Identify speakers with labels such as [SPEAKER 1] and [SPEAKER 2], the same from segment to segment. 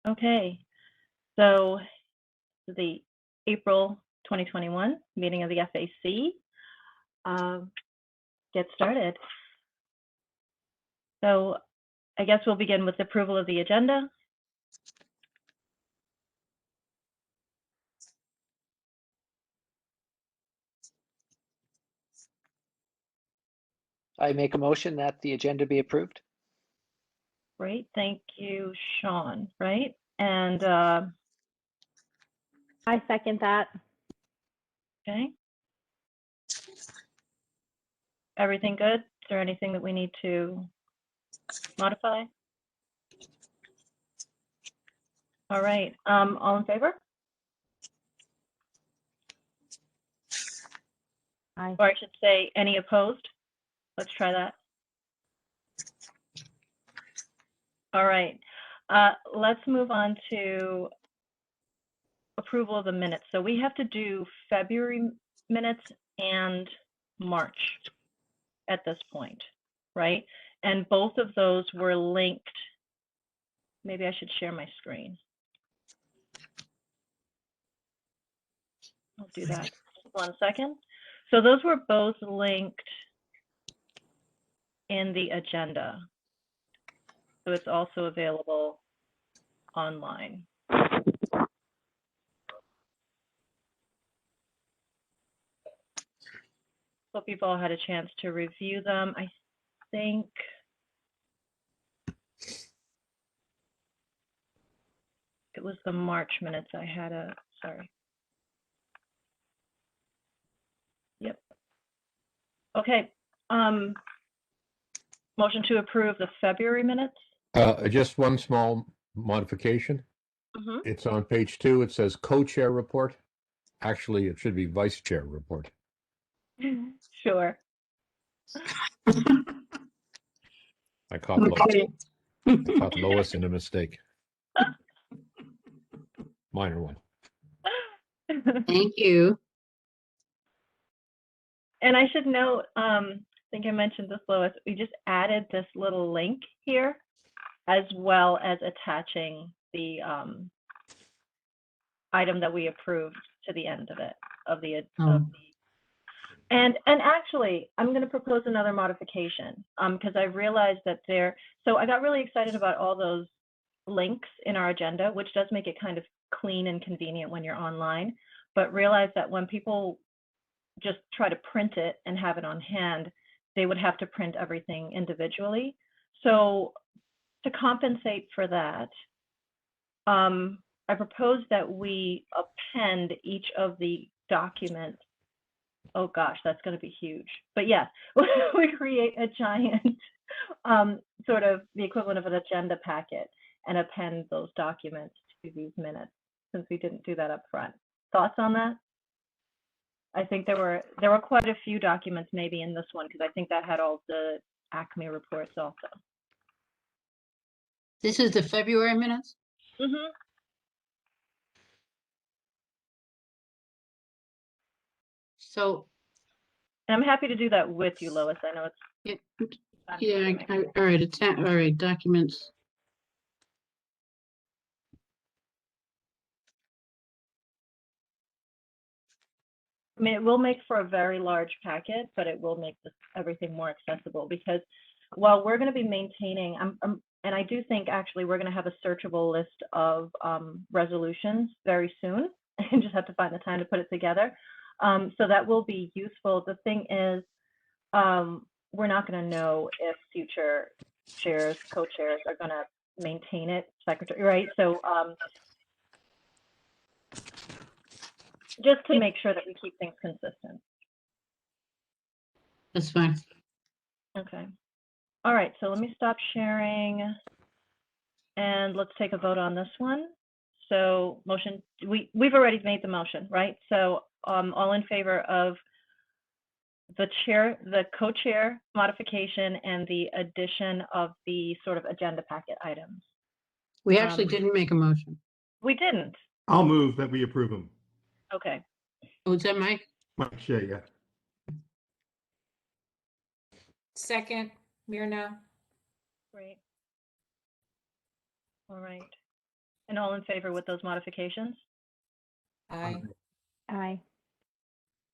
[SPEAKER 1] Okay, so the April 2021 meeting of the FAC. Get started. So I guess we'll begin with approval of the agenda.
[SPEAKER 2] I make a motion that the agenda be approved.
[SPEAKER 1] Great, thank you, Sean, right? And
[SPEAKER 3] I second that.
[SPEAKER 1] okay. Everything good? Is there anything that we need to modify? All right, all in favor?
[SPEAKER 3] Aye.
[SPEAKER 1] Or I should say, any opposed? Let's try that. All right, let's move on to approval of the minutes. So we have to do February minutes and March at this point, right? And both of those were linked. Maybe I should share my screen. I'll do that. 1 second. So those were both linked in the agenda. So it's also available online. Hope you've all had a chance to review them. I think it was the March minutes I had sorry. Yep. Okay. Motion to approve the February minutes.
[SPEAKER 4] Just one small modification.
[SPEAKER 1] Mm-hmm.
[SPEAKER 4] It's on page 2. It says co-chair report. Actually, it should be vice chair report.
[SPEAKER 1] Sure.
[SPEAKER 4] I caught Lois in a mistake. Minor one.
[SPEAKER 5] Thank you.
[SPEAKER 1] And I should note, I think I mentioned this, Lois, we just added this little link here, as well as attaching the item that we approved to the end of it, and actually, I'm going to propose another modification because I realized that so I got really excited about all those links in our agenda, which does make it kind of clean and convenient when you're online, but realized that when people just try to print it and have it on hand, they would have to print everything individually. So to compensate for that, I propose that we append each of the documents. Oh gosh, that's going to be huge. But yeah, we create a giant sort of the equivalent of an agenda packet and append those documents to these minutes, since we didn't do that up front. Thoughts on that? I think there were quite a few documents maybe in this one, because I think that had all the Acme reports also.
[SPEAKER 5] This is the February minutes?
[SPEAKER 1] Mm-hmm.
[SPEAKER 5] So,
[SPEAKER 1] And I'm happy to do that with you, Lois. I know it's
[SPEAKER 5] all right, all right, documents.
[SPEAKER 1] I mean, it will make for a very large packet, but it will make everything more accessible, because while we're going to be maintaining, and I do think actually we're going to have a searchable list of resolutions very soon, and just have to find the time to put it together. So that will be useful. The thing is, we're not going to know if future chairs, co-chairs are going to maintain it, secretary, right? So just to make sure that we keep things consistent.
[SPEAKER 5] That's fine.
[SPEAKER 1] Okay. All right, so let me stop sharing and let's take a vote on this one. So motion, we've already made the motion, right? So all in favor of the co-chair modification and the addition of the sort of agenda packet items.
[SPEAKER 5] We actually didn't make a motion.
[SPEAKER 1] We didn't.
[SPEAKER 6] I'll move that we approve them.
[SPEAKER 1] Okay.
[SPEAKER 5] Oh, is that Mike?
[SPEAKER 6] Mike Shea, yeah.
[SPEAKER 7] Second, Myrna.
[SPEAKER 1] Great. All right. And all in favor with those modifications?
[SPEAKER 3] Aye.
[SPEAKER 7] Aye.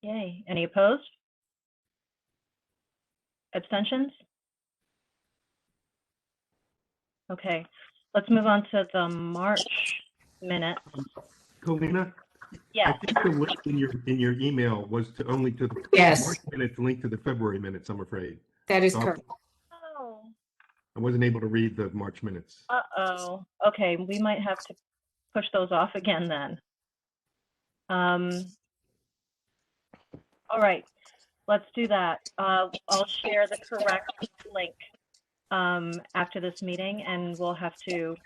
[SPEAKER 1] Yay. Any opposed? Abstentions? Okay, let's move on to the March minutes.
[SPEAKER 6] Colina, I
[SPEAKER 1] Yes,
[SPEAKER 6] think the link in your email was to only to the
[SPEAKER 3] Yes,
[SPEAKER 6] March minutes, linked to the February minutes, I'm afraid.
[SPEAKER 3] that is
[SPEAKER 6] So
[SPEAKER 3] correct.
[SPEAKER 1] oh,
[SPEAKER 6] I wasn't able to read the March minutes.
[SPEAKER 1] uh-oh. Okay, we might have to push those off again then. All right, let's do that. I'll share the correct link after this meeting, and we'll have to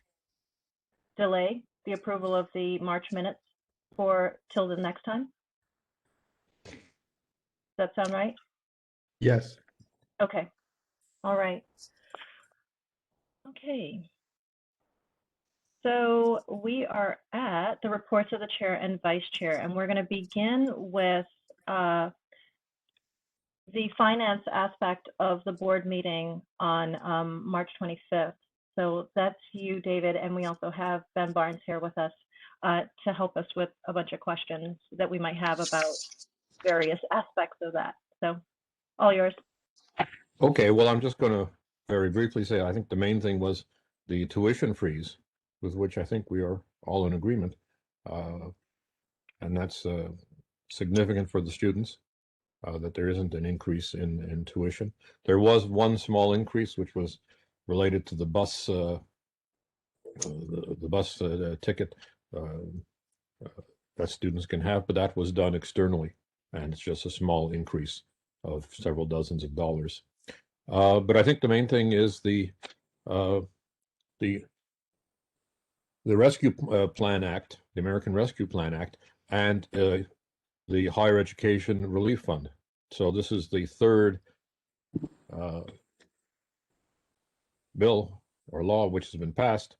[SPEAKER 1] delay the approval of the March minutes till the next time. Does that sound right?
[SPEAKER 6] Yes.
[SPEAKER 1] Okay. All right. Okay. So we are at the reports of the chair and vice chair, and we're going to begin with the finance aspect of the board meeting on March 25th. So that's you, David, and we also have Ben Barnes here with us to help us with a bunch of questions that we might have about various aspects of that. So all yours.
[SPEAKER 4] Okay, well, I'm just going to very briefly say, I think the main thing was the tuition freeze, with which I think we are all in agreement. And that's significant for the students, that there isn't an increase in tuition. There was one small increase, which was related to the bus ticket that students can have, but that was done externally, and it's just a small increase of several dozens of dollars. But I think the main thing is the Rescue Plan Act, the American Rescue Plan Act, and the Higher Education Relief Fund. So this is the third bill or law which has been passed,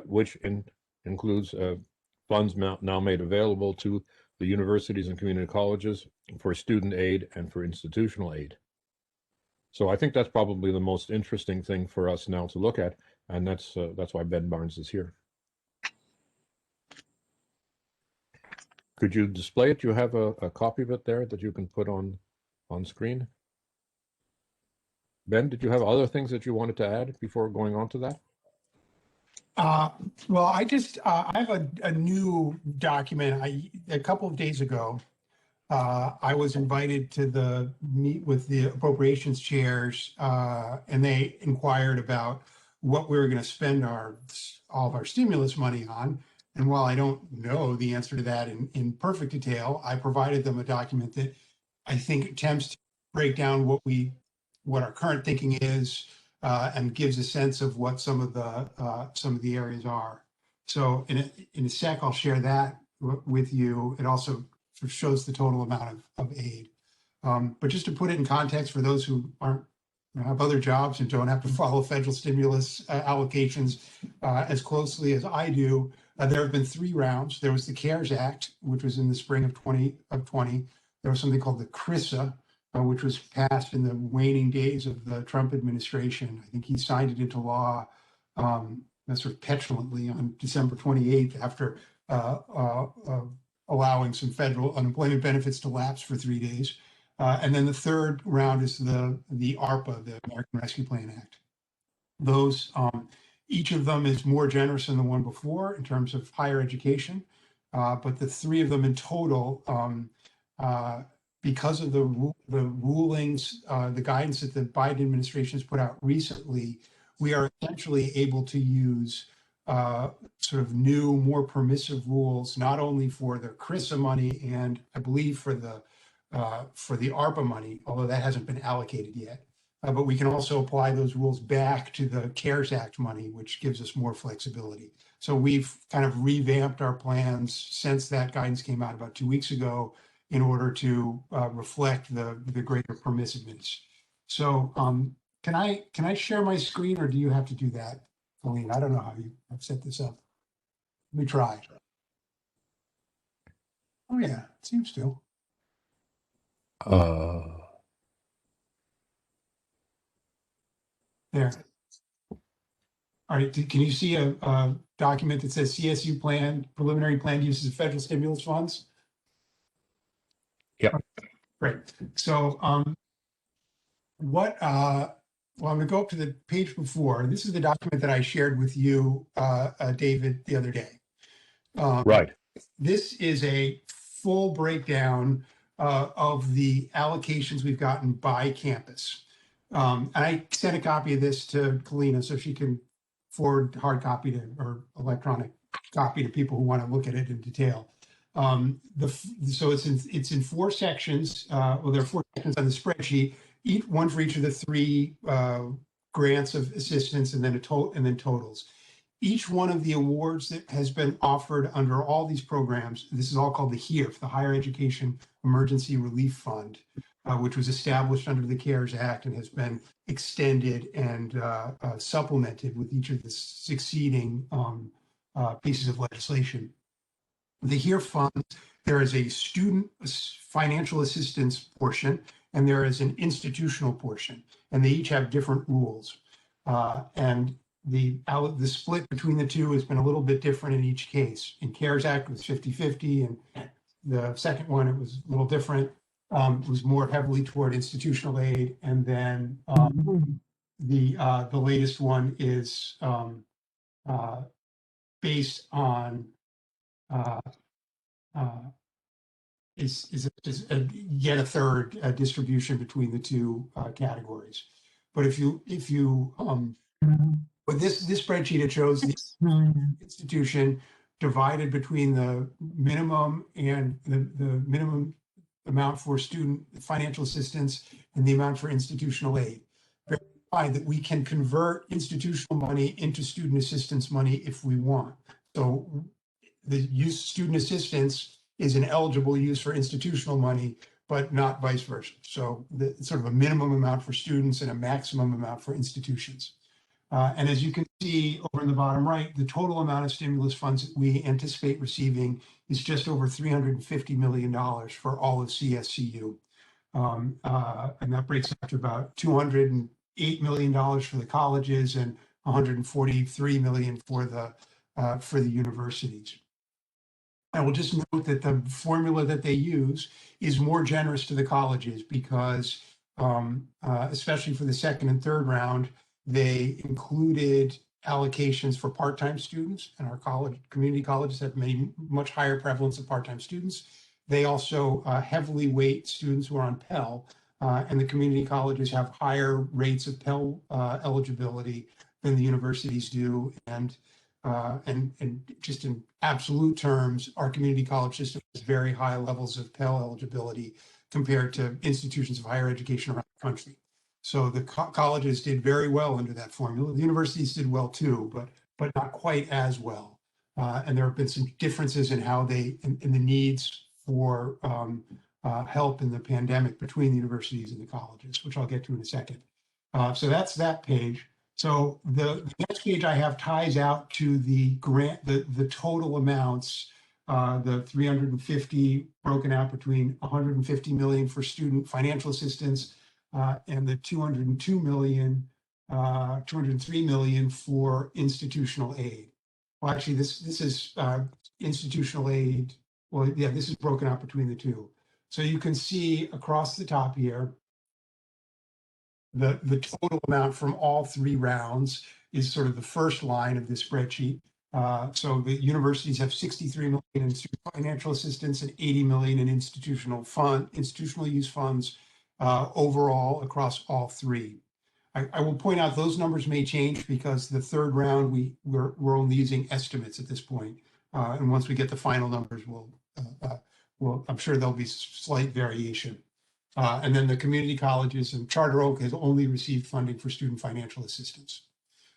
[SPEAKER 4] which includes funds now made available to the universities and community colleges for student aid and for institutional aid. So I think that's probably the most interesting thing for us now to look at, and that's why Ben Barnes is here. Could you display it? You have a copy of it there that you can put on screen? Ben, did you have other things that you wanted to add before going on to that?
[SPEAKER 8] Well, I have a new document. A couple of days ago, I was invited to meet with the appropriations chairs, and they inquired about what we were going to spend all of our stimulus money on. And while I don't know the answer to that in perfect detail, I provided them a document that I think attempts to break down what our current thinking is, and gives a sense of what some of the areas are. So in a sec, I'll share that with you. It also sort of shows the total amount of aid. But just to put it in context for those who have other jobs and don't have to follow federal stimulus allocations as closely as I do, there have been 3 rounds. There was the CARES Act, which was in the spring of 2020. There was something called the CRISA, which was passed in the waning days of the Trump administration. I think he signed it into law sort of petulantly on December 28th after allowing some federal unemployment benefits to lapse for 3 days. And then the third round is the ARPA, the American Rescue Plan Act. Those, each of them is more generous than the one before in terms of higher education, but the 3 of them in total, because of the rulings, the guidance that the Biden administration has put out recently, we are essentially able to use sort of new, more permissive rules, not only for the CRISA money and I believe for the ARPA money, although that hasn't been allocated yet. But we can also apply those rules back to the CARES Act money, which gives us more flexibility. So we've kind of revamped our plans since that guidance came out about 2 weeks ago in order to reflect the greater permissiveness. So can I share my screen, or do you have to do that, Colleen? I don't know how I've set this up. Let me try. Oh yeah, it seems to. There. All right, can you see a document that says CSU plan, preliminary planned uses of federal stimulus funds?
[SPEAKER 4] Yep.
[SPEAKER 8] Great. So well, I'm gonna go up to the page before. This is the document that I shared with you, David, the other day.
[SPEAKER 4] Right.
[SPEAKER 8] This is a full breakdown of the allocations we've gotten by campus. And I sent a copy of this to Kalina so she can forward hard copy to or electronic copy to people who want to look at it in detail. So it's in four sections. Well, there are four sections on the spreadsheet, one for each of the three grants of assistance, and then totals. Each one of the awards that has been offered under all these programs, this is all called the HERF, the Higher Education Emergency Relief Fund, which was established under the CARES Act and has been extended and supplemented with each of the succeeding pieces of legislation. The HERF funds, there is a student financial assistance portion and there is an institutional portion, and they each have different rules. And the split between the two has been a little bit different in each case. In CARES Act, it was 50-50, and the second one, it was a little different. It was more heavily toward institutional aid, and then the latest one is based on is yet a third distribution between the two categories. But if you with this spreadsheet, it shows the institution divided between the minimum and the minimum amount for student financial assistance and the amount for institutional aid. Verify that we can convert institutional money into student assistance money if we want. So the use student assistance is an eligible use for institutional money, but not vice versa. So it's sort of a minimum amount for students and a maximum amount for institutions. And as you can see over in the bottom right, the total amount of stimulus funds that we anticipate receiving is just over $350 million for all of CSCU. And that breaks out to about $208 million for the colleges and $143 million for the universities. I will just note that the formula that they use is more generous to the colleges because, especially for the second and third round, they included allocations for part-time students, and our community colleges have much higher prevalence of part-time students. They also heavily weight students who are on Pell, and the community colleges have higher rates of Pell eligibility than the universities do. And just in absolute terms, our community college system has very high levels of Pell eligibility compared to institutions of higher education around the country. So the colleges did very well under that formula. The universities did well too, but not quite as well. And there have been some differences in how in the needs for help in the pandemic between the universities and the colleges, which I'll get to in a second. So that's that page. So the next page I have ties out to the grant, the total amounts, the 350 broken out between 150 million for student financial assistance and the 203 million for institutional aid. Well, actually, this is institutional aid. Well, yeah, this is broken out between the two. So you can see across the top here, the total amount from all three rounds is sort of the first line of this spreadsheet. So the universities have 63 million in financial assistance and 80 million in institutional use funds overall across all three. I will point out those numbers may change because the third round we're only using estimates at this point, and once we get the final numbers, I'm sure there'll be slight variation. And then the community colleges and Charter Oak has only received funding for student financial assistance.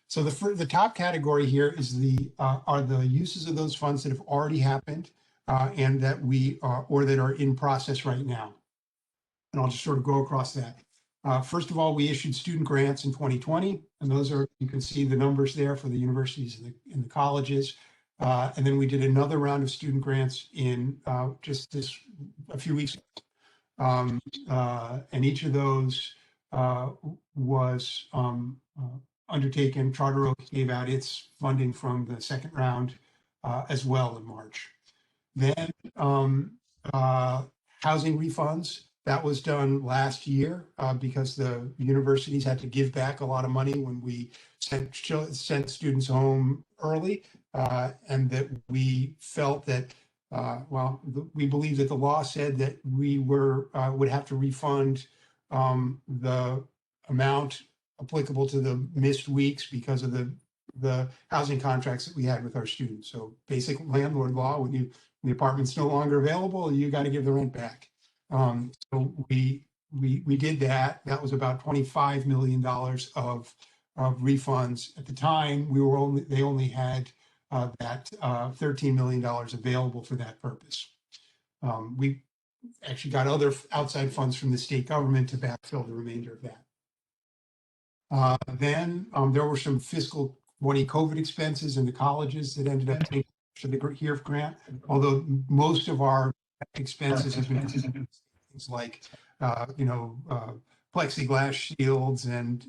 [SPEAKER 8] So the top category here is are the uses of those funds that have already happened and that or that are in process right now. And I'll just sort of go across that. First of all, we issued student grants in 2020, and those are, you can see the numbers there for the universities and the colleges. And then we did another round of student grants in just a few weeks ago. And each of those was undertaken. Charter Oak gave out its funding from the second round as well in March. Then housing refunds, that was done last year because the universities had to give back a lot of money when we sent students home early, and that we felt that, we believe that the law said that we would have to refund the amount applicable to the missed weeks because of the housing contracts that we had with our students. So basic landlord law, when the apartment's no longer available, you got to give the rent back. So we did that. That was about $25 million of refunds. At the time, they only had that $13 million available for that purpose. We actually got other outside funds from the state government to backfill the remainder of that. Then there were some fiscal 20 COVID expenses in the colleges that ended up taking to the HERF grant, although most of our expenses have been things like, plexiglass shields and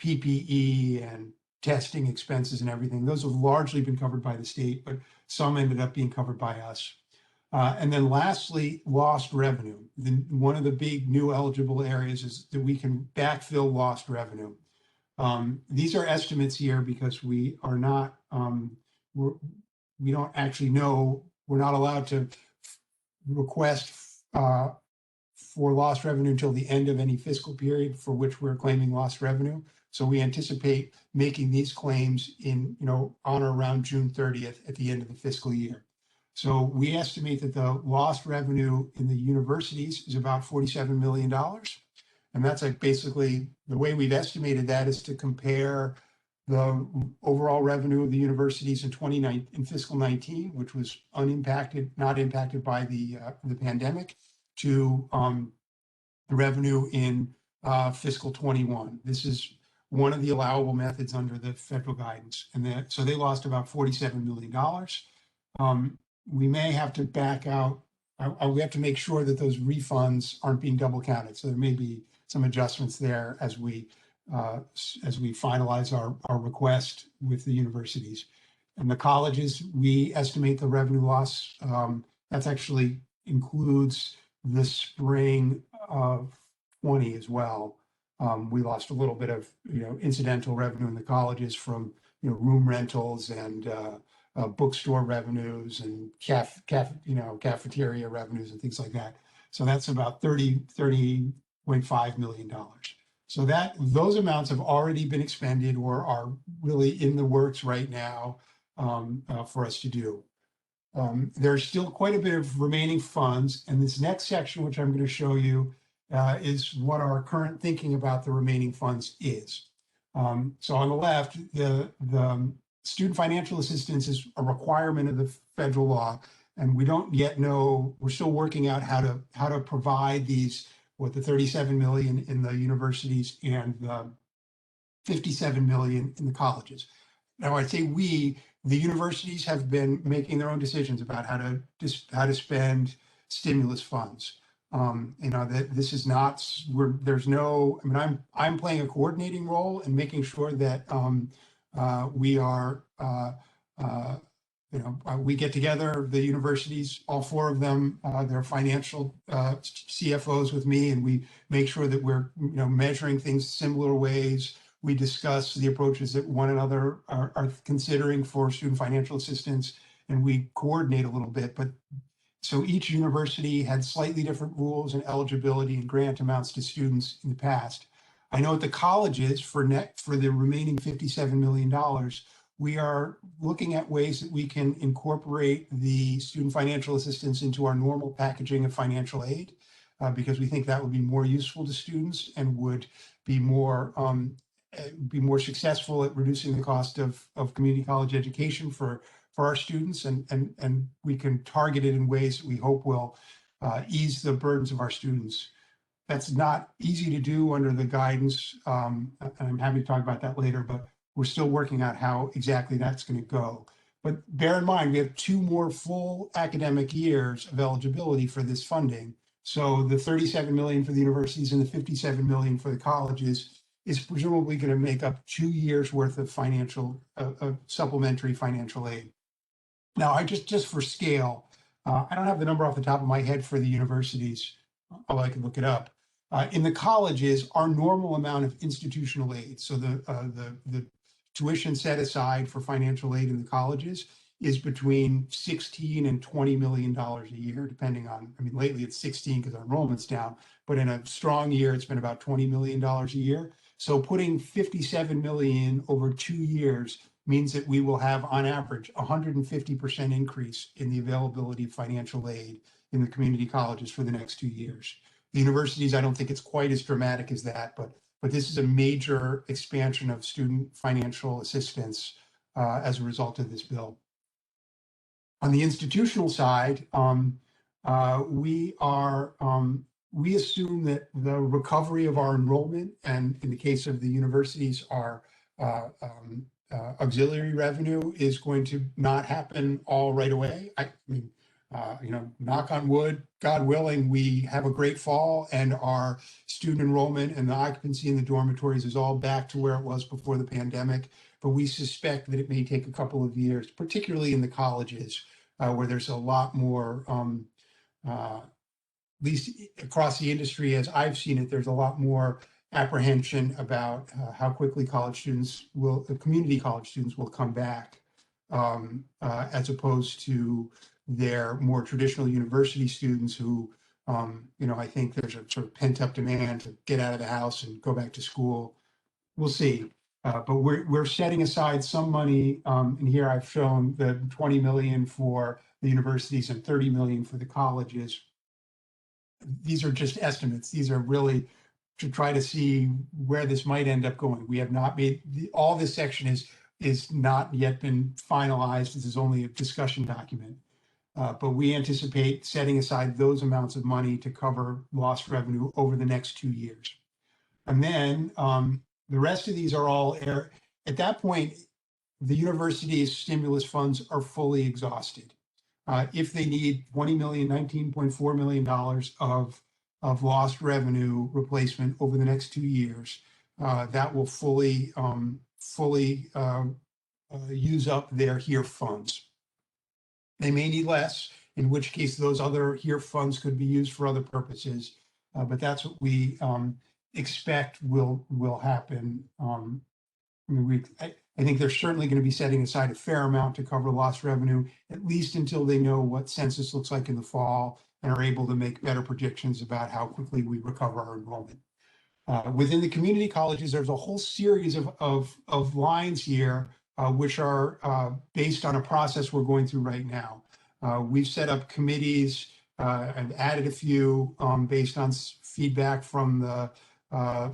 [SPEAKER 8] PPE and testing expenses and everything. Those have largely been covered by the state, but some ended up being covered by us. And then lastly, lost revenue. One of the big new eligible areas is that we can backfill lost revenue. These are estimates here because we are not, we don't actually know, we're not allowed to request for lost revenue until the end of any fiscal period for which we're claiming lost revenue. So we anticipate making these claims in, on or around June 30th at the end of the fiscal year. So we estimate that the lost revenue in the universities is about $47 million. And that's like basically the way we've estimated that is to compare the overall revenue of the universities in fiscal 19, which was unimpacted, not impacted by the pandemic, to the revenue in fiscal 21. This is one of the allowable methods under the federal guidance. And so they lost about $47 million. We may have to back out, we have to make sure that those refunds aren't being double counted. So there may be some adjustments there as we finalize our request with the universities. And the colleges, we estimate the revenue loss, that's actually includes the spring of 20 as well. We lost a little bit of, incidental revenue in the colleges from, room rentals and bookstore revenues and cafeteria revenues and things like that. So that's about $30.5 million. So those amounts have already been expended or are really in the works right now for us to do. There's still quite a bit of remaining funds, and this next section, which I'm going to show you, is what our current thinking about the remaining funds is. So on the left, the student financial assistance is a requirement of the federal law, and we don't yet know. We're still working out how to provide these, the 37 million in the universities and the 57 million in the colleges. Now, I say the universities have been making their own decisions about how to spend stimulus funds. That this is not there's no. I mean, I'm playing a coordinating role in making sure that we are. We get together, the universities, all four of them, their financial CFOs with me, and we make sure that we're measuring things similar ways. We discuss the approaches that one another are considering for student financial assistance, and we coordinate a little bit. But so each university had slightly different rules and eligibility and grant amounts to students in the past. I know at the colleges for the remaining $57 million, we are looking at ways that we can incorporate the student financial assistance into our normal packaging of financial aid, because we think that would be more useful to students and would be more successful at reducing the cost of community college education for our students, and we can target it in ways that we hope will ease the burdens of our students. That's not easy to do under the guidance, and I'm happy to talk about that later, but we're still working out how exactly that's going to go. But bear in mind, we have 2 more full academic years of eligibility for this funding. So the 37 million for the universities and the 57 million for the colleges is presumably going to make up 2 years worth of supplementary financial aid. Now, just for scale, I don't have the number off the top of my head for the universities, although I can look it up. In the colleges, our normal amount of institutional aid, so the tuition set aside for financial aid in the colleges, is between $16 and $20 million a year, depending on, I mean, lately it's 16 because our enrollment's down, but in a strong year, it's been about $20 million a year. So putting 57 million over 2 years means that we will have, on average, 150% increase in the availability of financial aid in the community colleges for the next 2 years. The universities, I don't think it's quite as dramatic as that, but this is a major expansion of student financial assistance as a result of this bill. On the institutional side, we assume that the recovery of our enrollment, and in the case of the universities, our auxiliary revenue, is going to not happen all right away. I mean, knock on wood, God willing, we have a great fall and our student enrollment and the occupancy in the dormitories is all back to where it was before the pandemic. But we suspect that it may take a couple of years, particularly in the colleges, where there's a lot more, at least across the industry, as I've seen it, there's a lot more apprehension about how quickly community college students will come back, as opposed to their more traditional university students who, I think there's a sort of pent up demand to get out of the house and go back to school. We'll see. But we're setting aside some money, and here I've shown the 20 million for the universities and 30 million for the colleges. These are just estimates. These are really to try to see where this might end up going. We have not made, all this section is not yet been finalized. This is only a discussion document. But we anticipate setting aside those amounts of money to cover lost revenue over the next 2 years. And then the rest of these are all at that point, the university's stimulus funds are fully exhausted. If they need 20 million, $19.4 million of lost revenue replacement over the next 2 years, that will fully use up their HERE funds. They may need less, in which case those other HERE funds could be used for other purposes, but that's what we expect will happen. I think they're certainly going to be setting aside a fair amount to cover lost revenue, at least until they know what census looks like in the fall and are able to make better predictions about how quickly we recover our enrollment. Within the community colleges, there's a whole series of lines here which are based on a process we're going through right now. We've set up committees and added a few based on feedback from the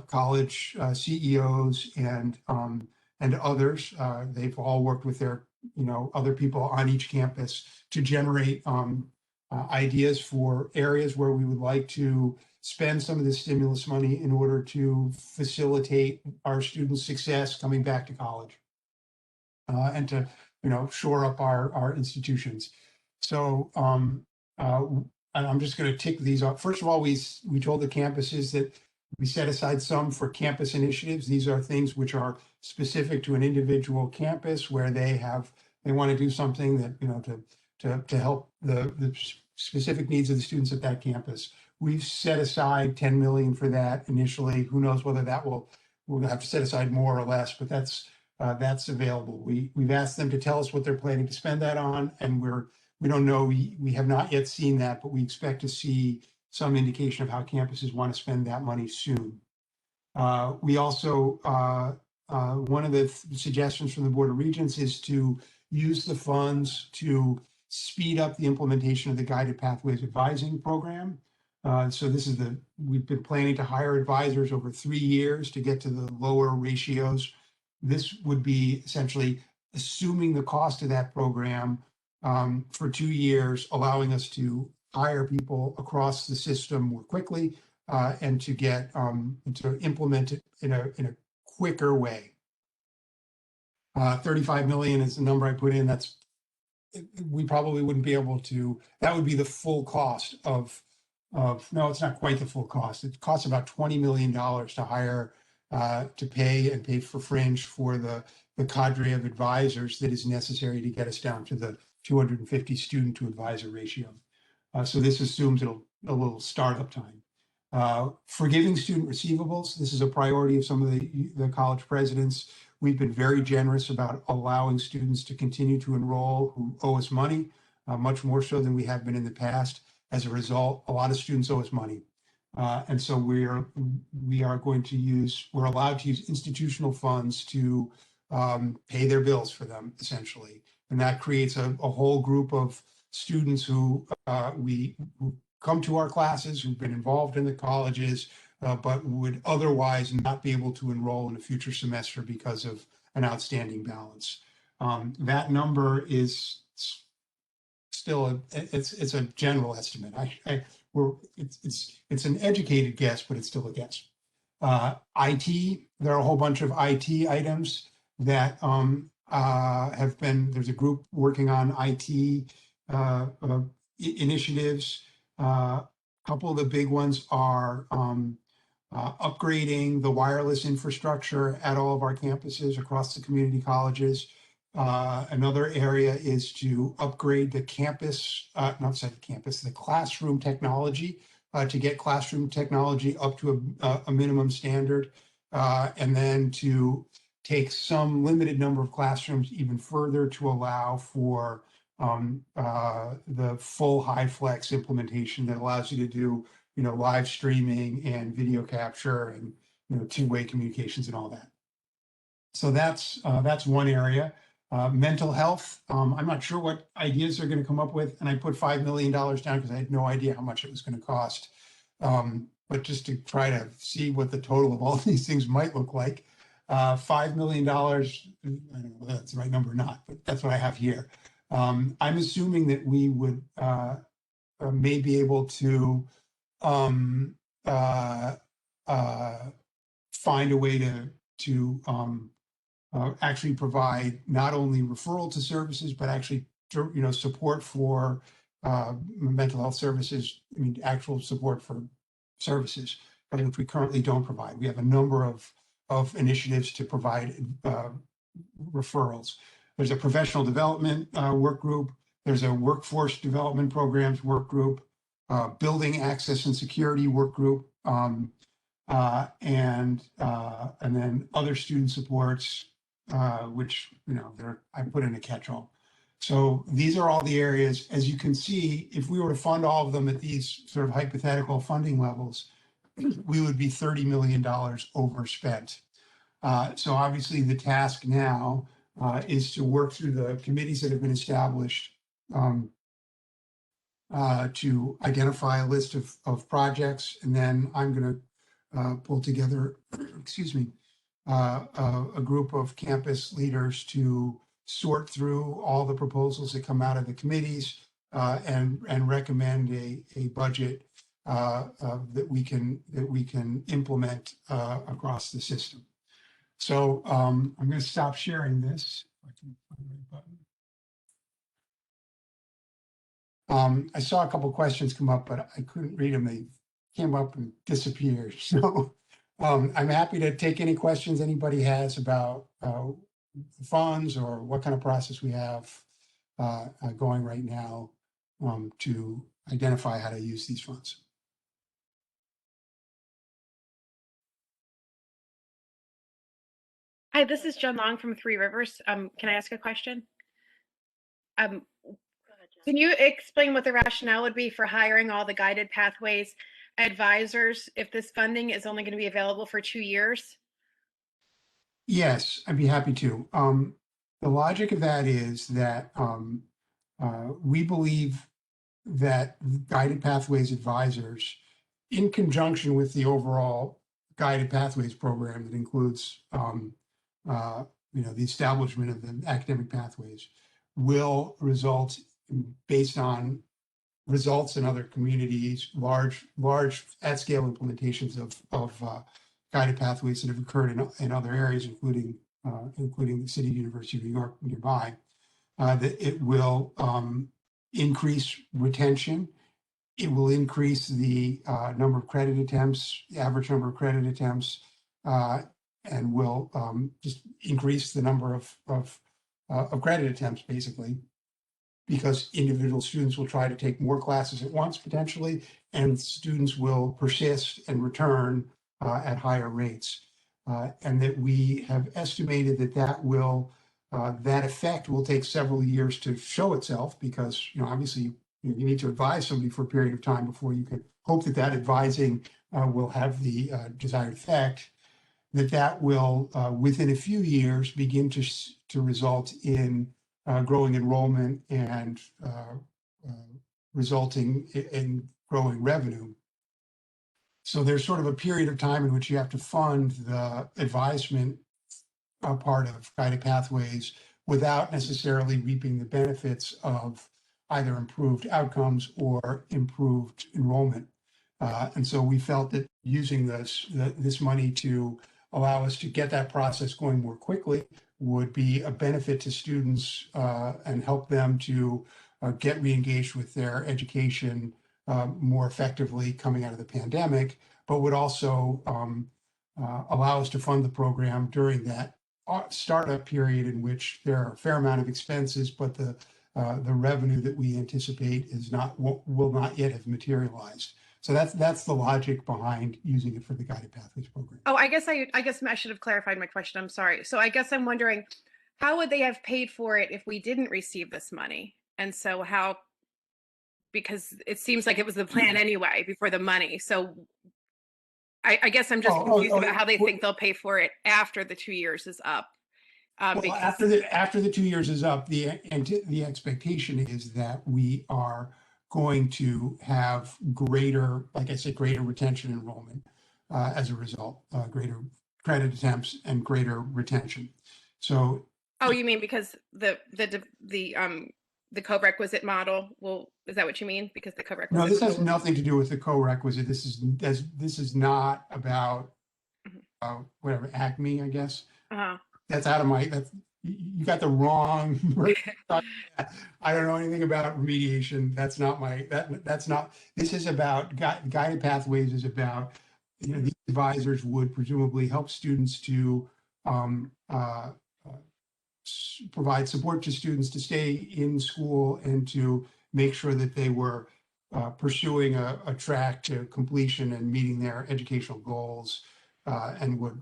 [SPEAKER 8] college CEOs and others. They've all worked with their, other people on each campus to generate ideas for areas where we would like to spend some of the stimulus money in order to facilitate our students' success coming back to college, and to, shore up our institutions. So I'm just going to tick these off. First of all, we told the campuses that we set aside some for campus initiatives. These are things which are specific to an individual campus where they want to do something that, to help the specific needs of the students at that campus. We've set aside 10 million for that initially. Who knows whether we'll have to set aside more or less, but that's available. We've asked them to tell us what they're planning to spend that on, and we don't know. We have not yet seen that, but we expect to see some indication of how campuses want to spend that money soon. We also, one of the suggestions from the Board of Regents is to use the funds to speed up the implementation of the Guided Pathways Advising Program. So we've been planning to hire advisors over 3 years to get to the lower ratios. This would be essentially assuming the cost of that program for 2 years, allowing us to hire people across the system more quickly and to get to implement it in a quicker way. 35 million is the number I put in. We probably wouldn't be able to. That would be the full cost of. No, it's not quite the full cost. It costs about $20 million to hire to pay for fringe for the cadre of advisors that is necessary to get us down to the 250 student to advisor ratio. So this assumes a little startup time. Forgiving student receivables, this is a priority of some of the college presidents. We've been very generous about allowing students to continue to enroll who owe us money, much more so than we have been in the past. As a result, a lot of students owe us money. And so we're allowed to use institutional funds to pay their bills for them, essentially. And that creates a whole group of students who who come to our classes, who've been involved in the colleges, but would otherwise not be able to enroll in a future semester because of an outstanding balance. That number is still it's a general estimate. It's an educated guess, but it's still a guess. IT, there are a whole bunch of IT items that there's a group working on IT initiatives. A couple of the big ones are upgrading the wireless infrastructure at all of our campuses across the community colleges. Another area is to upgrade the the classroom technology to get classroom technology up to a minimum standard, and then to take some limited number of classrooms even further to allow for the full HyFlex implementation that allows you to do, live streaming and video capture and, two-way communications and all that. So that's one area. Mental health, I'm not sure what ideas they're going to come up with, and I put $5 million down because I had no idea how much it was going to cost. But just to try to see what the total of all these things might look like, $5 million, I don't know whether that's the right number or not, but that's what I have here. I'm assuming that we would may be able to find a way to actually provide not only referral to services, but actually support for mental health services. I mean, actual support for services, but which we currently don't provide. We have a number of initiatives to provide referrals. There's a professional development work group. There's a workforce development programs work group, building access and security work group, and then other student supports, which I put in a catch-all. So these are all the areas. As you can see, if we were to fund all of them at these sort of hypothetical funding levels, we would be $30 million overspent. So obviously the task now is to work through the committees that have been established to identify a list of projects, and then I'm going to pull together, excuse me, a group of campus leaders to sort through all the proposals that come out of the committees and recommend a budget that we can implement across the system. So I'm going to stop sharing this. If I can find the right button. I saw a couple questions come up, but I couldn't read them. They came up and disappeared. So I'm happy to take any questions anybody has about funds or what kind of process we have going right now to identify how to use these funds.
[SPEAKER 3] Hi, this is Jen Long from Three Rivers. Can I ask a question? Can you explain what the rationale would be for hiring all the guided pathways advisors if this funding is only going to be available for 2 years?
[SPEAKER 8] Yes, I'd be happy to. The logic of that is that we believe that guided pathways advisors, in conjunction with the overall guided pathways program that includes the establishment of the academic pathways, will result based on results in other communities, large at-scale implementations of guided pathways that have occurred in other areas, including the City University of New York nearby, that it will increase retention. It will increase the number of credit attempts, the average number of credit attempts. and will just increase the number of credit attempts, basically, because individual students will try to take more classes at once potentially, and students will persist and return at higher rates. And that we have estimated that that effect will take several years to show itself, because, obviously you need to advise somebody for a period of time before you can hope that advising will have the desired effect. That will, within a few years, begin to result in growing enrollment and resulting in growing revenue. So there's sort of a period of time in which you have to fund the advisement part of guided pathways without necessarily reaping the benefits of either improved outcomes or improved enrollment. And so we felt that using this money to allow us to get that process going more quickly would be a benefit to students and help them to get re-engaged with their education more effectively coming out of the pandemic, but would also allow us to fund the program during that startup period in which there are a fair amount of expenses, but the revenue that we anticipate will not yet have materialized. So that's the logic behind using it for the Guided Pathways program.
[SPEAKER 3] Oh, I guess I should have clarified my question. I'm sorry. So I guess I'm wondering, how would they have paid for it if we didn't receive this money? And so because it seems like it was the plan anyway before the money. So I guess I'm just confused about how they think they'll pay for it after the 2 years is up.
[SPEAKER 8] Well, after the 2 years is up, the expectation is that we are going to have greater, like I said, greater retention enrollment as a result, greater credit attempts and greater retention. So.
[SPEAKER 3] Oh, you mean because the co-requisite model is that what you mean? Because the co-requisite.
[SPEAKER 8] No, this has nothing to do with the co-requisite. This is not about whatever, Acme, I guess.
[SPEAKER 3] Uh-huh.
[SPEAKER 8] That's out of you got the wrong. I don't know anything about remediation. That's not this is about guided pathways is about, these advisors would presumably help students to provide support to students to stay in school and to make sure that they were pursuing a track to completion and meeting their educational goals, and would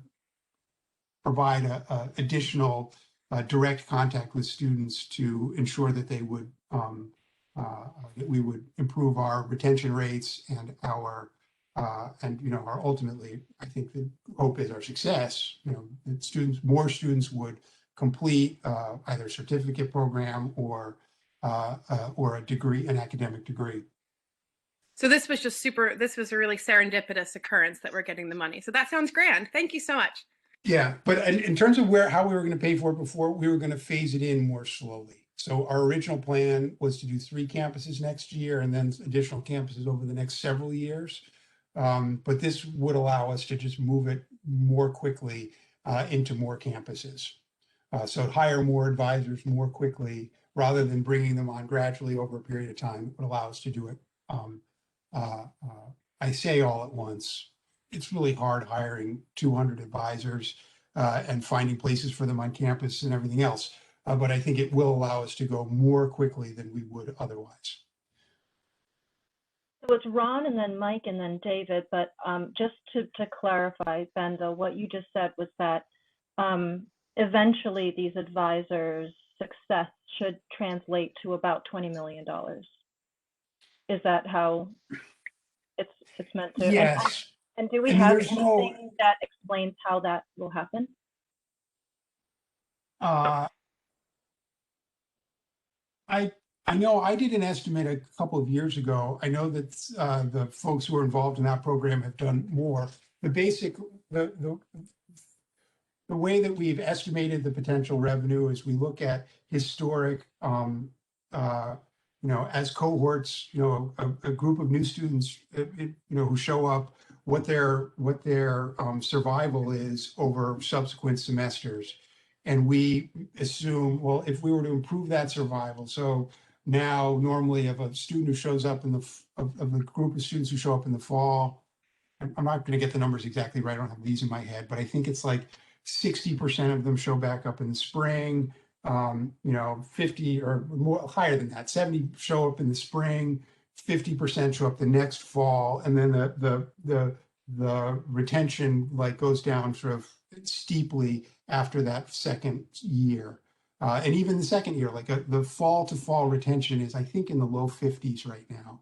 [SPEAKER 8] provide additional direct contact with students to ensure that they would that we would improve our retention rates and our ultimately, I think the hope is our success. That more students would complete either a certificate program or a degree, an academic degree.
[SPEAKER 3] So this was a really serendipitous occurrence that we're getting the money. So that sounds grand. Thank you so much.
[SPEAKER 8] Yeah, but in terms of how we were going to pay for it before, we were going to phase it in more slowly. So our original plan was to do 3 campuses next year and then additional campuses over the next several years. But this would allow us to just move it more quickly into more campuses. So hire more advisors more quickly rather than bringing them on gradually over a period of time. It would allow us to do it. I say all at once. It's really hard hiring 200 advisors and finding places for them on campus and everything else. But I think it will allow us to go more quickly than we would otherwise.
[SPEAKER 1] So it's Ron and then Mike and then David, but just to clarify, Ben, though, what you just said was that eventually these advisors' success should translate to about $20 million. Is that how it's meant to?
[SPEAKER 8] Yes.
[SPEAKER 1] And do we have anything that explains how that will happen?
[SPEAKER 8] I know I did an estimate a couple of years ago. I know that the folks who are involved in that program have done more. The way that we've estimated the potential revenue is we look at historic, as cohorts, a group of new students, who show up, what their survival is over subsequent semesters. And we assume, well, if we were to improve that survival, so now normally of a student who shows up of a group of students who show up in the fall, I'm not going to get the numbers exactly right. I don't have these in my head, but I think it's like 60% of them show back up in the spring. 50 or more, higher than that, 70 show up in the spring, 50% show up the next fall, and then the retention like goes down sort of steeply after that second year. And even the second year, like the fall to fall retention is, I think, in the low 50s right now.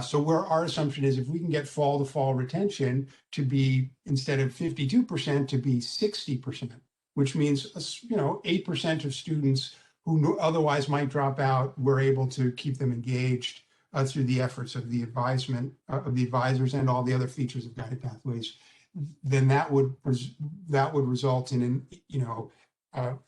[SPEAKER 8] So where our assumption is, if we can get fall to fall retention to be, instead of 52%, to be 60%, which means 8% of students who otherwise might drop out, we're able to keep them engaged through the efforts of the advisement of the advisors and all the other features of guided pathways. Then that would result in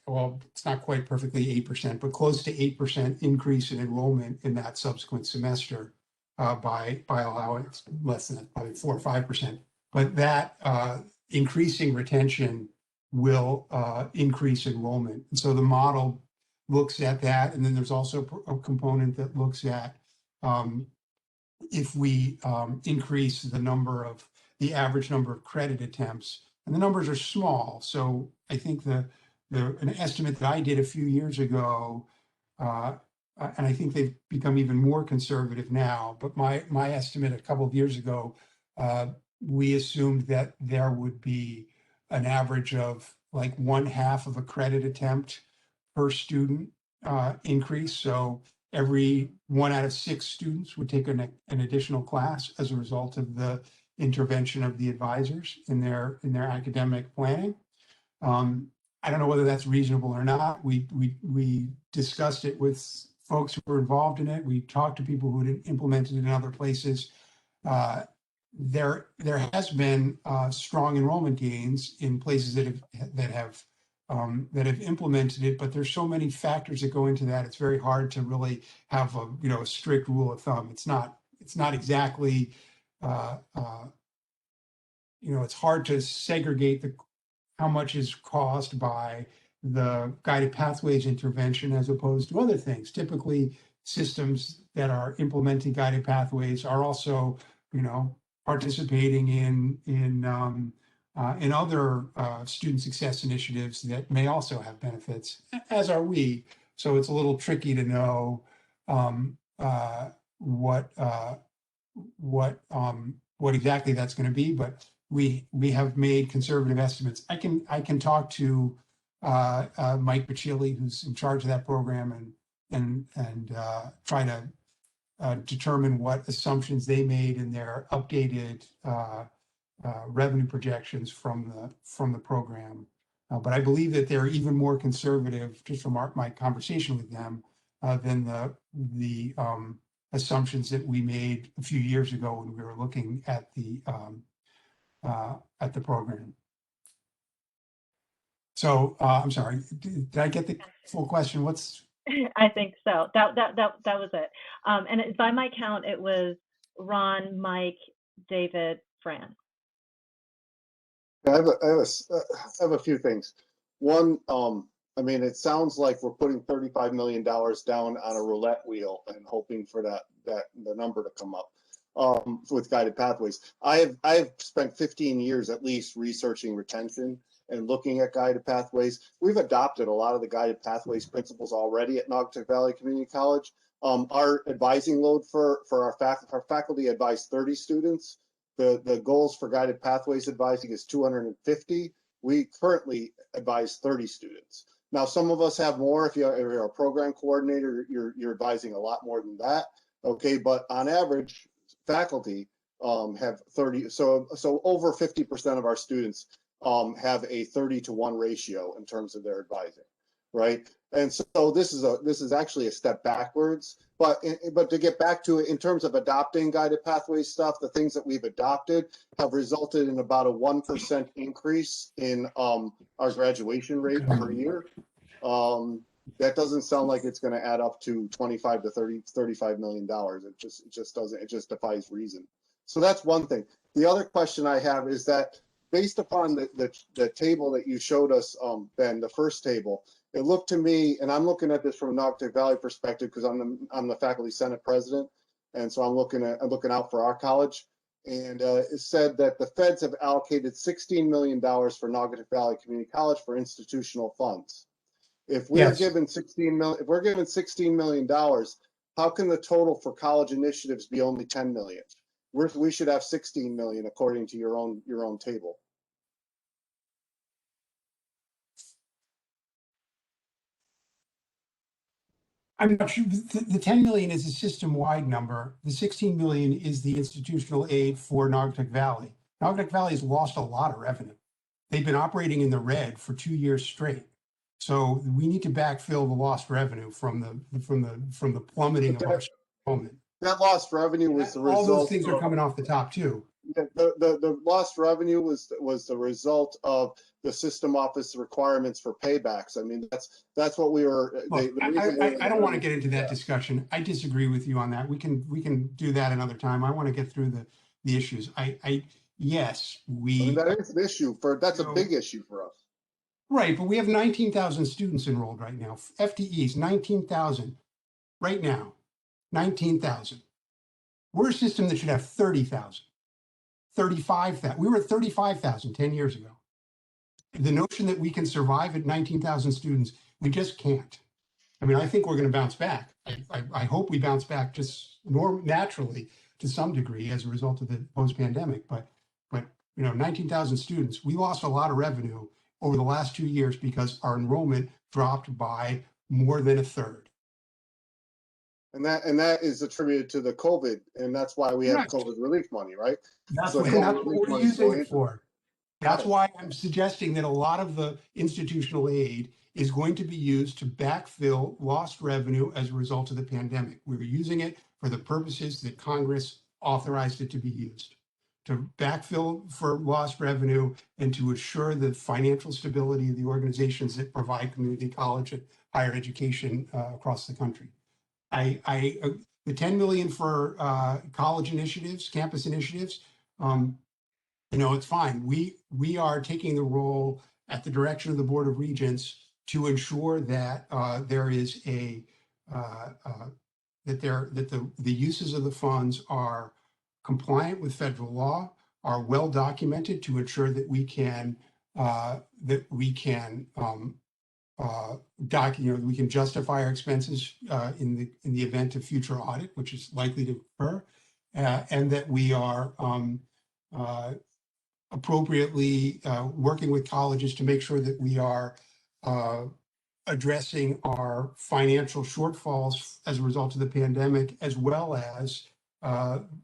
[SPEAKER 8] well, it's not quite perfectly 8%, but close to 8% increase in enrollment in that subsequent semester by allowing less than that, probably 4 or 5%. But that increasing retention will increase enrollment. And so the model looks at that. And then there's also a component that looks at if we increase the average number of credit attempts, and the numbers are small. So I think an estimate that I did a few years ago, and I think they've become even more conservative now, but my estimate a couple of years ago, we assumed that there would be an average of like 1/2 of a credit attempt per student increase. So every 1 out of 6 students would take an additional class as a result of the intervention of the advisors in their academic planning. I don't know whether that's reasonable or not. We discussed it with folks who were involved in it. We talked to people who had implemented it in other places. There has been strong enrollment gains in places that have implemented it, but there's so many factors that go into that. It's very hard to really have a strict rule of thumb. It's not exactly it's hard to segregate how much is caused by the guided pathways intervention as opposed to other things. Typically, systems that are implementing guided pathways are also, participating in other student success initiatives that may also have benefits, as are we. So it's a little tricky to know what exactly that's going to be, but we have made conservative estimates. I can talk to Mike Bacilli, who's in charge of that program, and try to determine what assumptions they made in their updated revenue projections from the program. But I believe that they're even more conservative, just from my conversation with them, than the assumptions that we made a few years ago when we were looking at the program. So I'm sorry, did I get the full question?
[SPEAKER 1] I think so. That was it. And by my count, it was Ron, Mike, David, Fran.
[SPEAKER 7] I have a few things. One, it sounds like we're putting $35 million down on a roulette wheel and hoping for the number to come up with guided pathways. I've spent 15 years at least researching retention and looking at guided pathways. We've adopted a lot of the guided pathways principles already at Naugatuck Valley Community College. Our advising load for our faculty advise 30 students. The goals for guided pathways advising is 250. We currently advise 30 students. Now, some of us have more. If you're a program coordinator, you're advising a lot more than that. Okay, but on average, faculty have 30. So over 50% of our students have a 30-to-1 ratio in terms of their advising, right? And so this is actually a step backwards. But to get back to it, in terms of adopting guided pathways stuff, the things that we've adopted have resulted in about a 1% increase in our graduation rate per year. That doesn't sound like it's going to add up to 25 to 35 million dollars. It just doesn't. It just defies reason. So that's one thing. The other question I have is that based upon the table that you showed us, Ben, the first table, it looked to me, and I'm looking at this from a Naugatuck Valley perspective because I'm the faculty senate president, and so I'm looking out for our college. And it said that the feds have allocated $16 million for Naugatuck Valley Community College for institutional funds. If we're
[SPEAKER 8] Yes.
[SPEAKER 7] given if we're given $16 million, how can the total for college initiatives be only 10 million? We should have 16 million according to your own table.
[SPEAKER 8] I'm not sure, the 10 million is a system-wide number. The 16 million is the institutional aid for Naugatuck Valley. Naugatuck Valley has lost a lot of revenue. They've been operating in the red for 2 years straight. So we need to backfill the lost revenue from the plummeting of our enrollment.
[SPEAKER 7] That lost revenue was the result.
[SPEAKER 8] All those things are coming off the top too.
[SPEAKER 7] The lost revenue was the result of the system office requirements for paybacks. I mean, that's what we were.
[SPEAKER 8] Look, I don't want to get into that discussion. I disagree with you on that. We can do that another time. I want to get through the issues. Yes,
[SPEAKER 7] I mean, that is an issue that's a big issue for us.
[SPEAKER 8] Right, but we have 19,000 students enrolled right now. FTEs, 19,000 right now, 19,000. We're a system that should have 30,000, 35,000. We were at 35,000 10 years ago. The notion that we can survive at 19,000 students, we just can't. I mean, I think we're going to bounce back. I hope we bounce back just naturally to some degree as a result of the post-pandemic. But 19,000 students, we lost a lot of revenue over the last 2 years because our enrollment dropped by more than a third.
[SPEAKER 7] And that is attributed to the COVID, and that's why we have COVID relief money, right?
[SPEAKER 8] That's
[SPEAKER 7] So
[SPEAKER 8] what we're using it
[SPEAKER 7] for.
[SPEAKER 8] for. That's why I'm suggesting that a lot of the institutional aid is going to be used to backfill lost revenue as a result of the pandemic. We're using it for the purposes that Congress authorized it to be used, to backfill for lost revenue and to assure the financial stability of the organizations that provide community college and higher education across the country. The 10 million for college initiatives, campus initiatives, it's fine. We are taking the role at the direction of the Board of Regents to ensure that there is that the uses of the funds are compliant with federal law, are well documented to ensure that we can we can justify our expenses in the event of future audit, which is likely to occur, and that we are appropriately working with colleges to make sure that we are addressing our financial shortfalls as a result of the pandemic, as well as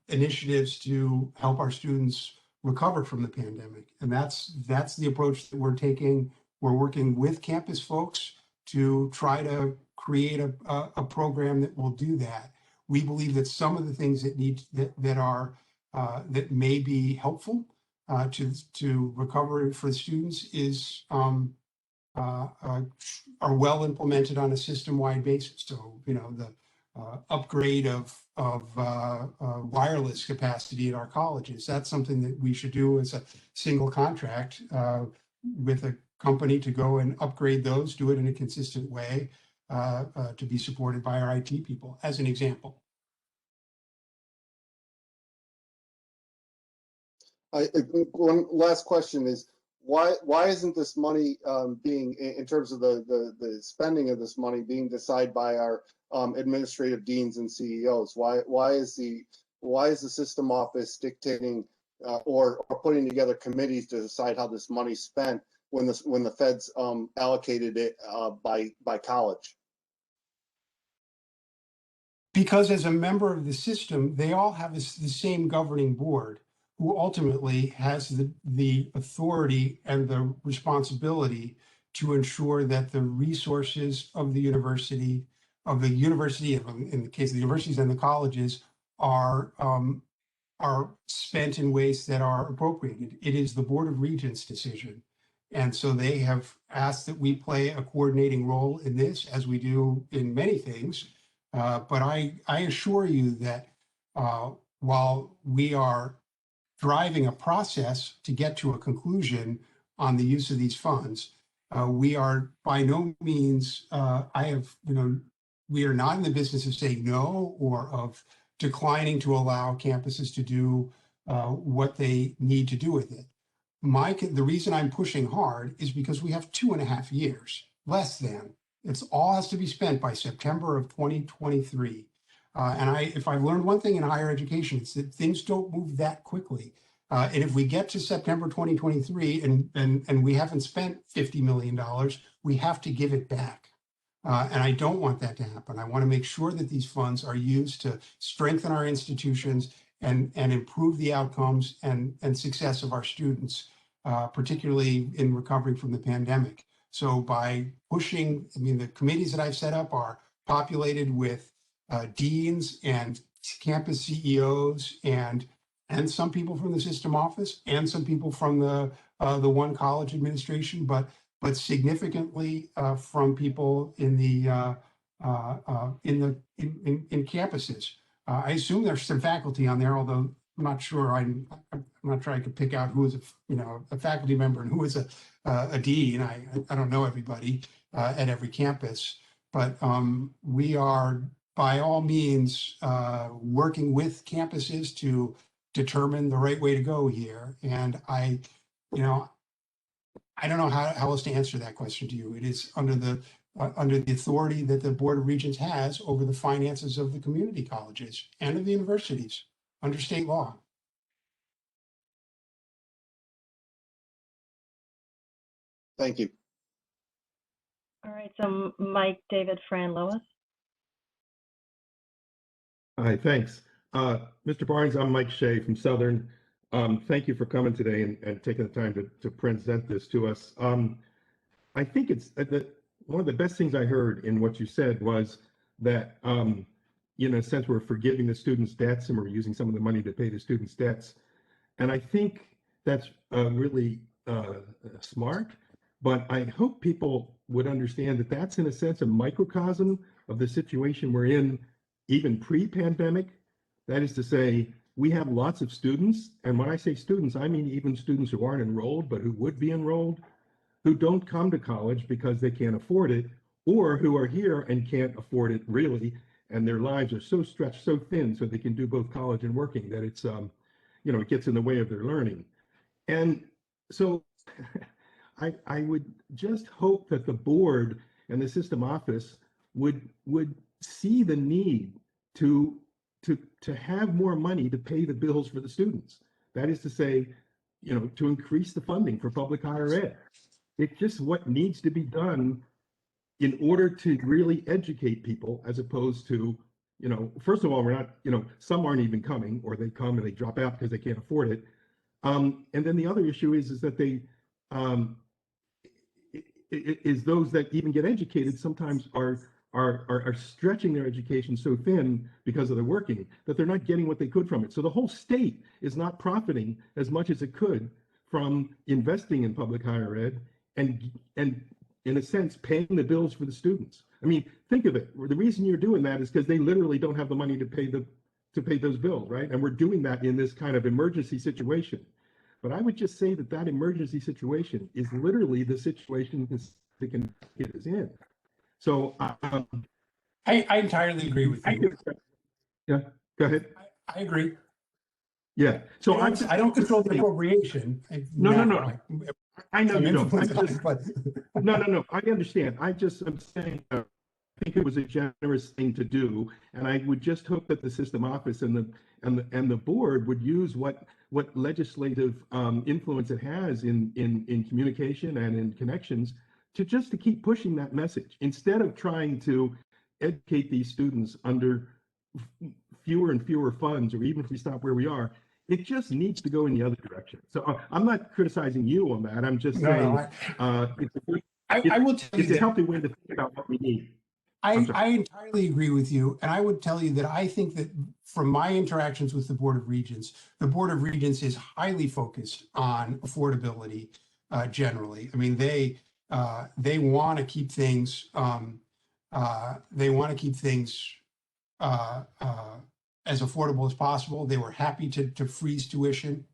[SPEAKER 8] initiatives to help our students recover from the pandemic. And that's the approach that we're taking. We're working with campus folks to try to create a program that will do that. We believe that some of the things that may be helpful to recovery for students are well implemented on a system-wide basis. So, the upgrade of wireless capacity at our colleges, that's something that we should do as a single contract with a company to go and upgrade those, do it in a consistent way to be supported by our IT people, as an example.
[SPEAKER 7] One last question is, why isn't this money being, in terms of the spending of this money, being decided by our administrative deans and CEOs? Why is the system office dictating or putting together committees to decide how this money's spent when the feds allocated it by college?
[SPEAKER 8] Because as a member of the system, they all have the same governing board, who ultimately has the authority and the responsibility to ensure that the resources of the university, in the case of the universities and the colleges, are spent in ways that are appropriate. It is the Board of Regents' decision. And so they have asked that we play a coordinating role in this, as we do in many things. But I assure you that while we are driving a process to get to a conclusion on the use of these funds, we are by no means, we are not in the business of saying no or of declining to allow campuses to do what they need to do with it. The reason I'm pushing hard is because we have 2.5 years, less than. It's all has to be spent by September of 2023. If I've learned one thing in higher education, it's that things don't move that quickly. And if we get to September 2023 and we haven't spent $50 million, we have to give it back. And I don't want that to happen. I want to make sure that these funds are used to strengthen our institutions and improve the outcomes and success of our students, particularly in recovering from the pandemic. So by pushing, I mean, the committees that I've set up are populated with deans and campus CEOs and some people from the system office and some people from the one college administration, but significantly from people in campuses. I assume there's some faculty on there, although I'm not sure. I'm not sure I could pick out who is a faculty member and who is a dean. I don't know everybody at every campus, but we are by all means working with campuses to determine the right way to go here. And I don't know how else to answer that question to you. It is under the authority that the Board of Regents has over the finances of the community colleges and of the universities under state law.
[SPEAKER 7] Thank you.
[SPEAKER 1] All right, so Mike, David, Fran, Lois.
[SPEAKER 6] Hi, thanks. Mr. Barnes, I'm Mike Shea from Southern. Thank you for coming today and taking the time to present this to us. I think it's one of the best things I heard in what you said was that, in a sense, we're forgiving the students' debts and we're using some of the money to pay the students' debts. And I think that's really smart, but I hope people would understand that that's, in a sense, a microcosm of the situation we're in, even pre-pandemic. That is to say, we have lots of students, and when I say students, I mean even students who aren't enrolled, but who would be enrolled, who don't come to college because they can't afford it, or who are here and can't afford it really, and their lives are so stretched so thin so they can do both college and working that it's, it gets in the way of their learning. And so I would just hope that the board and the system office would see the need to have more money to pay the bills for the students. That is to say, to increase the funding for public higher ed. It's just what needs to be done in order to really educate people, as opposed to, first of all, we're not, some aren't even coming, or they come and they drop out because they can't afford it. And then the other issue is that they, is those that even get educated sometimes are stretching their education so thin because of their working that they're not getting what they could from it. So the whole state is not profiting as much as it could from investing in public higher ed and in a sense paying the bills for the students. I mean, think of it. The reason you're doing that is because they literally don't have the money to pay those bills, right? And we're doing that in this kind of emergency situation. But I would just say that emergency situation is literally the situation the Connecticut is in. So
[SPEAKER 8] I entirely agree with you.
[SPEAKER 6] Yeah, go ahead.
[SPEAKER 8] I agree.
[SPEAKER 6] Yeah. So
[SPEAKER 8] I don't control the appropriation.
[SPEAKER 6] No. I know you don't. No. I understand. I'm saying I think it was a generous thing to do, and I would just hope that the system office and the board would use what legislative influence it has in communication and in connections to keep pushing that message instead of trying to educate these students under fewer and fewer funds, or even if we stop where we are. It just needs to go in the other direction. So I'm not criticizing you on that. I'm just saying
[SPEAKER 8] I will tell you
[SPEAKER 6] it's a healthy way to think about what we need.
[SPEAKER 8] I entirely agree with you. And I would tell you that I think that from my interactions with the Board of Regents is highly focused on affordability generally. I mean, they want to keep things as affordable as possible. They were happy to freeze tuition.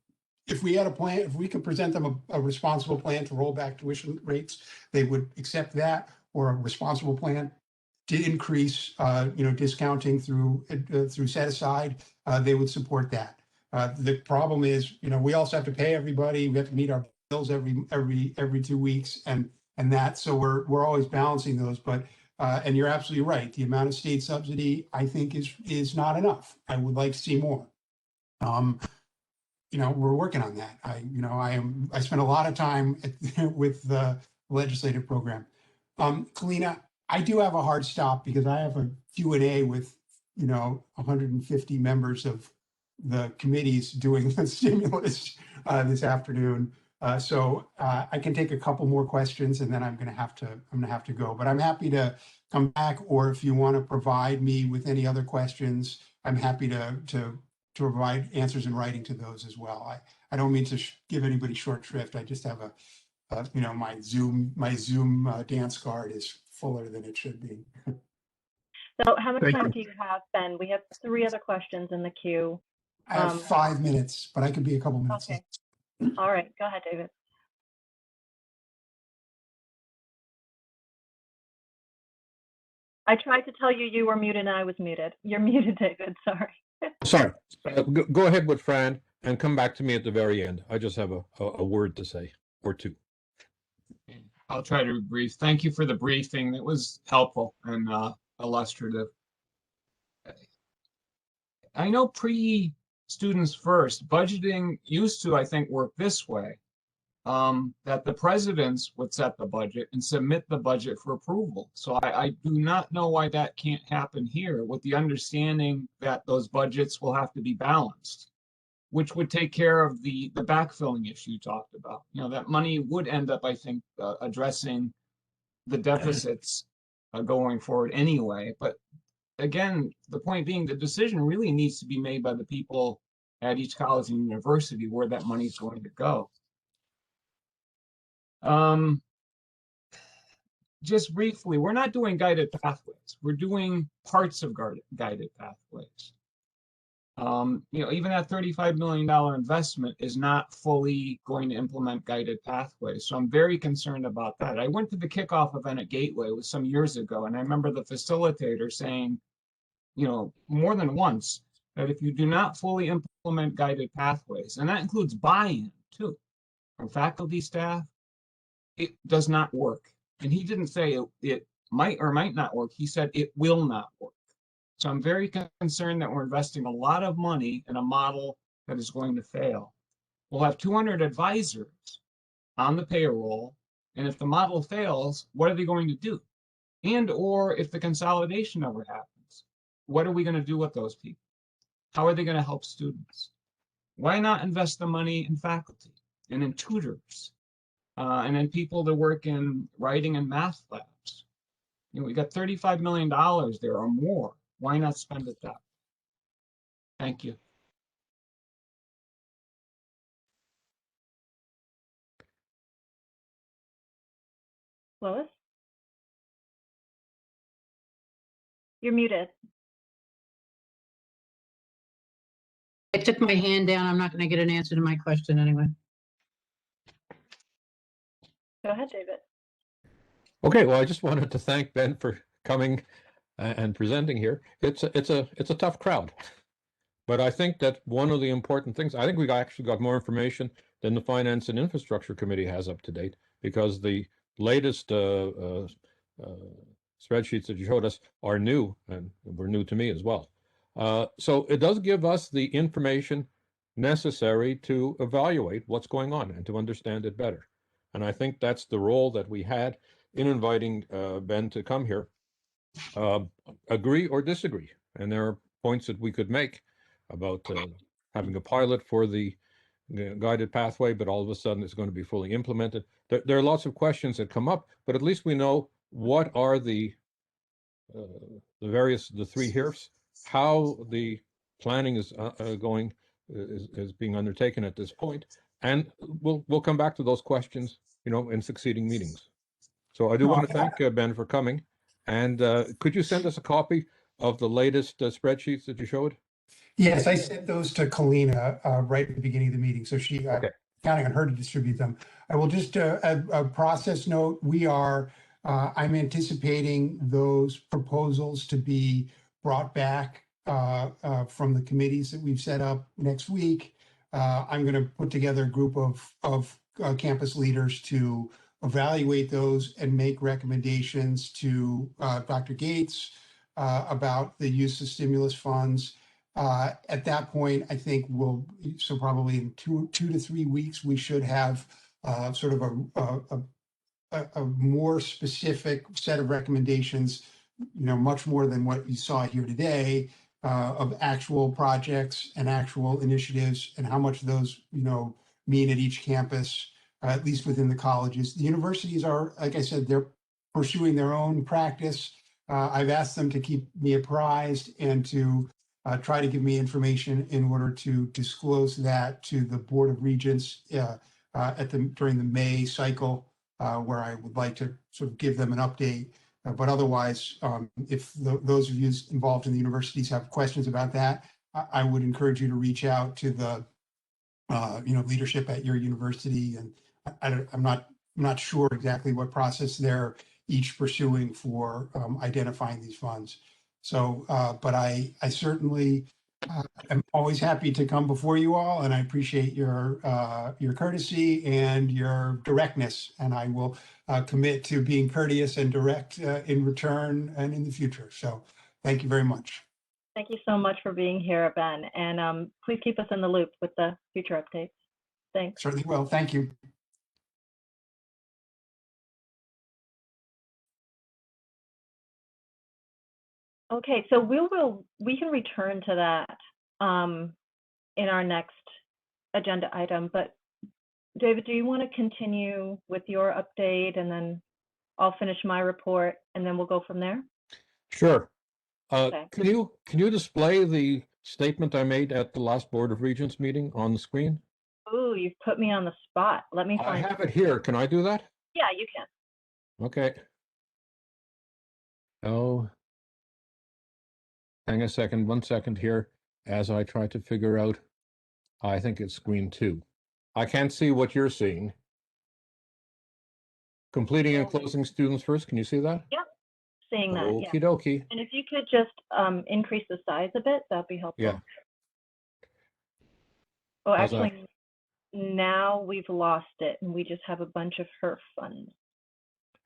[SPEAKER 8] If we had a plan, if we could present them a responsible plan to roll back tuition rates, they would accept that, or a responsible plan to increase, discounting through set aside. They would support that. The problem is, we also have to pay everybody. We have to meet our bills every 2 weeks and that. So we're always balancing those. But and you're absolutely right. The amount of state subsidy, I think, is not enough. I would like to see more. We're working on that. I spent a lot of time with the legislative program. Kalina, I do have a hard stop because I have a Q&A with 150 members of the committees doing the stimulus this afternoon. So I can take a couple more questions and then I'm gonna have to go. But I'm happy to come back, or if you want to provide me with any other questions, I'm happy to provide answers in writing to those as well. I don't mean to give anybody short shrift. I just have my Zoom dance card is fuller than it should be.
[SPEAKER 1] So how much
[SPEAKER 6] Thank
[SPEAKER 1] time
[SPEAKER 6] you.
[SPEAKER 1] do you have, Ben? We have 3 other questions in the queue.
[SPEAKER 8] I have 5 minutes, but I could be a couple minutes.
[SPEAKER 1] Okay. All right, go ahead, David. I tried to tell you you were muted and I was muted. You're muted, David, sorry.
[SPEAKER 4] Sorry. Go ahead with Fran and come back to me at the very end. I just have a word to say or two.
[SPEAKER 9] I'll try to be brief. Thank you for the briefing. It was helpful and illustrative. I know pre-students first, budgeting used to, I think, work this way, that the presidents would set the budget and submit the budget for approval. So I do not know why that can't happen here, with the understanding that those budgets will have to be balanced, which would take care of the backfilling issue you talked about. That money would end up, I think, addressing the deficits going forward anyway. But again, the point being, the decision really needs to be made by the people at each college and university where that money is going to go. Just briefly, we're not doing guided pathways. We're doing parts of guided pathways. Even that $35 million investment is not fully going to implement guided pathways. So I'm very concerned about that. I went to the kickoff event at Gateway, it was some years ago, and I remember the facilitator saying, more than once, that if you do not fully implement guided pathways, and that includes buy-in too, from faculty, staff, it does not work. And he didn't say it might or might not work. He said it will not work. So I'm very concerned that we're investing a lot of money in a model that is going to fail. We'll have 200 advisors on the payroll, and if the model fails, what are they going to do? And or if the consolidation ever happens, what are we going to do with those people? How are they going to help students? Why not invest the money in faculty and in tutors and in people that work in writing and math labs? We got $35 million there or more. Why not spend it that way? Thank you.
[SPEAKER 1] Lois? You're muted.
[SPEAKER 5] I took my hand down. I'm not going to get an answer to my question anyway.
[SPEAKER 1] Go ahead, David.
[SPEAKER 4] Okay, well, I just wanted to thank Ben for coming and presenting here. It's a tough crowd, but I think that one of the important things, I think we actually got more information than the Finance and Infrastructure Committee has up to date, because the latest spreadsheets that you showed us are new, and were new to me as well. So it does give us the information necessary to evaluate what's going on and to understand it better. And I think that's the role that we had in inviting Ben to come here. Agree or disagree. And there are points that we could make about having a pilot for the guided pathway, but all of a sudden it's going to be fully implemented. There are lots of questions that come up, but at least we know what are the three HIRFs, how the planning is going, is being undertaken at this point, and we'll come back to those questions, in succeeding meetings. So I do want to thank Ben for coming, and could you send us a copy of the latest spreadsheets that you showed?
[SPEAKER 8] Yes, I sent those to Kalina right at the beginning of the meeting, so she counting on her to distribute them. I will just a process note. I'm anticipating those proposals to be brought back from the committees that we've set up next week. I'm going to put together a group of campus leaders to evaluate those and make recommendations to Dr. Gates about the use of stimulus funds. At that point, I think so probably in 2 to 3 weeks, we should have sort of a more specific set of recommendations, much more than what you saw here today, of actual projects and actual initiatives and how much those, mean at each campus, at least within the colleges. The universities are, like I said, they're pursuing their own practice. I've asked them to keep me apprised and to try to give me information in order to disclose that to the Board of Regents during the May cycle, where I would like to sort of give them an update. But otherwise, if those of you involved in the universities have questions about that, I would encourage you to reach out to the leadership at your university. And I'm not sure exactly what process they're each pursuing for identifying these funds. So, but I certainly am always happy to come before you all, and I appreciate your courtesy and your directness. And I will commit to being courteous and direct in return and in the future. So, thank you very much.
[SPEAKER 1] Thank you so much for being here, Ben. And please keep us in the loop with the future updates. Thanks.
[SPEAKER 8] Certainly will. Thank you.
[SPEAKER 1] Okay, so we can return to that in our next agenda item. But David, do you want to continue with your update, and then I'll finish my report, and then we'll go from there?
[SPEAKER 4] Sure.
[SPEAKER 1] Okay.
[SPEAKER 4] Can you display the statement I made at the last Board of Regents meeting on the screen?
[SPEAKER 1] Ooh, you've put me on the spot. Let me
[SPEAKER 4] I
[SPEAKER 1] find
[SPEAKER 4] have it here. Can I do that?
[SPEAKER 1] Yeah, you can.
[SPEAKER 4] Okay. Oh, hang a second, 1 second here, as I try to figure out. I think it's screen 2. I can't see what you're seeing. Completing and closing students first. Can you see that?
[SPEAKER 1] Yep, seeing that. Yeah.
[SPEAKER 4] Okie dokie.
[SPEAKER 1] And if you could just increase the size a bit, that'd be helpful.
[SPEAKER 4] Yeah.
[SPEAKER 1] Oh,
[SPEAKER 4] How's that?
[SPEAKER 1] actually, now we've lost it, and we just have a bunch of HERF funds.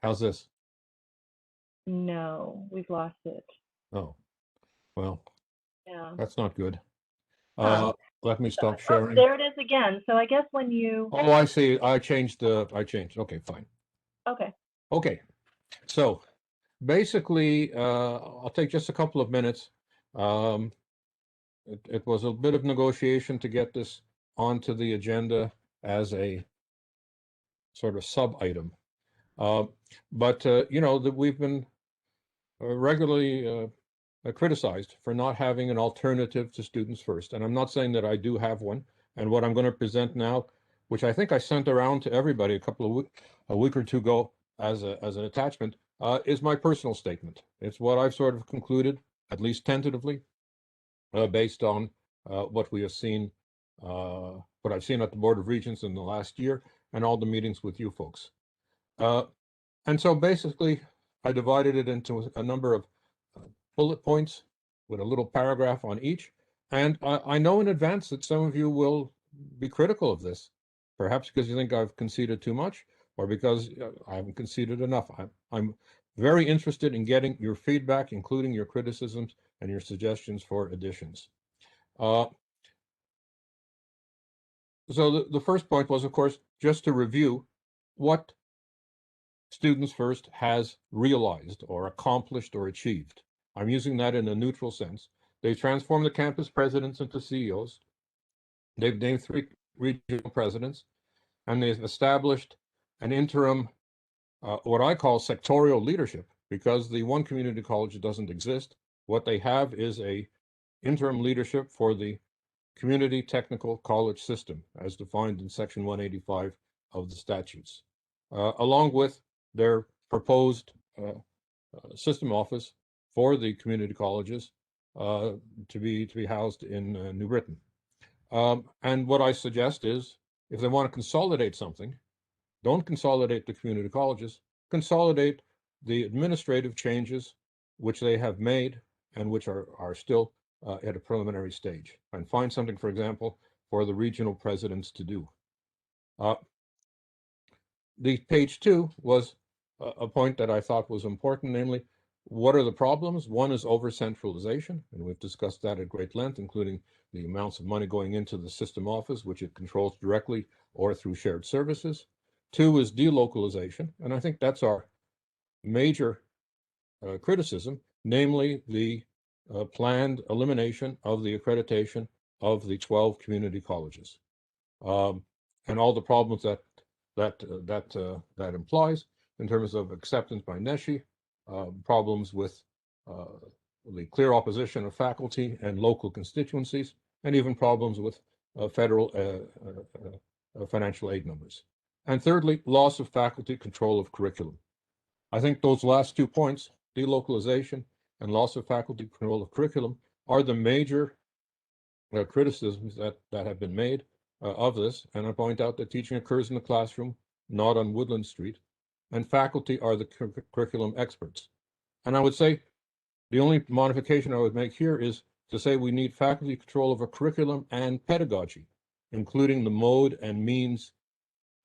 [SPEAKER 4] How's this?
[SPEAKER 1] No, we've lost it.
[SPEAKER 4] Oh, well,
[SPEAKER 1] Yeah.
[SPEAKER 4] that's not good.
[SPEAKER 1] Huh.
[SPEAKER 4] Let me stop
[SPEAKER 1] Oh,
[SPEAKER 4] sharing.
[SPEAKER 1] there it is again. So I guess when you.
[SPEAKER 4] Oh, I see. I changed. Okay, fine.
[SPEAKER 1] Okay.
[SPEAKER 4] Okay. So basically, I'll take just a couple of minutes. It was a bit of negotiation to get this onto the agenda as a sort of sub item. But that we've been regularly criticized for not having an alternative to Students First. And I'm not saying that I do have one. And what I'm going to present now, which I think I sent around to everybody a week or two ago as an attachment, is my personal statement. It's what I've sort of concluded, at least tentatively, based on what we have seen, what I've seen at the Board of Regents in the last year and all the meetings with you folks. And so basically, I divided it into a number of bullet points with a little paragraph on each. And I know in advance that some of you will be critical of this, perhaps because you think I've conceded too much, or because I haven't conceded enough. I'm very interested in getting your feedback, including your criticisms and your suggestions for additions. So the first point was, of course, just to review what Students First has realized or accomplished or achieved. I'm using that in a neutral sense. They've transformed the campus presidents into CEOs. They've named 3 regional presidents, and they've established an interim, what I call sectorial leadership, because the one community college doesn't exist. What they have is a interim leadership for the community technical college system, as defined in Section 185 of the statutes, along with their proposed system office for the community colleges to be housed in New Britain. And what I suggest is, if they want to consolidate something, don't consolidate the community colleges, consolidate the administrative changes which they have made and which are still at a preliminary stage and find something, for example, for the regional presidents to do. The page 2 was a point that I thought was important, namely, what are the problems? One is over-centralization, and we've discussed that at great length, including the amounts of money going into the system office, which it controls directly or through shared services. 2 is delocalization, and I think that's our major criticism, namely the planned elimination of the accreditation of the 12 community colleges, and all the problems that implies in terms of acceptance by NESHE, problems with the clear opposition of faculty and local constituencies, and even problems with federal financial aid numbers. And thirdly, loss of faculty control of curriculum. I think those last 2 points, delocalization and loss of faculty control of curriculum, are the major criticisms that have been made of this. And I point out that teaching occurs in the classroom, not on Woodland Street, and faculty are the curriculum experts. And I would say the only modification I would make here is to say we need faculty control over curriculum and pedagogy, including the mode and means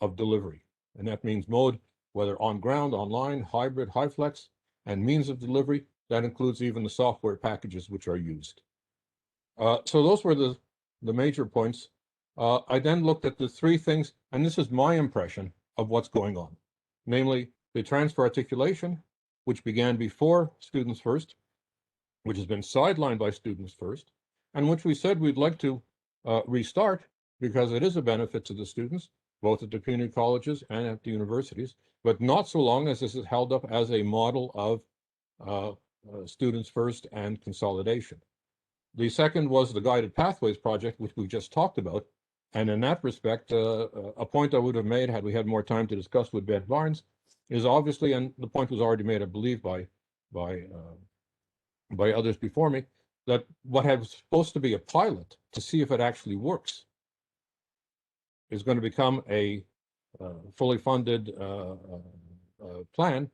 [SPEAKER 4] of delivery. And that means mode, whether on ground, online, hybrid, high flex, and means of delivery. That includes even the software packages which are used. So those were the major points. I then looked at the 3 things, and this is my impression of what's going on, namely the transfer articulation, which began before Students First, which has been sidelined by Students First, and which we said we'd like to restart because it is a benefit to the students, both at the community colleges and at the universities, but not so long as this is held up as a model of Students First and consolidation. The second was the Guided Pathways project, which we just talked about. And in that respect, a point I would have made had we had more time to discuss with Ben Barnes is obviously, and the point was already made, I believe, by others before me, that what was supposed to be a pilot to see if it actually works is going to become a fully funded plan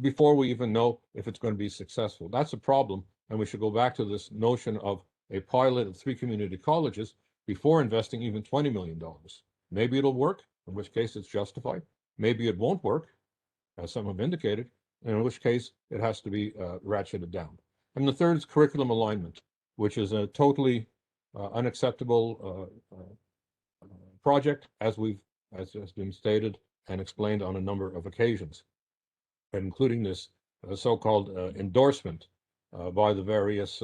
[SPEAKER 4] before we even know if it's going to be successful. That's a problem, and we should go back to this notion of a pilot of 3 community colleges before investing even $20 million. Maybe it'll work, in which case it's justified. Maybe it won't work, as some have indicated, in which case it has to be ratcheted down. And the third is curriculum alignment, which is a totally unacceptable project, as has been stated and explained on a number of occasions, including this so-called endorsement by the various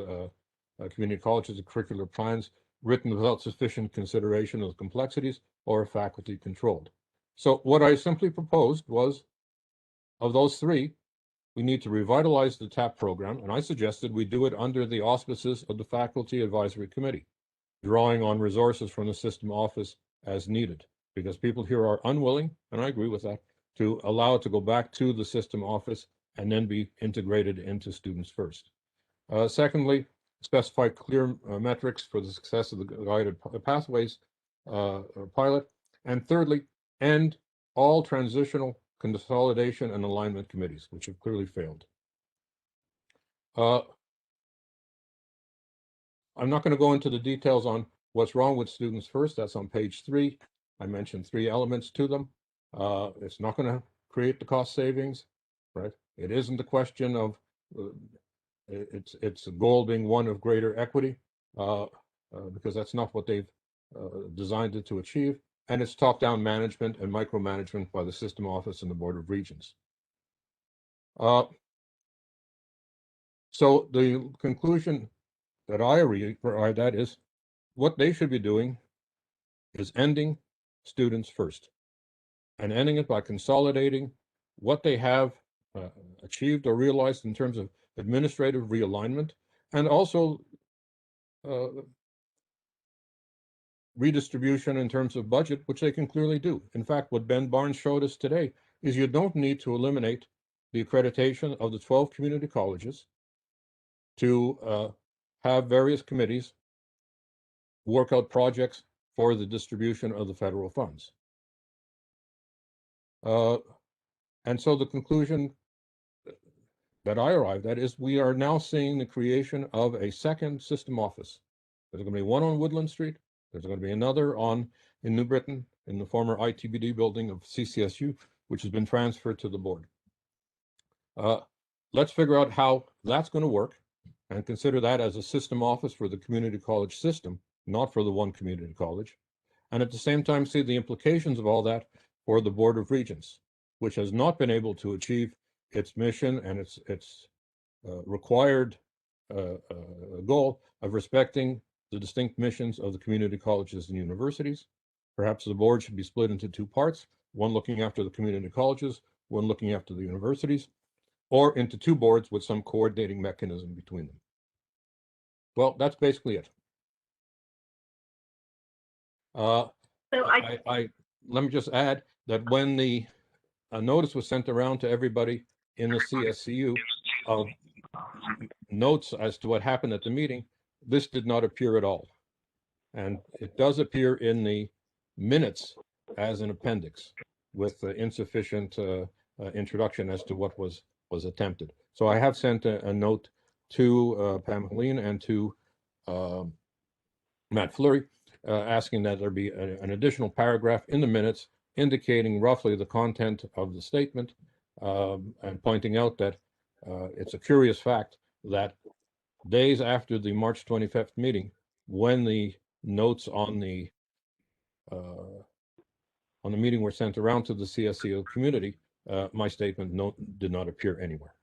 [SPEAKER 4] community colleges of curricular plans written without sufficient consideration of the complexities or faculty controlled. So what I simply proposed was, of those 3, we need to revitalize the TAP program, and I suggested we do it under the auspices of the Faculty Advisory Committee, drawing on resources from the system office as needed, because people here are unwilling, and I agree with that, to allow it to go back to the system office and then be integrated into Students First. Secondly, specify clear metrics for the success of the Guided Pathways pilot. And thirdly, end all transitional consolidation and alignment committees, which have clearly failed. I'm not going to go into the details on what's wrong with Students First. That's on page 3. I mentioned 3 elements to them. It's not going to create the cost savings, right? It isn't a question of its goal being one of greater equity, because that's not what they've designed it to achieve. And it's top-down management and micromanagement by the system office and the Board of Regents. So the conclusion that I arrived at is what they should be doing is ending Students First, and ending it by consolidating what they have achieved or realized in terms of administrative realignment, and also redistribution in terms of budget, which they can clearly do. In fact, what Ben Barnes showed us today is you don't need to eliminate the accreditation of the 12 community colleges to have various committees work out projects for the distribution of the federal funds. And so the conclusion that I arrived at is we are now seeing the creation of a second system office. There's going to be one on Woodland Street. There's going to be another in New Britain in the former ITBD building of CCSU, which has been transferred to the board. Let's figure out how that's going to work and consider that as a system office for the community college system, not for the one community college. And at the same time, see the implications of all that for the Board of Regents, which has not been able to achieve its mission and its required goal of respecting the distinct missions of the community colleges and universities. Perhaps the board should be split into two parts, one looking after the community colleges, one looking after the universities, or into two boards with some coordinating mechanism between them. Well, that's basically it.
[SPEAKER 1] So
[SPEAKER 4] let me just add that when the notice was sent around to everybody in the CSCU of notes as to what happened at the meeting, this did not appear at all. And it does appear in the minutes as an appendix with insufficient introduction as to what was attempted. So I have sent a note to Pam Helene and to Matt Fleury asking that there be an additional paragraph in the minutes indicating roughly the content of the statement and pointing out that it's a curious fact that days after the March 25th meeting, when the notes on the meeting were sent around to the CSCO community, my statement did not appear anywhere.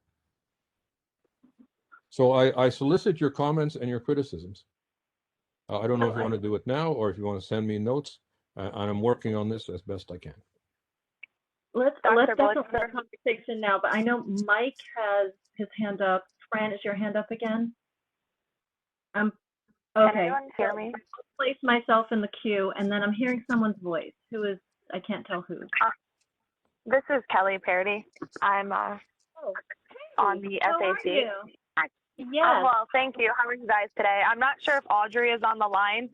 [SPEAKER 4] So I solicit your comments and your criticisms. I don't know if you want to do it now or if you want to send me notes, and I'm working on this as best I can.
[SPEAKER 1] Let's definitely have a conversation now, but I know Mike has his hand up. Fran, is your hand up again? Okay.
[SPEAKER 10] Can anyone hear me?
[SPEAKER 1] I'll place myself in the queue, and then I'm hearing someone's voice. Who is? I can't tell who.
[SPEAKER 10] This is Kelly Parody. I'm on the FAC.
[SPEAKER 1] Yes.
[SPEAKER 10] Well, thank you. How are you guys today? I'm not sure if Audrey is on the line,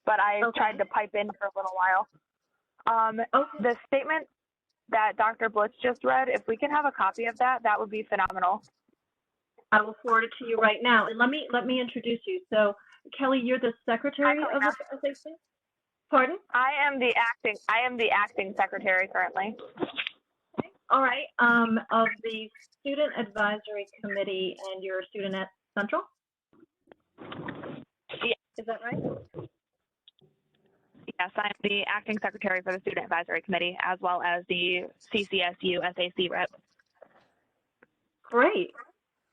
[SPEAKER 10] but I tried to pipe in for a little while. The statement that Dr. Blitz just read, if we can have a copy of that, that would be phenomenal.
[SPEAKER 1] I will forward it to you right now. And let me introduce you. So, Kelly, you're the secretary of the FAC? Pardon?
[SPEAKER 10] I am the acting secretary currently.
[SPEAKER 1] Okay. All right. Of the Student Advisory Committee, and you're a student at Central?
[SPEAKER 10] Yeah.
[SPEAKER 1] Is that right?
[SPEAKER 10] Yes, I'm the acting secretary for the Student Advisory Committee, as well as the CCSU FAC rep.
[SPEAKER 1] Great.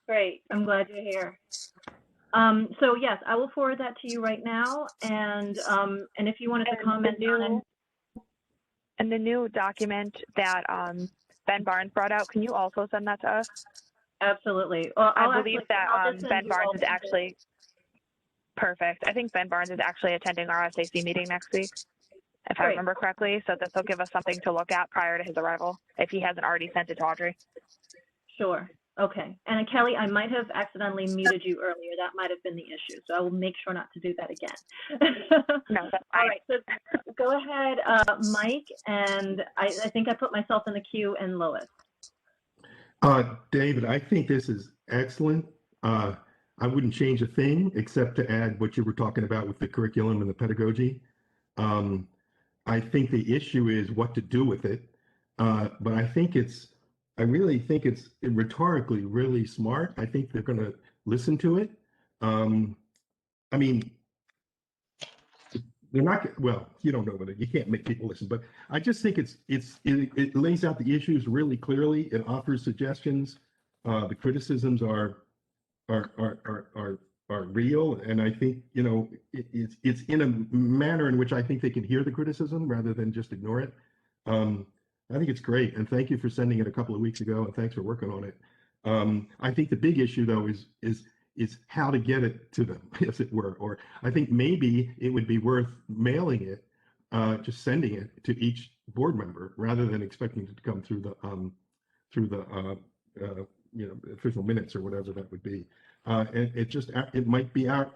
[SPEAKER 1] Great. I'm glad you're here. So yes, I will forward that to you right now. And if you wanted to comment on it.
[SPEAKER 10] And the new document that Ben Barnes brought out, can you also send that to us?
[SPEAKER 1] Absolutely. Well,
[SPEAKER 10] I believe that Ben Barnes is actually perfect. I think Ben Barnes is actually attending our SAC meeting next week, if I remember correctly. So this will give us something to look at prior to his arrival, if he hasn't already sent it to Audrey.
[SPEAKER 1] Sure. Okay. And Kelly, I might have accidentally muted you earlier. That might have been the issue. So I will make sure not to do that again.
[SPEAKER 10] No, that's fine.
[SPEAKER 1] All right. So go ahead, Mike. And I think I put myself in the queue, and Lois.
[SPEAKER 6] David, I think this is excellent. I wouldn't change a thing except to add what you were talking about with the curriculum and the pedagogy. I think the issue is what to do with it. But I really think it's rhetorically really smart. I think they're going to listen to it. I mean, they're not, well, you don't know whether you can't make people listen, but I just think it lays out the issues really clearly. It offers suggestions. The criticisms are real, and I think it's in a manner in which I think they can hear the criticism rather than just ignore it. I think it's great, and thank you for sending it a couple of weeks ago, and thanks for working on it. I think the big issue though is how to get it to them, as it were. Or I think maybe it would be worth mailing it, just sending it to each board member rather than expecting it to come through the official minutes or whatever that would be. And it might be our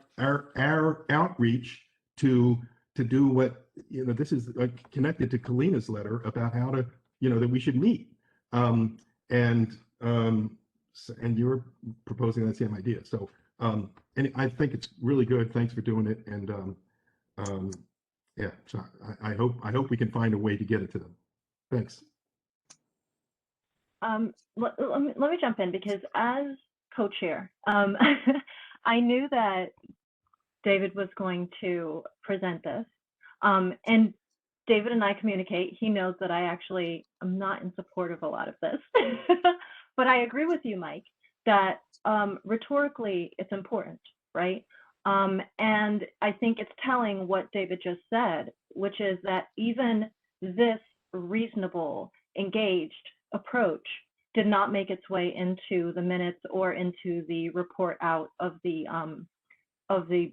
[SPEAKER 6] outreach to do what, this is connected to Kalina's letter about how to, that we should meet. and you're proposing that same idea. So, and I think it's really good. Thanks for doing it. And yeah, so I hope we can find a way to get it to them. Thanks.
[SPEAKER 1] Let me jump in, because as co-chair, I knew that David was going to present this, and David and I communicate. He knows that I actually am not in support of a lot of this, but I agree with you, Mike, that rhetorically it's important, right? And I think it's telling what David just said, which is that even this reasonable, engaged approach did not make its way into the minutes or into the report out of the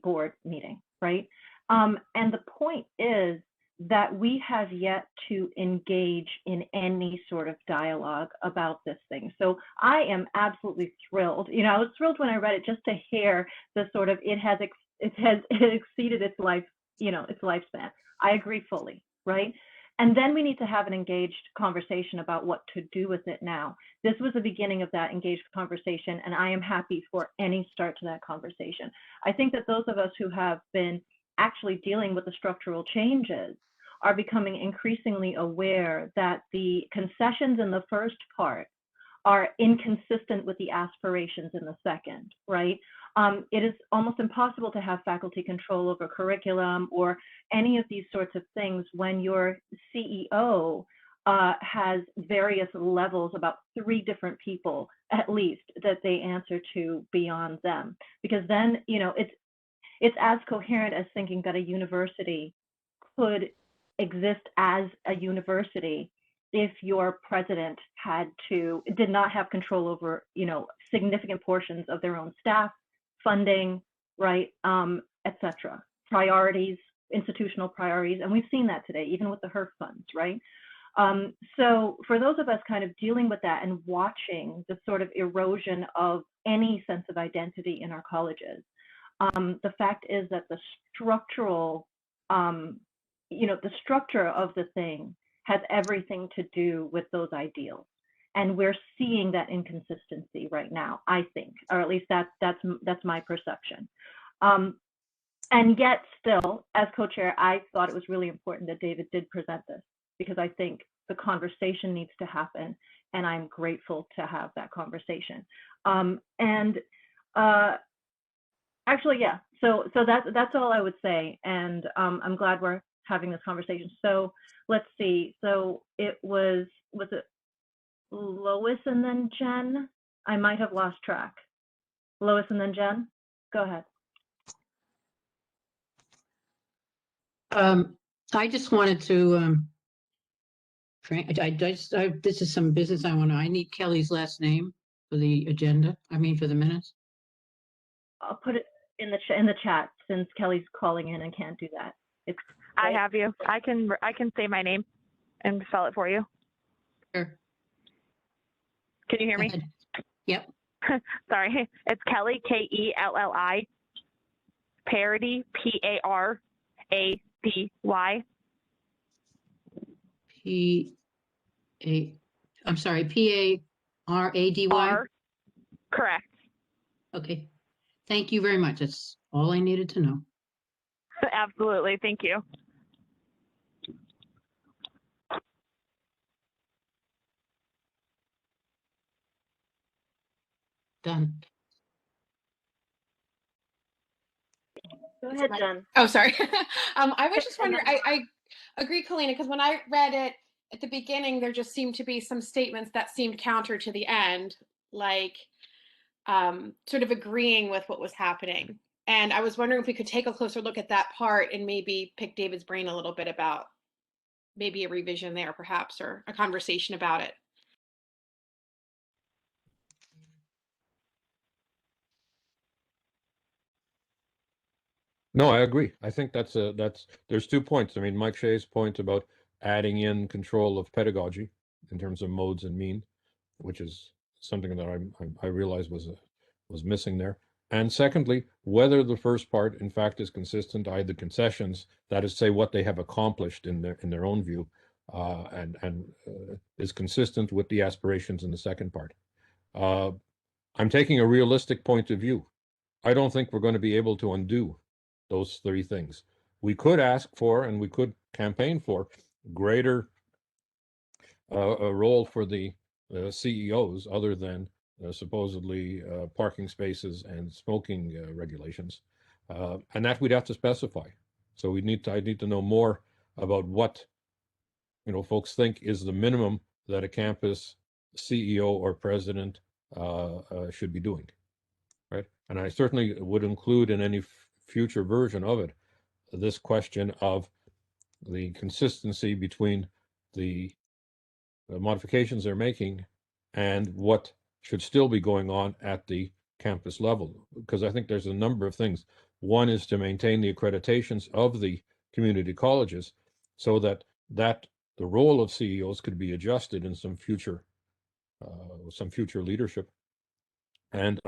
[SPEAKER 1] board meeting, right? And the point is that we have yet to engage in any sort of dialogue about this thing. So I am absolutely thrilled. You know, I was thrilled when I read it, just to hear the sort of it has exceeded its life, you know, its lifespan. I agree fully, right? And then we need to have an engaged conversation about what to do with it now. This was the beginning of that engaged conversation, and I am happy for any start to that conversation. I think that those of us who have been actually dealing with the structural changes are becoming increasingly aware that the concessions in the first part are inconsistent with the aspirations in the second, right? It is almost impossible to have faculty control over curriculum or any of these sorts of things when your CEO has various levels, about 3 different people at least, that they answer to beyond them. Because then, you know, it's as coherent as thinking that a university could exist as a university if your president did not have control over, you know, significant portions of their own staff, funding, right, etc. Priorities, institutional priorities, and we've seen that today, even with the HERF funds, right? So for those of us kind of dealing with that and watching the sort of erosion of any sense of identity in our colleges, the fact is that the structural, you know, the structure of the thing has everything to do with those ideals. And we're seeing that inconsistency right now, I think, or at least that's my perception. And yet still, as co-chair, I thought it was really important that David did present this, because I think the conversation needs to happen, and I'm grateful to have that conversation. Actually, yeah, so that's all I would say, and I'm glad we're having this conversation. So let's see, so was it Lois and then Jen? I might have lost track. Lois and then Jen, go ahead.
[SPEAKER 5] I just wanted to, this is some business I need Kelly's last name for the agenda, for the minutes.
[SPEAKER 1] I'll put it in the chat, since Kelly's calling in and can't do that.
[SPEAKER 10] I have you. I can say my name and spell it for you.
[SPEAKER 5] Sure.
[SPEAKER 10] Can you hear me?
[SPEAKER 5] Yep.
[SPEAKER 10] Sorry. It's Kelly, Kelli. Parody, Parady.
[SPEAKER 5] I'm sorry, Parady?
[SPEAKER 10] Correct.
[SPEAKER 5] Okay. Thank you very much. That's all I needed to know.
[SPEAKER 10] Absolutely. Thank you.
[SPEAKER 5] Done.
[SPEAKER 1] Go ahead, Jen.
[SPEAKER 3] Oh, sorry. I was just wondering, I agree, Kalina, because when I read it at the beginning, there just seemed to be some statements that seemed counter to the end, like sort of agreeing with what was happening. And I was wondering if we could take a closer look at that part and maybe pick David's brain a little bit about maybe a revision there, perhaps, or a conversation about it.
[SPEAKER 4] No, I agree. I think there's 2 points. Mike Shea's point about adding in control of pedagogy in terms of modes and mean, which is something that I realized was missing there. And secondly, whether the first part, in fact, is consistent, i.e. the concessions, that is, say, what they have accomplished in their own view, and is consistent with the aspirations in the second part. I'm taking a realistic point of view. I don't think we're going to be able to undo those three things. We could ask for, and we could campaign for, greater a role for the CEOs other than supposedly parking spaces and smoking regulations, and that we'd have to specify. So I need to know more about what folks think is the minimum that a campus CEO or president should be doing, right? And I certainly would include in any future version of it this question of the consistency between the modifications they're making and what should still be going on at the campus level. Because I think there's a number of things. One is to maintain the accreditations of the community colleges so that the role of CEOs could be adjusted in some future leadership, and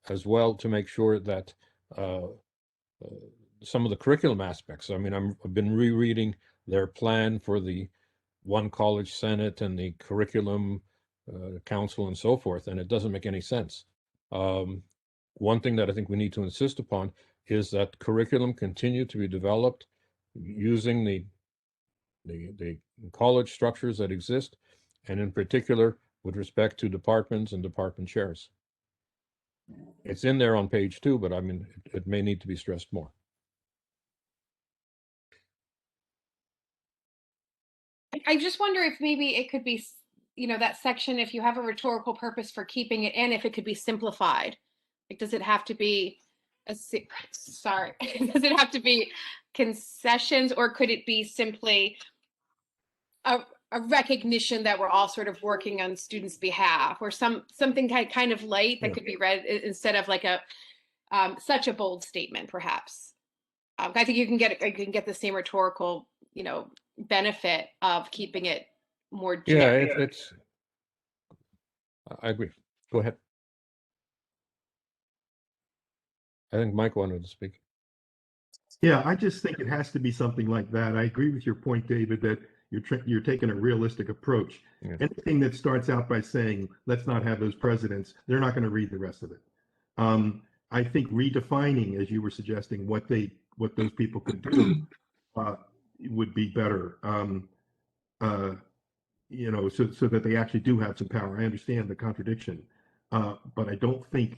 [SPEAKER 4] as well to make sure that some of the curriculum aspects. I mean, I've been rereading their plan for the one college senate and the curriculum council and so forth, and it doesn't make any sense. One thing that I think we need to insist upon is that curriculum continue to be developed using the college structures that exist, and in particular with respect to departments and department chairs. It's in there on page 2, but I mean, it may need to be stressed more.
[SPEAKER 3] I just wonder if maybe it could be, that section, if you have a rhetorical purpose for keeping it in, if it could be simplified. Like, does it have to be does it have to be concessions, or could it be simply a recognition that we're all sort of working on students' behalf, or something kind of light that could be read instead of like a such a bold statement, perhaps. I think you can get the same rhetorical, benefit of keeping it more generic.
[SPEAKER 4] I agree. Go ahead. I think Mike wanted to speak.
[SPEAKER 6] Yeah, I just think it has to be something like that. I agree with your point, David, that you're taking a realistic approach.
[SPEAKER 4] Yeah.
[SPEAKER 6] Anything that starts out by saying, let's not have those presidents, they're not going to read the rest of it. I think redefining, as you were suggesting, what those people could do would be better. So that they actually do have some power. I understand the contradiction, but I don't think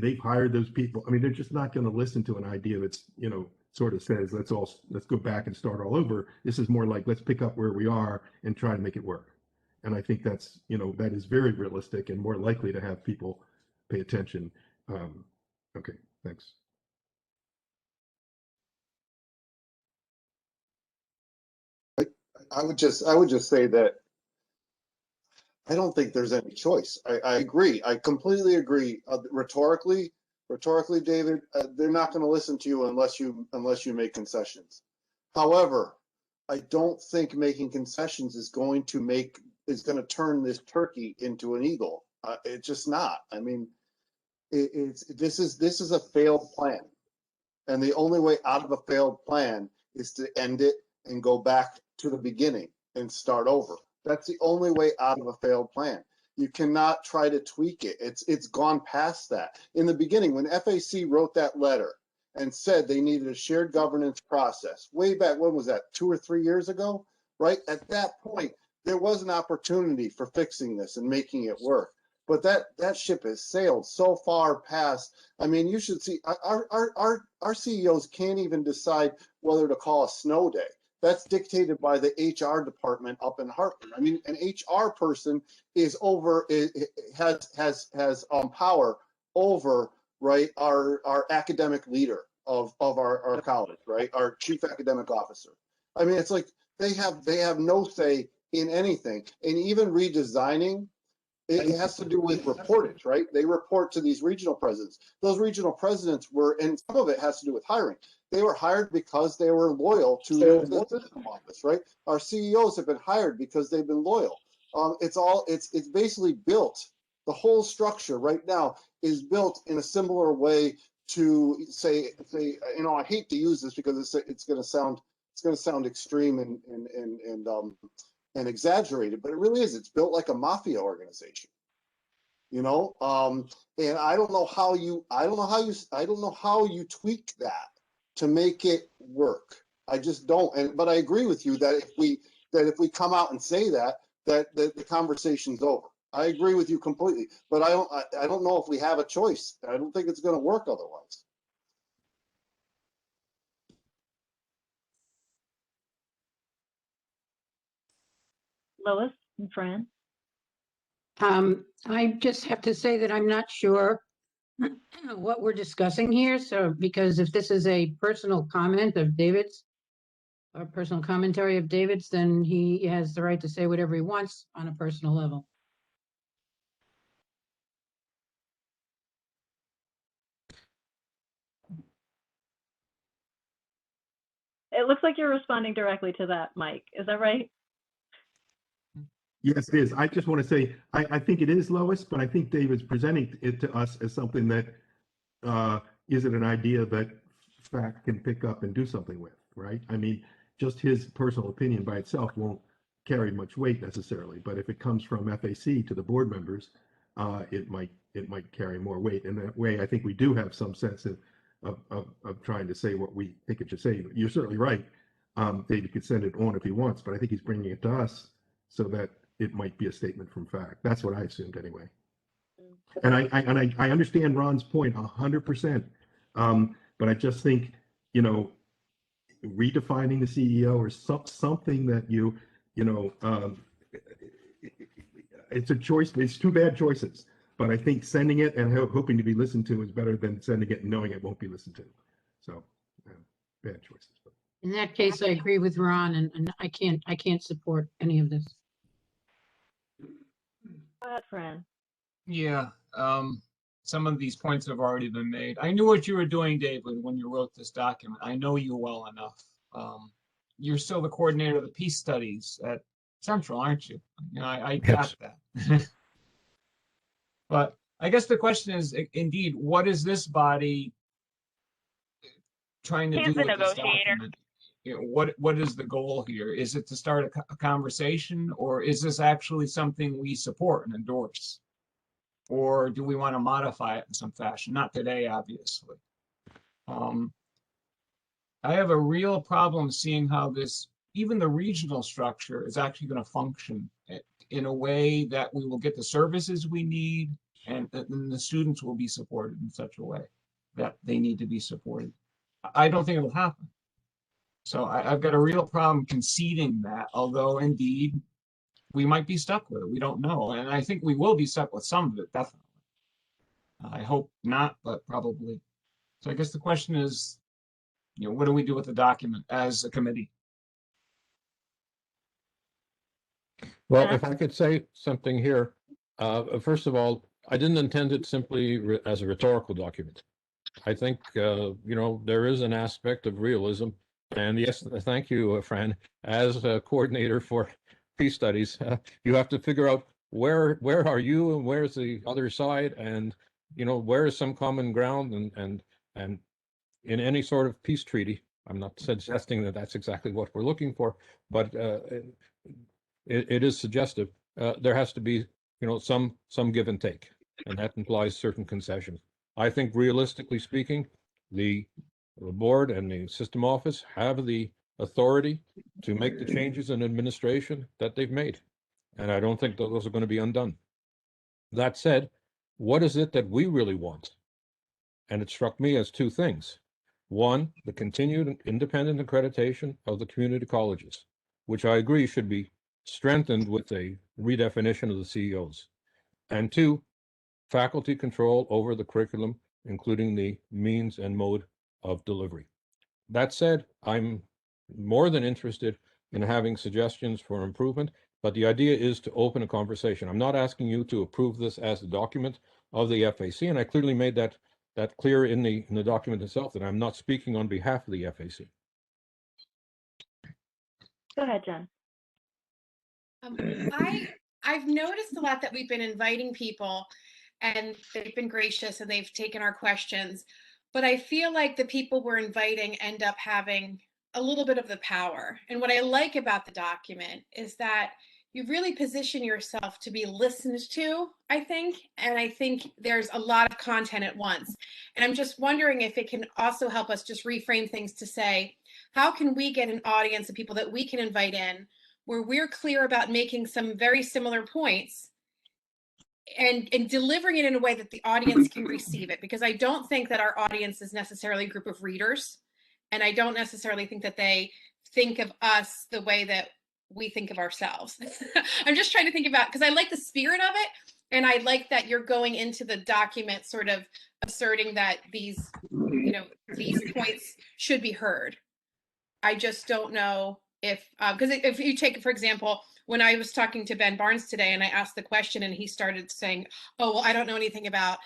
[SPEAKER 6] they've hired those people. I mean, they're just not going to listen to an idea that's, sort of says, let's go back and start all over. This is more like, let's pick up where we are and try to make it work. And I think that's, that is very realistic and more likely to have people pay attention. Okay, thanks.
[SPEAKER 7] I would just say that I don't think there's any choice. I agree. I completely agree. Rhetorically, David, they're not going to listen to you unless you make concessions. However, I don't think making concessions is going to turn this turkey into an eagle. It's just not. I mean, this is a failed plan, and the only way out of a failed plan is to end it and go back to the beginning and start over. That's the only way out of a failed plan. You cannot try to tweak it. It's gone past that. In the beginning, when FAC wrote that letter and said they needed a shared governance process, way back, when was that, 2 or 3 years ago, right? At that point, there was an opportunity for fixing this and making it work. But that ship has sailed so far past. I mean, you should see our CEOs can't even decide whether to call a snow day. That's dictated by the HR department up in Hartford. I mean, an HR person has power over, right, our academic leader of our college, right, our chief academic officer. I mean, it's like they have no say in anything, and even redesigning. It has to do with reportage, right? They report to these regional presidents. Those regional presidents and some of it has to do with hiring. They were hired because they were loyal to the system office, right? Our CEOs have been hired because they've been loyal. It's basically built. The whole structure right now is built in a similar way to say, I hate to use this because it's going to sound extreme and exaggerated, but it really is. It's built like a mafia organization. you know? And I don't know how you tweak that to make it work. I just don't. But I agree with you that if we come out and say that the conversation's over. I agree with you completely, but I don't know if we have a choice. I don't think it's going to work otherwise.
[SPEAKER 1] Lois and Fran?
[SPEAKER 5] I just have to say that I'm not sure what we're discussing here. So, because if this is a personal comment of David's, or personal commentary of David's, then he has the right to say whatever he wants on a personal level.
[SPEAKER 1] It looks like you're responding directly to that, Mike. Is that right?
[SPEAKER 6] Yes, it is. I just want to say, I think it is, Lois, but I think David's presenting it to us as something that isn't an idea that FAC can pick up and do something with, right? I mean, just his personal opinion by itself won't carry much weight necessarily, but if it comes from FAC to the board members, it might carry more weight. And that way, I think we do have some sense of trying to say what we think it should say. You're certainly right. David could send it on if he wants, but I think he's bringing it to us so that it might be a statement from FAC. That's what I assumed anyway. And I understand Ron's point 100%. But I just think, you know, redefining the CEO or something that it's a choice. It's two bad choices. But I think sending it and hoping to be listened to is better than sending it and knowing it won't be listened to. So, bad choices.
[SPEAKER 5] In that case, I agree with Ron, and I can't support any of this.
[SPEAKER 1] Go ahead, Fran.
[SPEAKER 9] Yeah, some of these points have already been made. I knew what you were doing, David, when you wrote this document. I know you well enough. You're still the coordinator of the peace studies at Central, aren't you? You know, I got that. But I guess the question is, indeed, what is this body trying to do with this document? You know, what is the goal here? Is it to start a conversation, or is this actually something we support and endorse? Or do we want to modify it in some fashion? Not today, obviously. I have a real problem seeing how this, even the regional structure, is actually going to function in a way that we will get the services we need, and the students will be supported in such a way that they need to be supported. I don't think it'll happen. So I've got a real problem conceding that, although indeed we might be stuck with it. We don't know. And I think we will be stuck with some of it, definitely. I hope not, but probably. So I guess the question is, you know, what do we do with the document as a committee?
[SPEAKER 4] Well, if I could say something here, first of all, I didn't intend it simply as a rhetorical document. I think, you know, there is an aspect of realism. And yes, thank you, Fran. As a coordinator for peace studies, you have to figure out where are you and where's the other side, and you know, where is some common ground, and in any sort of peace treaty. I'm not suggesting that that's exactly what we're looking for, but it is suggestive. There has to be, you know, some give and take, and that implies certain concessions. I think, realistically speaking, the board and the system office have the authority to make the changes in administration that they've made, and I don't think those are going to be undone. That said, what is it that we really want? And it struck me as two things. One, the continued independent accreditation of the community colleges, which I agree should be strengthened with a redefinition of the CEOs. And two, faculty control over the curriculum, including the means and mode of delivery. That said, I'm more than interested in having suggestions for improvement, but the idea is to open a conversation. I'm not asking you to approve this as a document of the FAC, and I clearly made that clear in the document itself, that I'm not speaking on behalf of the FAC.
[SPEAKER 1] Go ahead, Jen.
[SPEAKER 3] I've noticed a lot that we've been inviting people, and they've been gracious and they've taken our questions, but I feel like the people we're inviting end up having a little bit of the power. And what I like about the document is that you really position yourself to be listened to, I think. And I think there's a lot of content at once. And I'm just wondering if it can also help us just reframe things to say, how can we get an audience of people that we can invite in where we're clear about making some very similar points and delivering it in a way that the audience can receive it? Because I don't think that our audience is necessarily a group of readers. And I don't necessarily think that they think of us the way that we think of ourselves. I'm just trying to think about, because I like the spirit of it. And I like that you're going into the document sort of asserting that these points should be heard. I just don't know if, because if you take, for example, when I was talking to Ben Barnes today and I asked the question and he started saying, oh, well, I don't know anything about,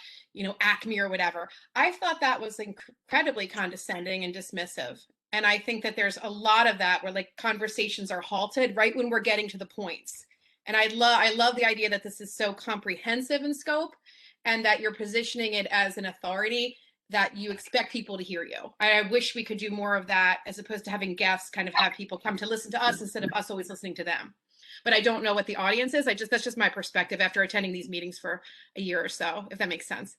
[SPEAKER 3] Acme or whatever. I thought that was incredibly condescending and dismissive. And I think that there's a lot of that where like conversations are halted right when we're getting to the points. And I love the idea that this is so comprehensive in scope and that you're positioning it as an authority that you expect people to hear you. I wish we could do more of that as opposed to having guests kind of have people come to listen to us instead of us always listening to them. But I don't know what the audience is. That's just my perspective after attending these meetings for a year or so, if that makes sense.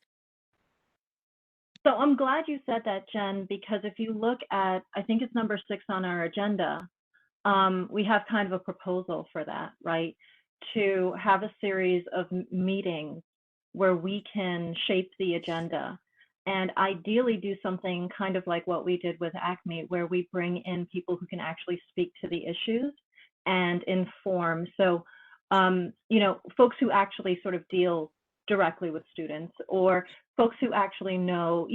[SPEAKER 1] So I'm glad you said that, Jen, because if you look at, I think it's number 6 on our agenda, we have kind of a proposal for that, right? To have a series of meetings where we can shape the agenda and ideally do something kind of like what we did with Acme, where we bring in people who can actually speak to the issues and inform. So, folks who actually sort of deal directly with students, or folks who actually know,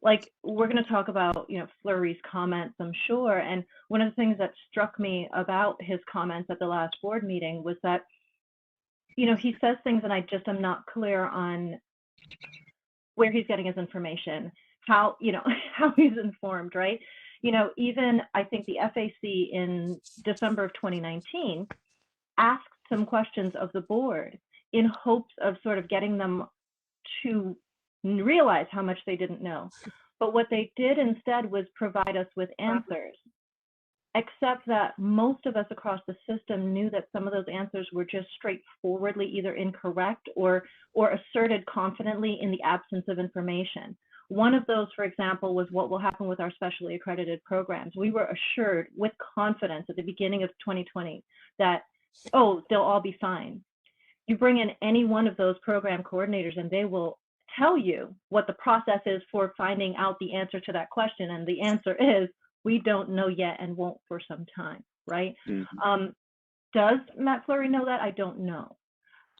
[SPEAKER 1] like we're going to talk about, Fleury's comments, I'm sure. And one of the things that struck me about his comments at the last board meeting was that, he says things and I just am not clear on where he's getting his information, how, how he's informed, right? Even I think the FAC in December of 2019 asked some questions of the board in hopes of sort of getting them to realize how much they didn't know. But what they did instead was provide us with answers, except that most of us across the system knew that some of those answers were just straightforwardly either incorrect or asserted confidently in the absence of information. One of those, for example, was what will happen with our specially accredited programs. We were assured with confidence at the beginning of 2020 that, oh, they'll all be fine. You bring in any one of those program coordinators and they will tell you what the process is for finding out the answer to that question. And the answer is, we don't know yet and won't for some time, right? Mm-hmm. Does Matt Fleury know that? I don't know.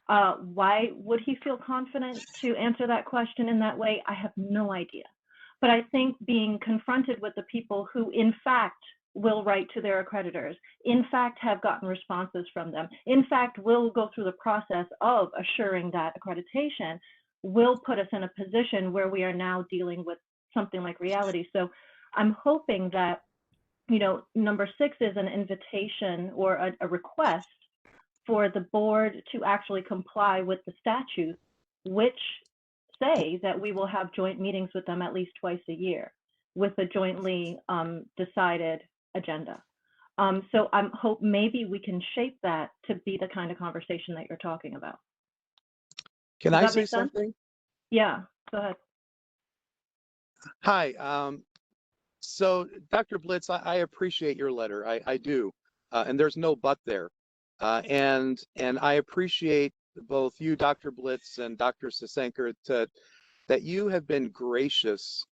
[SPEAKER 1] Why would he feel confident to answer that question in that way? I have no idea. But I think being confronted with the people who, in fact, will write to their accreditors, in fact, have gotten responses from them, in fact, will go through the process of assuring that accreditation, will put us in a position where we are now dealing with something like reality. So I'm hoping that, number 6 is an invitation or a request for the board to actually comply with the statutes, which say that we will have joint meetings with them at least twice a year with a jointly decided agenda. So I hope maybe we can shape that to be the kind of conversation that you're talking about.
[SPEAKER 11] Can I say something?
[SPEAKER 1] Yeah, go ahead.
[SPEAKER 11] Hi. So Dr. Blitz, I appreciate your letter. I do. And there's no but there. And I appreciate both you, Dr. Blitz, and Dr. Sasenker, that you have been gracious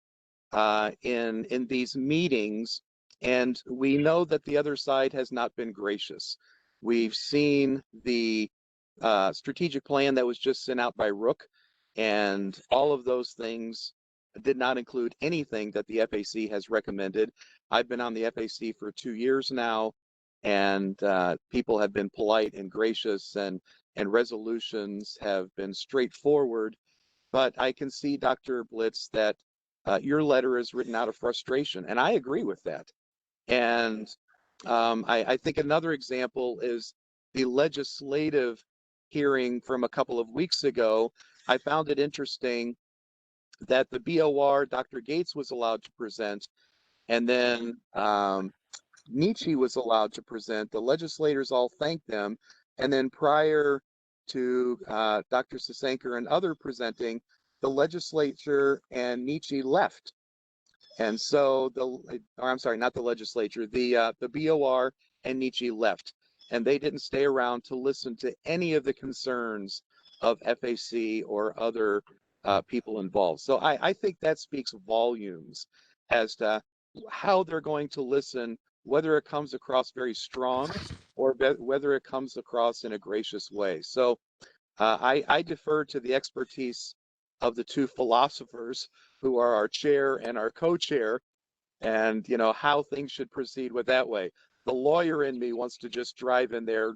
[SPEAKER 11] in these meetings. And we know that the other side has not been gracious. We've seen the strategic plan that was just sent out by Rook, and all of those things did not include anything that the FAC has recommended. I've been on the FAC for 2 years now, and people have been polite and gracious, and resolutions have been straightforward. But I can see, Dr. Blitz, that your letter is written out of frustration, and I agree with that. And I think another example is the legislative hearing from a couple of weeks ago. I found it interesting that the BOR, Dr. Gates, was allowed to present, and then Nietzsche was allowed to present. The legislators all thanked them. And then prior to Dr. Sasanker and other presenting, the legislature and Nietzsche left. And so or I'm sorry, not the legislature, the BOR and Nietzsche left. And they didn't stay around to listen to any of the concerns of FAC or other people involved. So I think that speaks volumes as to how they're going to listen, whether it comes across very strong or whether it comes across in a gracious way. So I defer to the expertise of the two philosophers who are our chair and our co-chair, and how things should proceed with that way. The lawyer in me wants to just drive in there,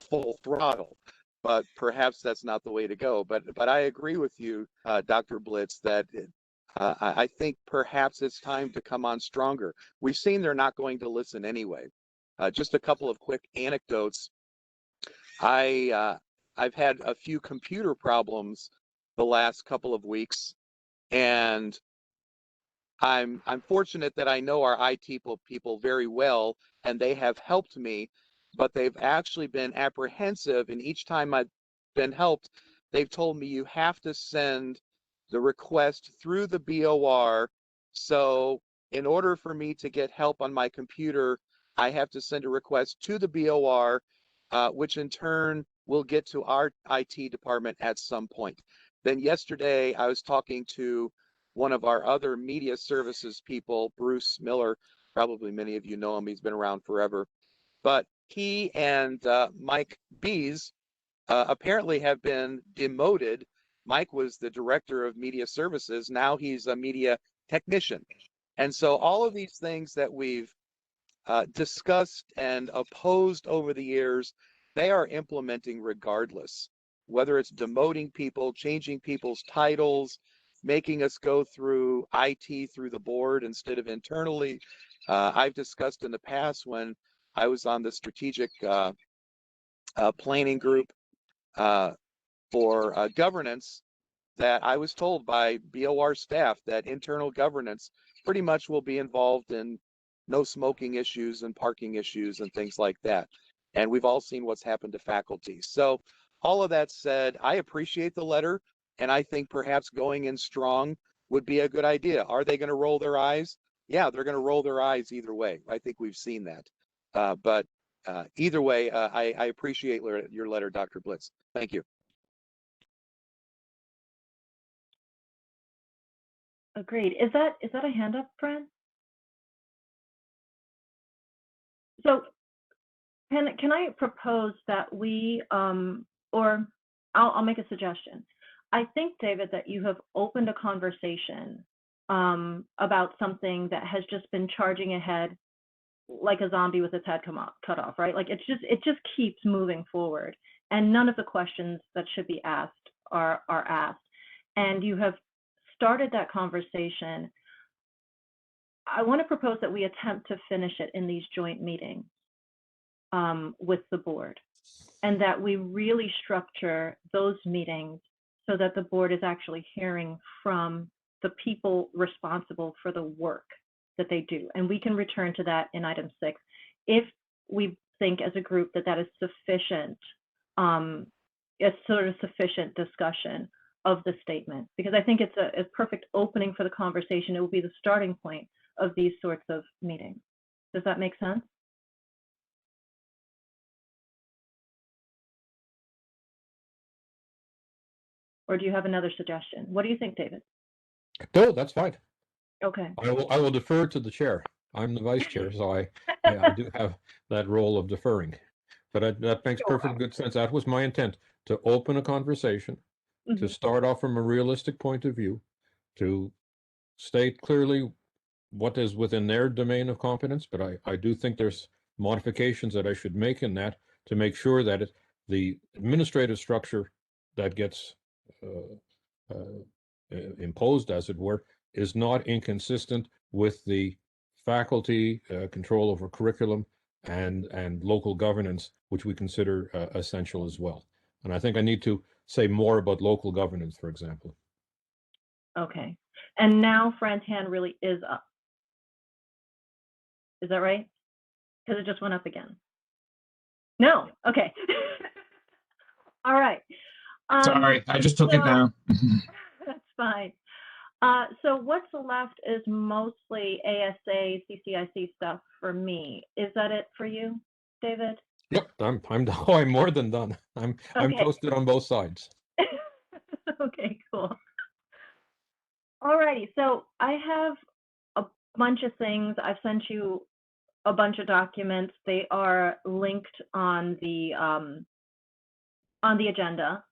[SPEAKER 11] full throttle, but perhaps that's not the way to go. But I agree with you, Dr. Blitz, that I think perhaps it's time to come on stronger. We've seen they're not going to listen anyway. Just a couple of quick anecdotes. I've had a few computer problems the last couple of weeks, and I'm fortunate that I know our IT people very well, and they have helped me, but they've actually been apprehensive, and each time I've been helped, they've told me you have to send the request through the BOR. So in order for me to get help on my computer, I have to send a request to the BOR, which in turn will get to our IT department at some point. Then yesterday, I was talking to one of our other media services people, Bruce Miller. Probably many of you know him. He's been around forever. But he and Mike Bees apparently have been demoted. Mike was the director of media services. Now he's a media technician. And so all of these things that we've discussed and opposed over the years, they are implementing regardless, whether it's demoting people, changing people's titles, making us go through IT through the board instead of internally. I've discussed in the past when I was on the strategic planning group for governance, that I was told by BOR staff that internal governance pretty much will be involved in no smoking issues and parking issues and things like that. And we've all seen what's happened to faculty. So all of that said, I appreciate the letter, and I think perhaps going in strong would be a good idea. Are they going to roll their eyes? Yeah, they're going to roll their eyes either way. I think we've seen that. But either way, I appreciate your letter, Dr. Blitz. Thank you.
[SPEAKER 1] Agreed. Is that a hand up, Fran? So can I propose that we or I'll make a suggestion. I think, David, that you have opened a conversation about something that has just been charging ahead like a zombie with its head cut off, right? Like it just keeps moving forward, and none of the questions that should be asked are asked. And you have started that conversation. I want to propose that we attempt to finish it in these joint meetings with the board, and that we really structure those meetings so that the board is actually hearing from the people responsible for the work that they do. And we can return to that in item 6 if we think as a group that that is sufficient, a sort of sufficient discussion of the statement, because I think it's a perfect opening for the conversation. It will be the starting point of these sorts of meetings. Does that make sense? Or do you have another suggestion? What do you think, David?
[SPEAKER 4] No, that's fine.
[SPEAKER 1] Okay.
[SPEAKER 4] I will defer to the chair. I'm the vice chair, so I do have that role of deferring. But that makes perfect good sense. That was my intent, to open a conversation, to start off from a realistic point of view, to state clearly what is within their domain of competence. But I do think there's modifications that I should make in that to make sure that the administrative structure that gets imposed, as it were, is not inconsistent with the faculty control over curriculum and local governance, which we consider essential as well. And I think I need to say more about local governance, for example.
[SPEAKER 1] Okay. And now Fran's hand really is up. Is that right? Because it just went up again. No, okay. All right.
[SPEAKER 9] Sorry, I just took it
[SPEAKER 1] so-
[SPEAKER 9] down.
[SPEAKER 1] That's fine. So what's left is mostly ASA, CCIC stuff for me. Is that it for you, David?
[SPEAKER 4] Yep, I'm more than done. I'm
[SPEAKER 1] Okay.
[SPEAKER 4] toasted on both sides.
[SPEAKER 1] Okay, cool. Alrighty, so I have a bunch of things. I've sent you a bunch of documents. They are linked on the agenda.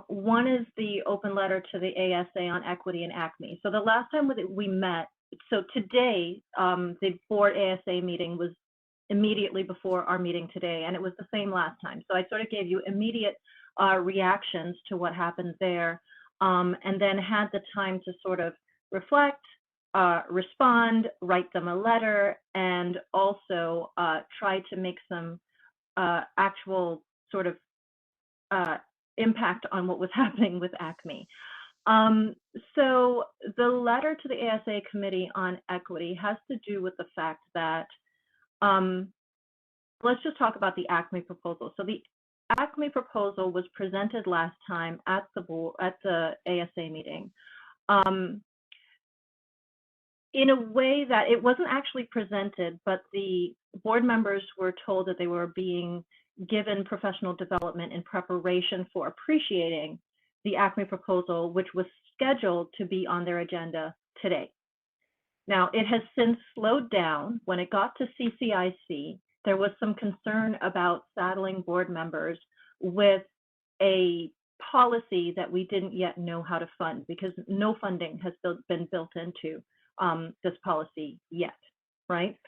[SPEAKER 1] One is the open letter to the ASA on equity and Acme. So the last time we met, so today, the board ASA meeting was immediately before our meeting today, and it was the same last time. So I sort of gave you immediate reactions to what happened there, and then had the time to sort of reflect, respond, write them a letter, and also try to make some actual sort of impact on what was happening with Acme. So the letter to the ASA committee on equity has to do with the fact that, let's just talk about the Acme proposal. So the Acme proposal was presented last time at the ASA meeting. In a way that it wasn't actually presented, but the board members were told that they were being given professional development in preparation for appreciating the Acme proposal, which was scheduled to be on their agenda today. Now, it has since slowed down. When it got to CCIC, there was some concern about saddling board members with a policy that we didn't yet know how to fund, because no funding has been built into this policy yet, right?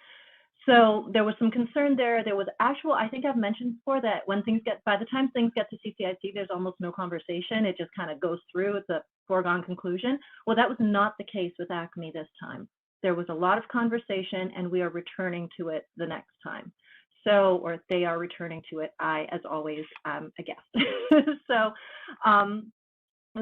[SPEAKER 1] So there was some concern there. There was actual, I think I've mentioned before that when by the time things get to CCIC, there's almost no conversation. It just kind of goes through. It's a foregone conclusion. Well, that was not the case with Acme this time. There was a lot of conversation, and we are returning to it the next time. So, or they are returning to it. I, as always, am a guest. So,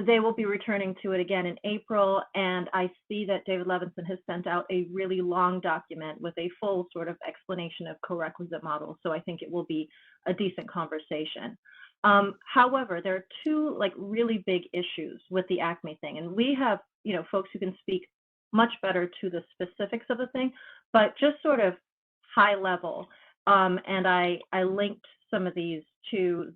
[SPEAKER 1] they will be returning to it again in April, and I see that David Levinson has sent out a really long document with a full sort of explanation of co-requisite models, so I think it will be a decent conversation. However, there are two really big issues with the Acme thing, and we have folks who can speak much better to the specifics of the thing, but just sort of high level, and I linked some of these to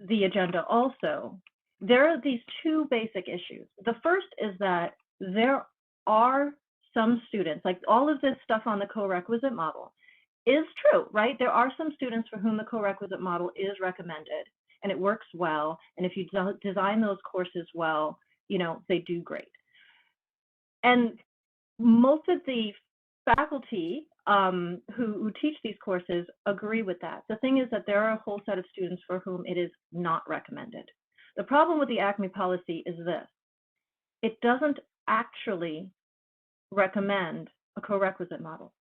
[SPEAKER 1] the agenda also. There are these two basic issues. The first is that there are some students, like all of this stuff on the co-requisite model is true, right? There are some students for whom the co-requisite model is recommended and it works well. And if you design those courses well, they do great. And most of the faculty who teach these courses agree with that. The thing is that there are a whole set of students for whom it is not recommended. The problem with the Acme policy is this: it doesn't actually recommend a co-requisite model.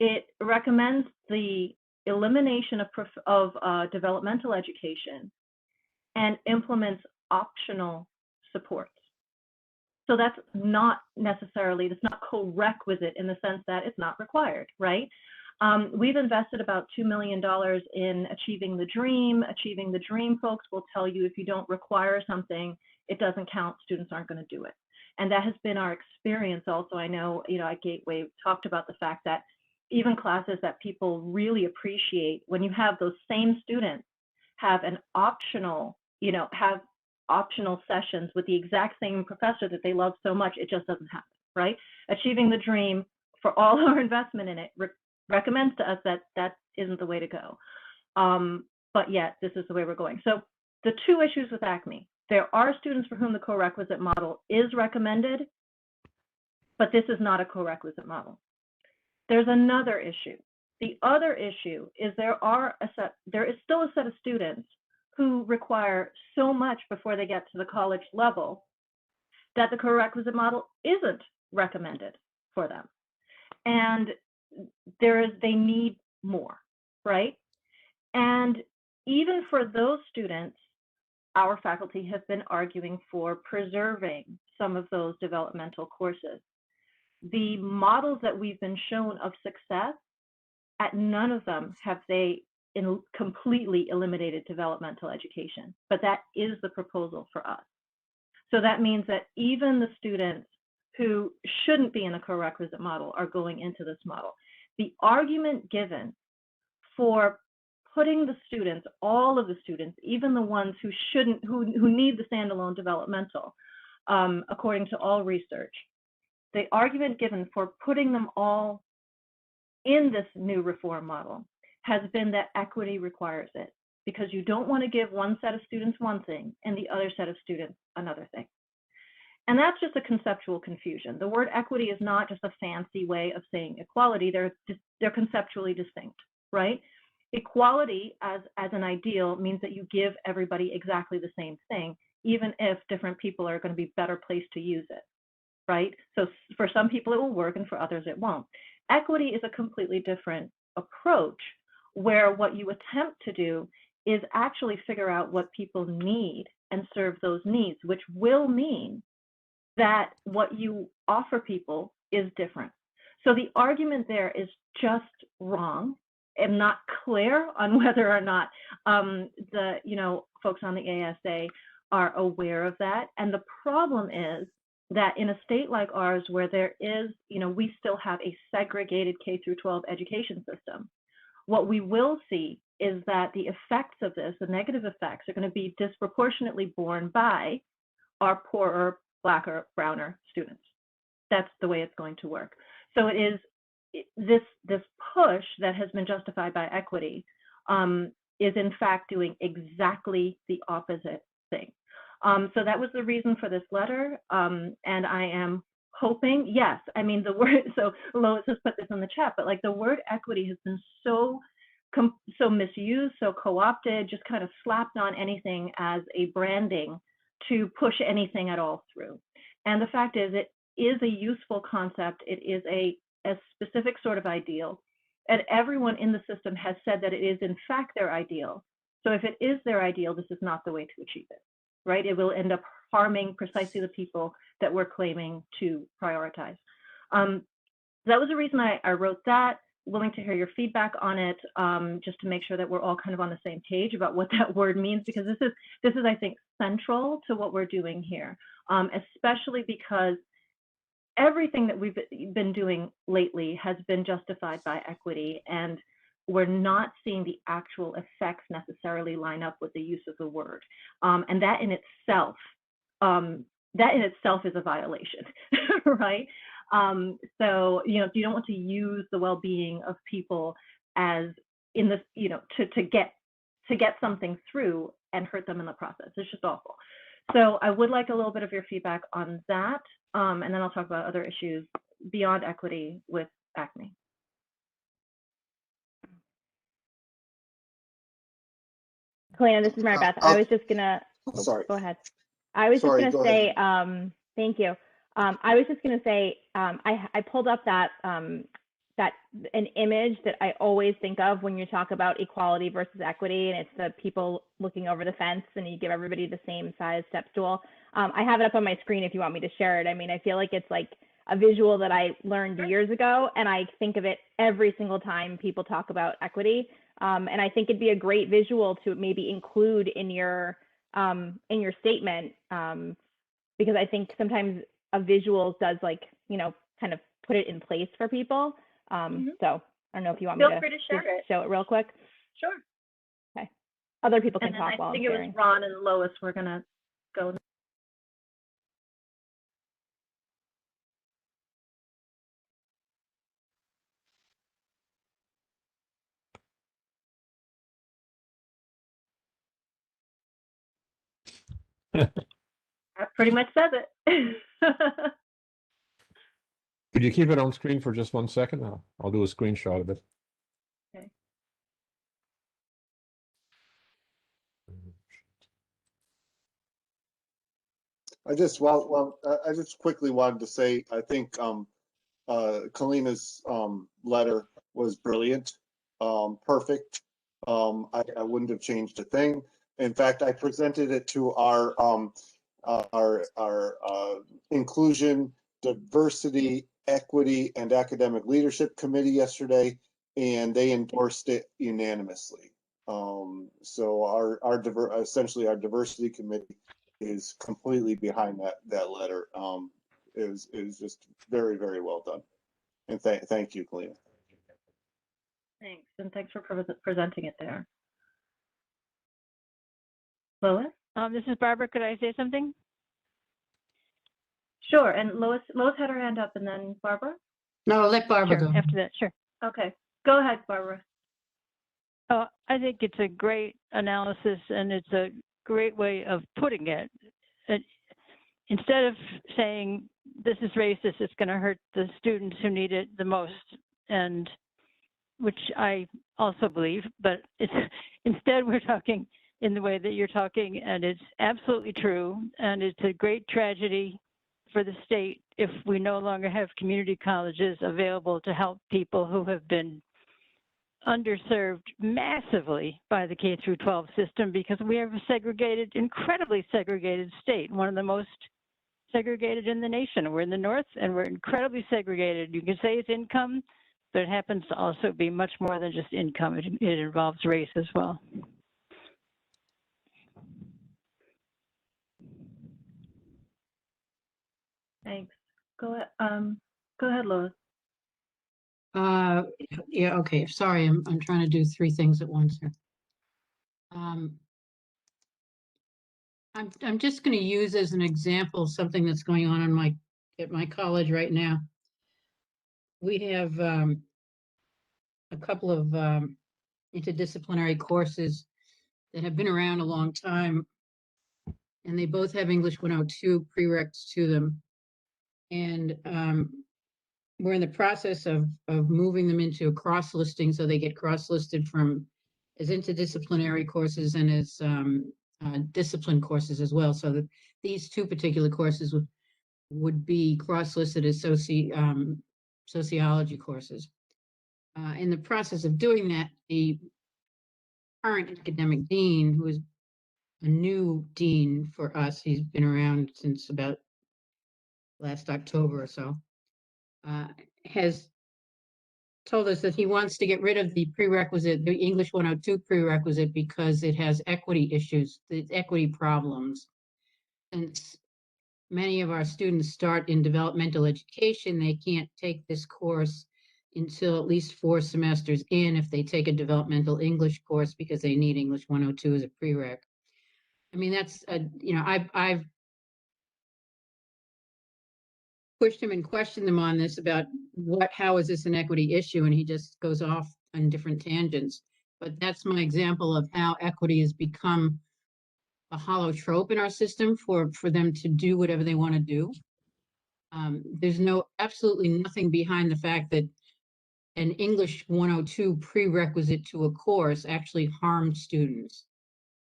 [SPEAKER 1] It recommends the elimination of developmental education and implements optional supports. So that's not necessarily, it's not co-requisite in the sense that it's not required, right? We've invested about $2 million in Achieving the Dream. Achieving the Dream folks will tell you if you don't require something, it doesn't count, students aren't going to do it. And that has been our experience also. I know, at Gateway talked about the fact that even classes that people really appreciate, when you have those same students have an optional, have optional sessions with the exact same professor that they love so much, it just doesn't happen, right? Achieving the Dream, for all our investment in it, recommends to us that that isn't the way to go. But yet, this is the way we're going. So the two issues with Acme: there are students for whom the co-requisite model is recommended, but this is not a co-requisite model. There's another issue. The other issue is there is still a set of students who require so much before they get to the college level that the co-requisite model isn't recommended for them. And they need more, right? And even for those students, our faculty have been arguing for preserving some of those developmental courses. the models that we've been shown of success, at none of them have they completely eliminated developmental education, but that is the proposal for us. So that means that even the students who shouldn't be in a co-requisite model are going into this model. The argument given for putting the students, all of the students, even the ones who shouldn't, who need the standalone developmental, according to all research, the argument given for putting them all in this new reform model has been that equity requires it, because you don't want to give one set of students one thing and the other set of students another thing. And that's just a conceptual confusion. The word equity is not just a fancy way of saying equality. They're conceptually distinct, right? Equality as an ideal means that you give everybody exactly the same thing, even if different people are going to be better placed to use it, right? So for some people it will work and for others it won't. Equity is a completely different approach, where what you attempt to do is actually figure out what people need and serve those needs, which will mean that what you offer people is different. So the argument there is just wrong and not clear on whether or not the folks on the ASA are aware of that. And the problem is that in a state like ours, where there is, we still have a segregated K through 12 education system, what we will see is that the effects of this, the negative effects, are going to be disproportionately borne by our poorer, Blacker, browner students. That's the way it's going to work. So it is this push that has been justified by equity is in fact doing exactly the opposite thing. So that was the reason for this letter, and I am hoping, yes, I mean the word, so Lois has put this in the chat, but like the word equity has been so misused, so co-opted, just kind of slapped on anything as a branding to push anything at all through. And the fact is, it is a useful concept. It is a specific sort of ideal. And everyone in the system has said that it is in fact their ideal. So if it is their ideal, this is not the way to achieve it, right? It will end up harming precisely the people that we're claiming to prioritize. That was the reason I wrote that. Willing to hear your feedback on it, just to make sure that we're all kind of on the same page about what that word means, because this is I think central to what we're doing here, especially because everything that we've been doing lately has been justified by equity, and we're not seeing the actual effects necessarily line up with the use of the word, and that in itself is a violation, right? So, you don't want to use the well-being of people as in this, to get something through and hurt them in the process. It's just awful. So I would like a little bit of your feedback on that. And then I'll talk about other issues beyond equity with Acme.
[SPEAKER 12] Kalina, this is Mary Beth. I was just gonna,
[SPEAKER 7] sorry.
[SPEAKER 12] Go ahead. I was just gonna say, thank you. I was just going to say, I pulled up that an image that I always think of when you talk about equality versus equity, and it's the people looking over the fence and you give everybody the same size step stool. I have it up on my screen if you want me to share it. I mean, I feel like it's like a visual that I learned years ago, and I think of it every single time people talk about equity. And I think it'd be a great visual to maybe include in your statement, because I think sometimes a visual does kind of put it in place for people. So I don't know if you want me to show it real quick.
[SPEAKER 1] Sure.
[SPEAKER 12] Okay. Other people can talk while I'm sharing.
[SPEAKER 1] I think it was Ron and Lois were gonna go. That pretty much says it.
[SPEAKER 4] Could you keep it on screen for just 1 second? I'll do a screenshot of it.
[SPEAKER 1] Okay.
[SPEAKER 7] I just quickly wanted to say, I think Kalina's letter was brilliant, perfect. I wouldn't have changed a thing. In fact, I presented it to our inclusion, diversity, Equity and Academic Leadership Committee yesterday, and they endorsed it unanimously. So essentially our diversity committee is completely behind that letter. It was just very, very well done. And thank you, Kalina.
[SPEAKER 1] Thanks, and thanks for presenting it there. Lois?
[SPEAKER 13] This is Barbara. Could I say something?
[SPEAKER 1] Sure, and Lois had her hand up, and then Barbara?
[SPEAKER 5] No, let Barbara
[SPEAKER 13] Sure,
[SPEAKER 5] go.
[SPEAKER 13] after that, sure.
[SPEAKER 1] Okay, go ahead, Barbara.
[SPEAKER 13] Oh, I think it's a great analysis, and it's a great way of putting it. Instead of saying this is racist, it's going to hurt the students who need it the most, and which I also believe, but it's instead we're talking in the way that you're talking, and it's absolutely true, and it's a great tragedy for the state if we no longer have community colleges available to help people who have been underserved massively by the K through 12 system, because we have a segregated, incredibly segregated state, one of the most segregated in the nation. We're in the north and we're incredibly segregated. You can say it's income, but it happens to also be much more than just income. It involves race as well.
[SPEAKER 1] Thanks. Go ahead, Lois.
[SPEAKER 5] Yeah, okay, sorry, I'm trying to do three things at once here. I'm just going to use as an example something that's going on at my college right now. We have a couple of interdisciplinary courses that have been around a long time, and they both have English 102 prereqs to them. And we're in the process of moving them into a cross-listing, so they get cross-listed from as interdisciplinary courses and as discipline courses as well. So that these two particular courses would be cross-listed as sociology courses. In the process of doing that, the current academic dean, who is a new dean for us, he's been around since about last October or so, has told us that he wants to get rid of the prerequisite, the English 102 prerequisite, because it has equity issues, the equity problems. Since many of our students start in developmental education, they can't take this course until at least 4 semesters in if they take a developmental English course, because they need English 102 as a prereq. I mean, that's, I've pushed him and questioned him on this about how is this an equity issue? And he just goes off on different tangents. But that's my example of how equity has become a hollow trope in our system for them to do whatever they want to do. There's absolutely nothing behind the fact that an English 102 prerequisite to a course actually harms students,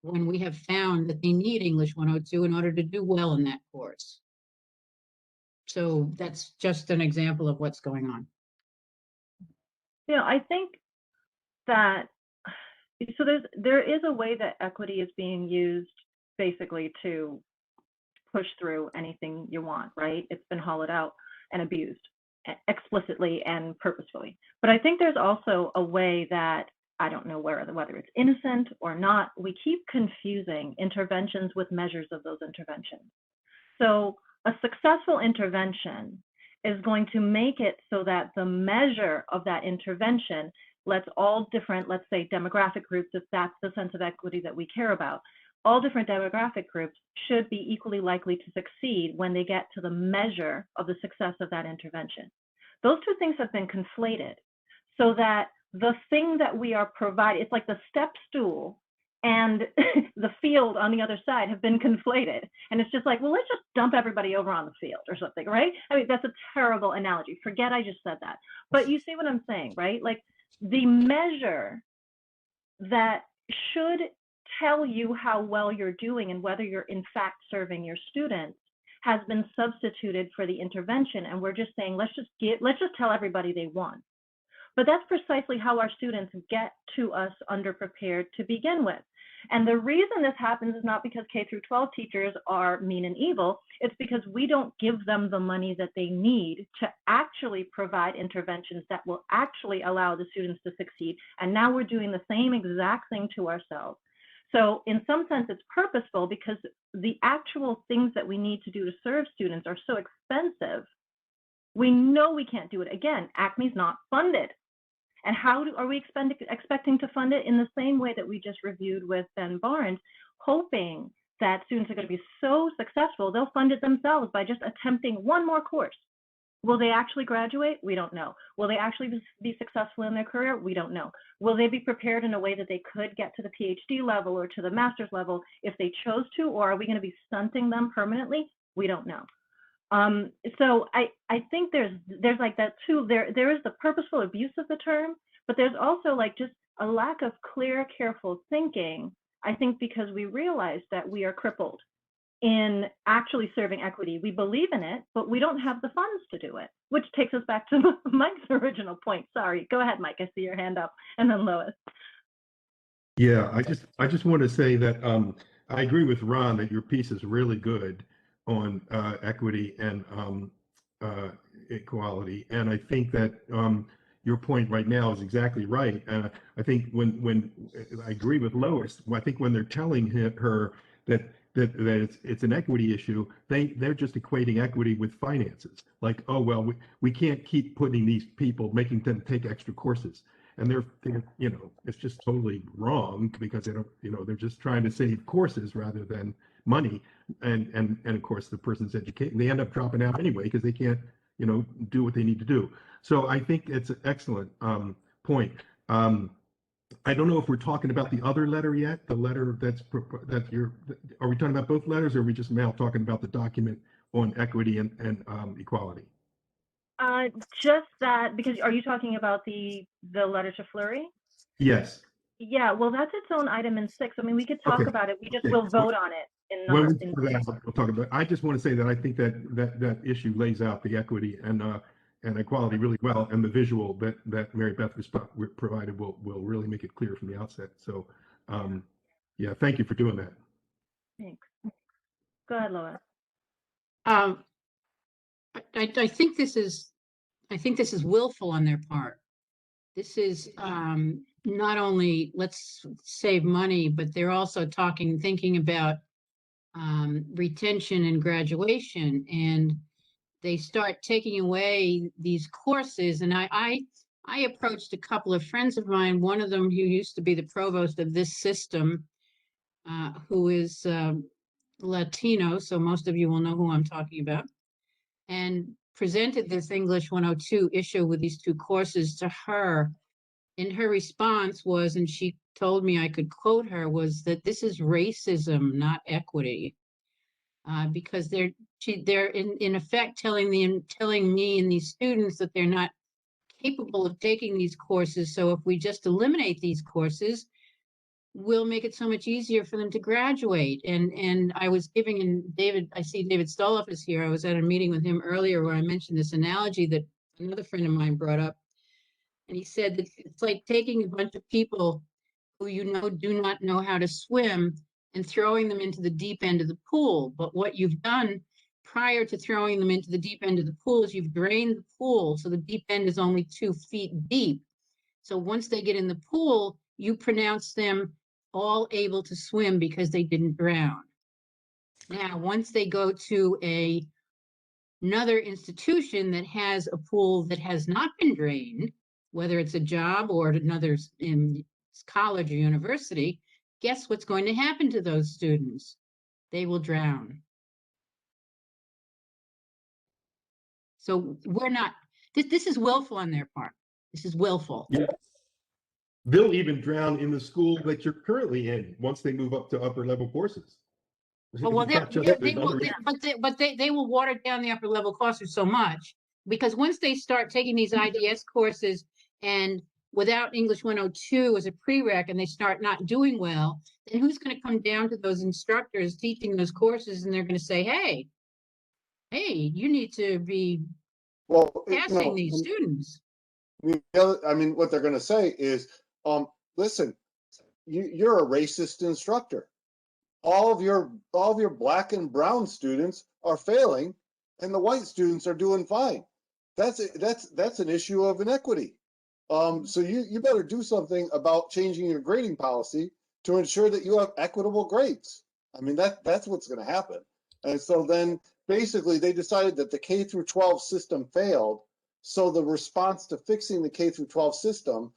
[SPEAKER 5] when we have found that they need English 102 in order to do well in that course. So that's just an example of what's going on.
[SPEAKER 1] I think that, so there is a way that equity is being used basically to push through anything you want, right? It's been hollowed out and abused explicitly and purposefully. But I think there's also a way that, I don't know whether it's innocent or not, we keep confusing interventions with measures of those interventions. So a successful intervention is going to make it so that the measure of that intervention lets all different, let's say, demographic groups, if that's the sense of equity that we care about, all different demographic groups should be equally likely to succeed when they get to the measure of the success of that intervention. Those two things have been conflated, so that the thing that we are providing, it's like the step stool and the field on the other side have been conflated. And it's just like, well, let's just dump everybody over on the field or something, right? I mean, that's a terrible analogy. Forget I just said that. But you see what I'm saying, right? Like, the measure that should tell you how well you're doing and whether you're in fact serving your students has been substituted for the intervention. And we're just saying, let's just tell everybody they won. But that's precisely how our students get to us underprepared to begin with. And the reason this happens is not because K through 12 teachers are mean and evil. It's because we don't give them the money that they need to actually provide interventions that will actually allow the students to succeed. And now we're doing the same exact thing to ourselves. So in some sense, it's purposeful because the actual things that we need to do to serve students are so expensive. We know we can't do it. Again, Acme's not funded. And how are we expecting to fund it? In the same way that we just reviewed with Ben Barnes, hoping that students are going to be so successful, they'll fund it themselves by just attempting one more course. Will they actually graduate? We don't know. Will they actually be successful in their career? We don't know. Will they be prepared in a way that they could get to the PhD level or to the master's level if they chose to, or are we going to be stunting them permanently? We don't know. So I think there's like that too. There is the purposeful abuse of the term, but there's also like just a lack of clear, careful thinking. I think because we realize that we are crippled in actually serving equity. We believe in it, but we don't have the funds to do it, which takes us back to Mike's original point. Sorry, go ahead, Mike. I see your hand up, and then Lois.
[SPEAKER 6] Yeah, I just want to say that I agree with Ron that your piece is really good on equity and equality, and I think that your point right now is exactly right. I think when I agree with Lois, I think when they're telling her that it's an equity issue, they're just equating equity with finances. Like, oh well, we can't keep putting these people, making them take extra courses. And they're you know, it's just totally wrong because they don't, you know, they're just trying to save courses rather than money. And of course the person's educated, they end up dropping out anyway because they can't, you know, do what they need to do. So I think it's an excellent point. I don't know if we're talking about the other letter yet, the letter are we talking about both letters, or are we just now talking about the document on equity and equality?
[SPEAKER 1] Just that, because are you talking about the letter to Fleury?
[SPEAKER 6] Yes.
[SPEAKER 1] Yeah, well, that's its own item in 6. I mean, we could talk
[SPEAKER 6] Okay.
[SPEAKER 1] about it. We just
[SPEAKER 6] Okay.
[SPEAKER 1] will vote on it in
[SPEAKER 6] When
[SPEAKER 1] number.
[SPEAKER 6] we do that, we'll talk about it. I just want to say that I think that issue lays out the equity and equality really well, and the visual that Mary Beth provided will really make it clear from the outset. So, yeah, thank you for doing that.
[SPEAKER 1] Thanks. Go ahead, Lois.
[SPEAKER 5] I think this is willful on their part. This is not only let's save money, but they're also thinking about retention and graduation, and they start taking away these courses. And I approached a couple of friends of mine, one of them who used to be the provost of this system, who is Latino, so most of you will know who I'm talking about, and presented this English 102 issue with these 2 courses to her. And her response was, and she told me I could quote her, was that this is racism, not equity. Because they're in effect telling me and these students that they're not capable of taking these courses. So if we just eliminate these courses, we'll make it so much easier for them to graduate. And I was giving, and David, I see David Stoloff is here. I was at a meeting with him earlier where I mentioned this analogy that another friend of mine brought up. And he said that it's like taking a bunch of people who do not know how to swim and throwing them into the deep end of the pool. But what you've done prior to throwing them into the deep end of the pool is you've drained the pool, so the deep end is only 2 feet deep. So once they get in the pool, you pronounce them all able to swim because they didn't drown. Now, once they go to another institution that has a pool that has not been drained, whether it's a job or another in college or university, guess what's going to happen to those students? They will drown. So we're not, this is willful on their part. This is willful.
[SPEAKER 6] Yeah. They'll even drown in the school that you're currently in once they move up to upper level courses.
[SPEAKER 5] Well, they will water down the upper level courses so much, because once they start taking these IDS courses and without English 102 as a prereq, and they start not doing well, then who's going to come down to those instructors teaching those courses, and they're going to say, hey, you need to be passing these students.
[SPEAKER 7] I mean, what they're going to say is, listen, you're a racist instructor. All of your black and brown students are failing, and the white students are doing fine. That's an issue of inequity. So you better do something about changing your grading policy to ensure that you have equitable grades. I mean, that's what's going to happen. And so then basically they decided that the K through 12 system failed. So the response to fixing the K through 12 system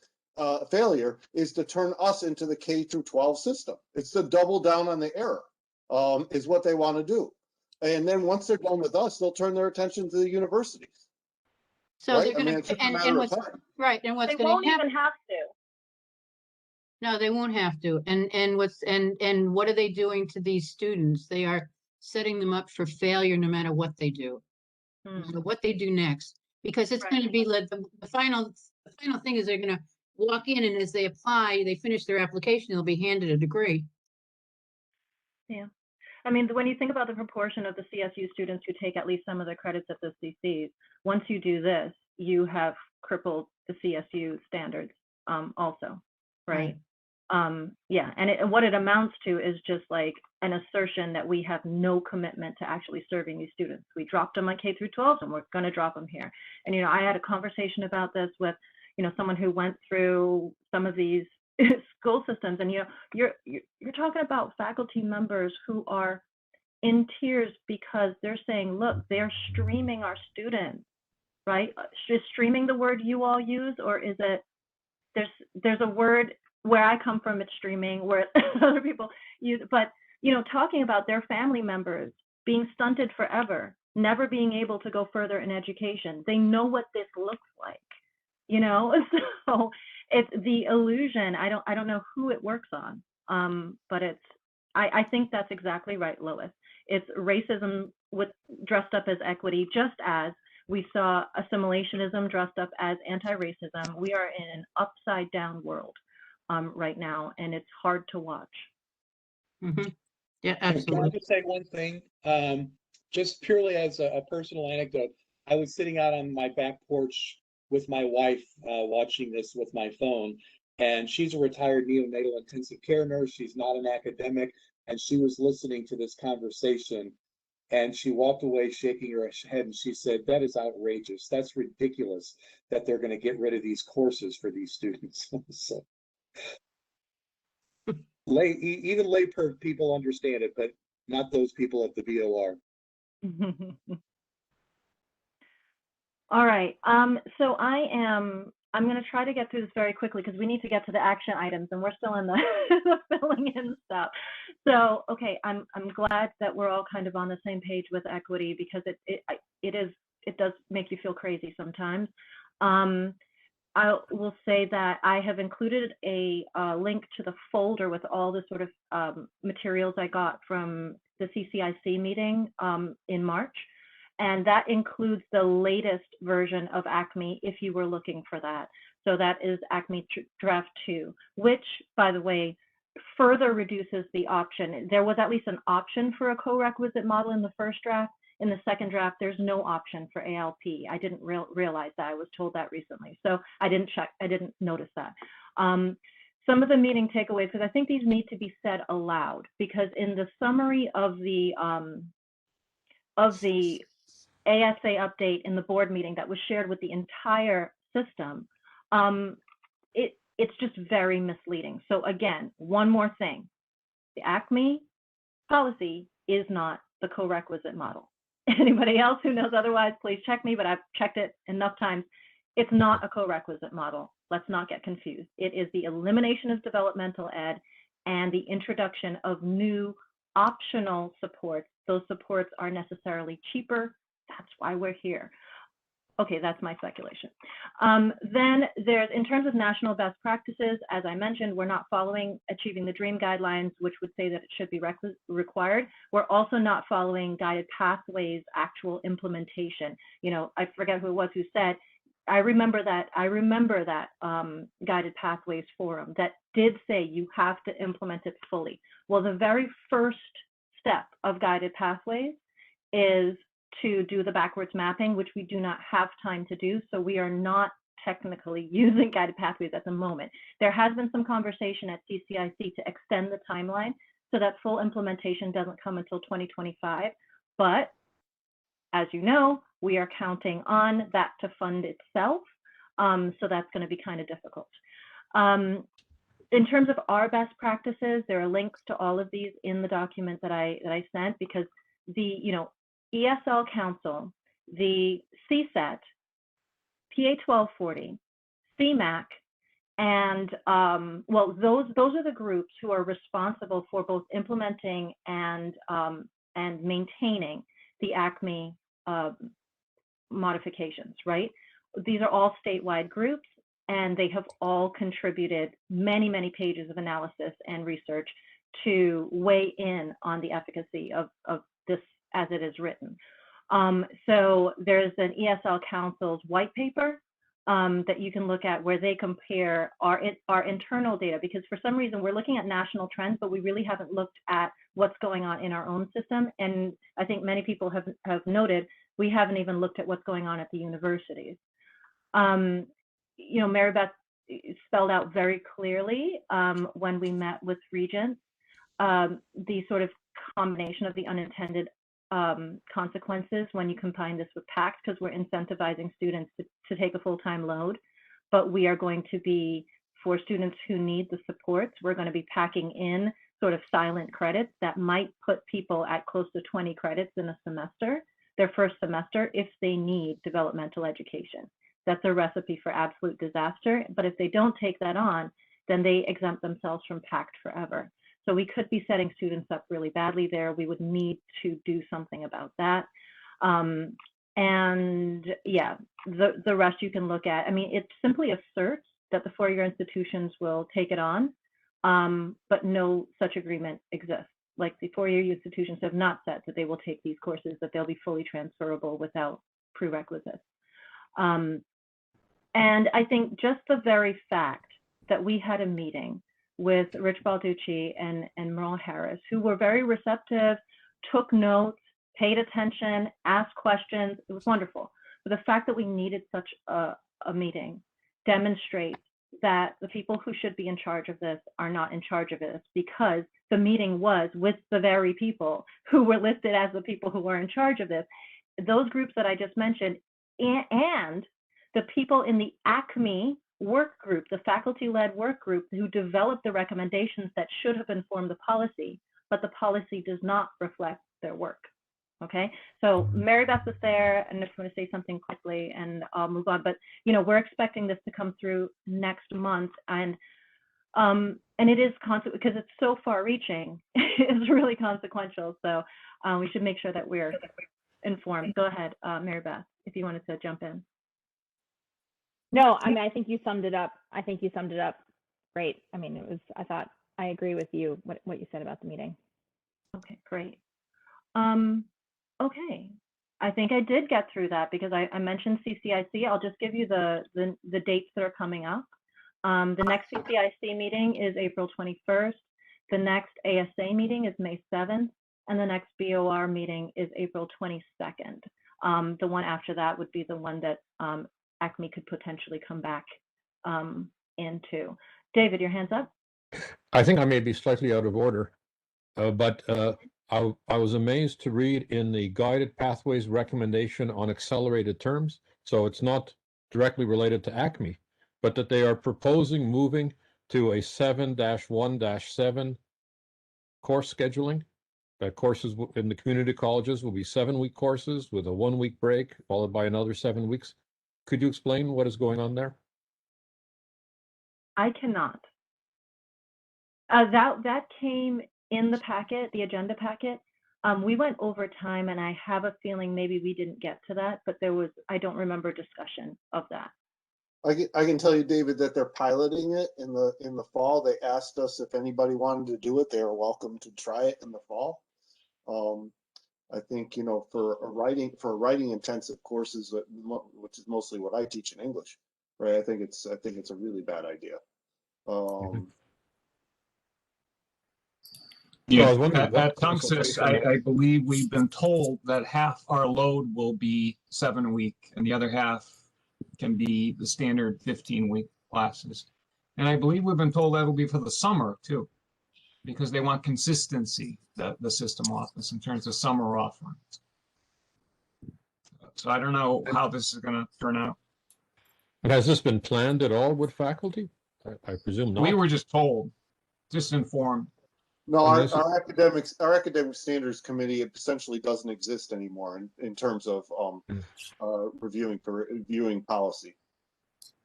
[SPEAKER 7] failure is to turn us into the K through 12 system. It's to double down on the error, is what they want to do. And then once they're done with us, they'll turn their attention to the universities.
[SPEAKER 5] So
[SPEAKER 7] Right?
[SPEAKER 5] they're
[SPEAKER 7] I mean,
[SPEAKER 5] gonna,
[SPEAKER 7] it's just a
[SPEAKER 5] and
[SPEAKER 7] matter of
[SPEAKER 5] what's,
[SPEAKER 7] time.
[SPEAKER 5] right, and what's
[SPEAKER 1] They
[SPEAKER 5] gonna
[SPEAKER 1] won't
[SPEAKER 5] happen,
[SPEAKER 1] even have to.
[SPEAKER 5] no, they won't have to. And what's, and what are they doing to these students? They are setting them up for failure no matter what they do, no matter what they do next. Because it's gonna be like the final thing is they're gonna walk in, and as they apply, they finish their application, they'll be handed a degree.
[SPEAKER 1] Yeah. I mean, when you think about the proportion of the CSU students who take at least some of the credits at the CCs, once you do this, you have crippled the CSU standards also, right? Yeah, and what it amounts to is just like an assertion that we have no commitment to actually serving these students. We dropped them on K through 12, and we're going to drop them here. And, you know, I had a conversation about this with, you know, someone who went through some of these school systems, and, you know, you're talking about faculty members who are in tears because they're saying, look, they're streaming our students, right? Is streaming the word you all use, or is it, there's a word where I come from, it's streaming, where other people use it, but, you know, talking about their family members being stunted forever, never being able to go further in education. They know what this looks like, you know? So it's the illusion. I don't know who it works on, but I think that's exactly right, Lois. It's racism dressed up as equity, just as we saw assimilationism dressed up as anti-racism. We are in an upside down world right now, and it's hard to watch.
[SPEAKER 5] Yeah,
[SPEAKER 14] Can I
[SPEAKER 5] absolutely.
[SPEAKER 14] just say one thing? Just purely as a personal anecdote, I was sitting out on my back porch with my wife watching this with my phone, and she's a retired neonatal intensive care nurse. She's not an academic, and she was listening to this conversation, and she walked away shaking her head, and she said, "That is outrageous. That's ridiculous that they're going to get rid of these courses for these students." So, even lay people understand it, but not those people at the BOR.
[SPEAKER 1] All right. So I'm going to try to get through this very quickly because we need to get to the action items, and we're still in the, the filling in stuff. So, okay, I'm glad that we're all kind of on the same page with equity, because it does make you feel crazy sometimes. I will say that I have included a link to the folder with all the sort of materials I got from the CCIC meeting in March. And that includes the latest version of Acme if you were looking for that. So that is Acme Draft 2, which, by the way, further reduces the option. There was at least an option for a co-requisite model in the first draft. In the second draft, there's no option for ALP. I didn't realize that. I was told that recently. So I didn't notice that. Some of the meeting takeaways, because I think these need to be said aloud, because in the summary of the ASA update in the board meeting that was shared with the entire system, it's just very misleading. So again, one more thing, the Acme policy is not the co-requisite model. Anybody else who knows otherwise, please check me, but I've checked it enough times. It's not a co-requisite model. Let's not get confused. It is the elimination of developmental ed and the introduction of new optional supports. Those supports are necessarily cheaper. That's why we're here. Okay, that's my speculation. Then there's, in terms of national best practices, as I mentioned, we're not following Achieving the Dream guidelines, which would say that it should be required. We're also not following Guided Pathways actual implementation. You know, I forget who it was who said, I remember that Guided Pathways forum that did say you have to implement it fully. Well, the very first step of Guided Pathways is to do the backwards mapping, which we do not have time to do. So we are not technically using guided pathways at the moment. There has been some conversation at CCIC to extend the timeline so that full implementation doesn't come until 2025. But as you know, we are counting on that to fund itself. So that's going to be kind of difficult. In terms of our best practices, there are links to all of these in the document that I sent, because the ESL Council, the CSET, PA 1240, CMAC, and those are the groups who are responsible for both implementing and maintaining the Acme modifications, right? These are all statewide groups, and they have all contributed many, many pages of analysis and research to weigh in on the efficacy of this as it is written. So there's an ESL Council's white paper that you can look at, where they compare our internal data, because for some reason we're looking at national trends, but we really haven't looked at what's going on in our own system. And I think many people have noted we haven't even looked at what's going on at the universities. Mary Beth spelled out very clearly when we met with Regents the sort of combination of the unintended consequences when you combine this with PACT, because we're incentivizing students to take a full-time load, but we are going to be, for students who need the supports, we're going to be packing in sort of silent credits that might put people at close to 20 credits in a semester, their first semester, if they need developmental education. That's a recipe for absolute disaster. But if they don't take that on, then they exempt themselves from PACT forever. So we could be setting students up really badly there. We would need to do something about that. And yeah, the rest you can look at. I mean, it simply asserts that the four-year institutions will take it on, but no such agreement exists. Like, the four-year institutions have not said that they will take these courses, that they'll be fully transferable without prerequisites. And I think just the very fact that we had a meeting with Rich Balducci and Merle Harris, who were very receptive, took notes, paid attention, asked questions, it was wonderful. But the fact that we needed such a meeting demonstrates that the people who should be in charge of this are not in charge of this, because the meeting was with the very people who were listed as the people who were in charge of this. Those groups that I just mentioned, and the people in the Acme work group, the faculty-led work group, who developed the recommendations that should have informed the policy, but the policy does not reflect their work. Okay, so Mary Beth was there, and I just want to say something quickly, and I'll move on. But we're expecting this to come through next month, and it is because it's so far-reaching. It's really consequential. So we should make sure that we're informed. Go ahead, Mary Beth, if you wanted to jump in.
[SPEAKER 12] No, I mean, I think you summed it up. Great. I mean, I agree with you, what you said about the meeting.
[SPEAKER 1] Okay, great. Okay, I think I did get through that, because I mentioned CCIC. I'll just give you the dates that are coming up. The next CCIC meeting is April 21st. The next ASA meeting is May 7th. And the next BOR meeting is April 22nd. The one after that would be the one that Acme could potentially come back into. David, your hand's up.
[SPEAKER 4] I think I may be slightly out of order, but I was amazed to read in the Guided Pathways recommendation on accelerated terms. So it's not directly related to Acme, but that they are proposing moving to a 7-1-7 course scheduling. That courses in the community colleges will be 7-week courses with a 1-week break, followed by another 7 weeks. Could you explain what is going on there?
[SPEAKER 1] I cannot. That came in the packet, the agenda packet. We went over time, and I have a feeling maybe we didn't get to that, but I don't remember discussion of that.
[SPEAKER 7] I can tell you, David, that they're piloting it in the fall. They asked us if anybody wanted to do it. They are welcome to try it in the fall. I think, for writing intensive courses, which is mostly what I teach in English, right? I think it's a really bad idea.
[SPEAKER 9] Yeah,
[SPEAKER 4] Well,
[SPEAKER 9] at Tunxis, I believe we've been told that half our load will be 7 a week, and the other half can be the standard 15-week classes. And I believe we've been told that'll be for the summer too, because they want consistency, the system office, in terms of summer offerings. So I don't know how this is going to turn out.
[SPEAKER 4] And has this been planned at all with faculty? I presume not.
[SPEAKER 9] We were just told, just informed.
[SPEAKER 7] No, our academic standards committee essentially doesn't exist anymore in terms of reviewing policy.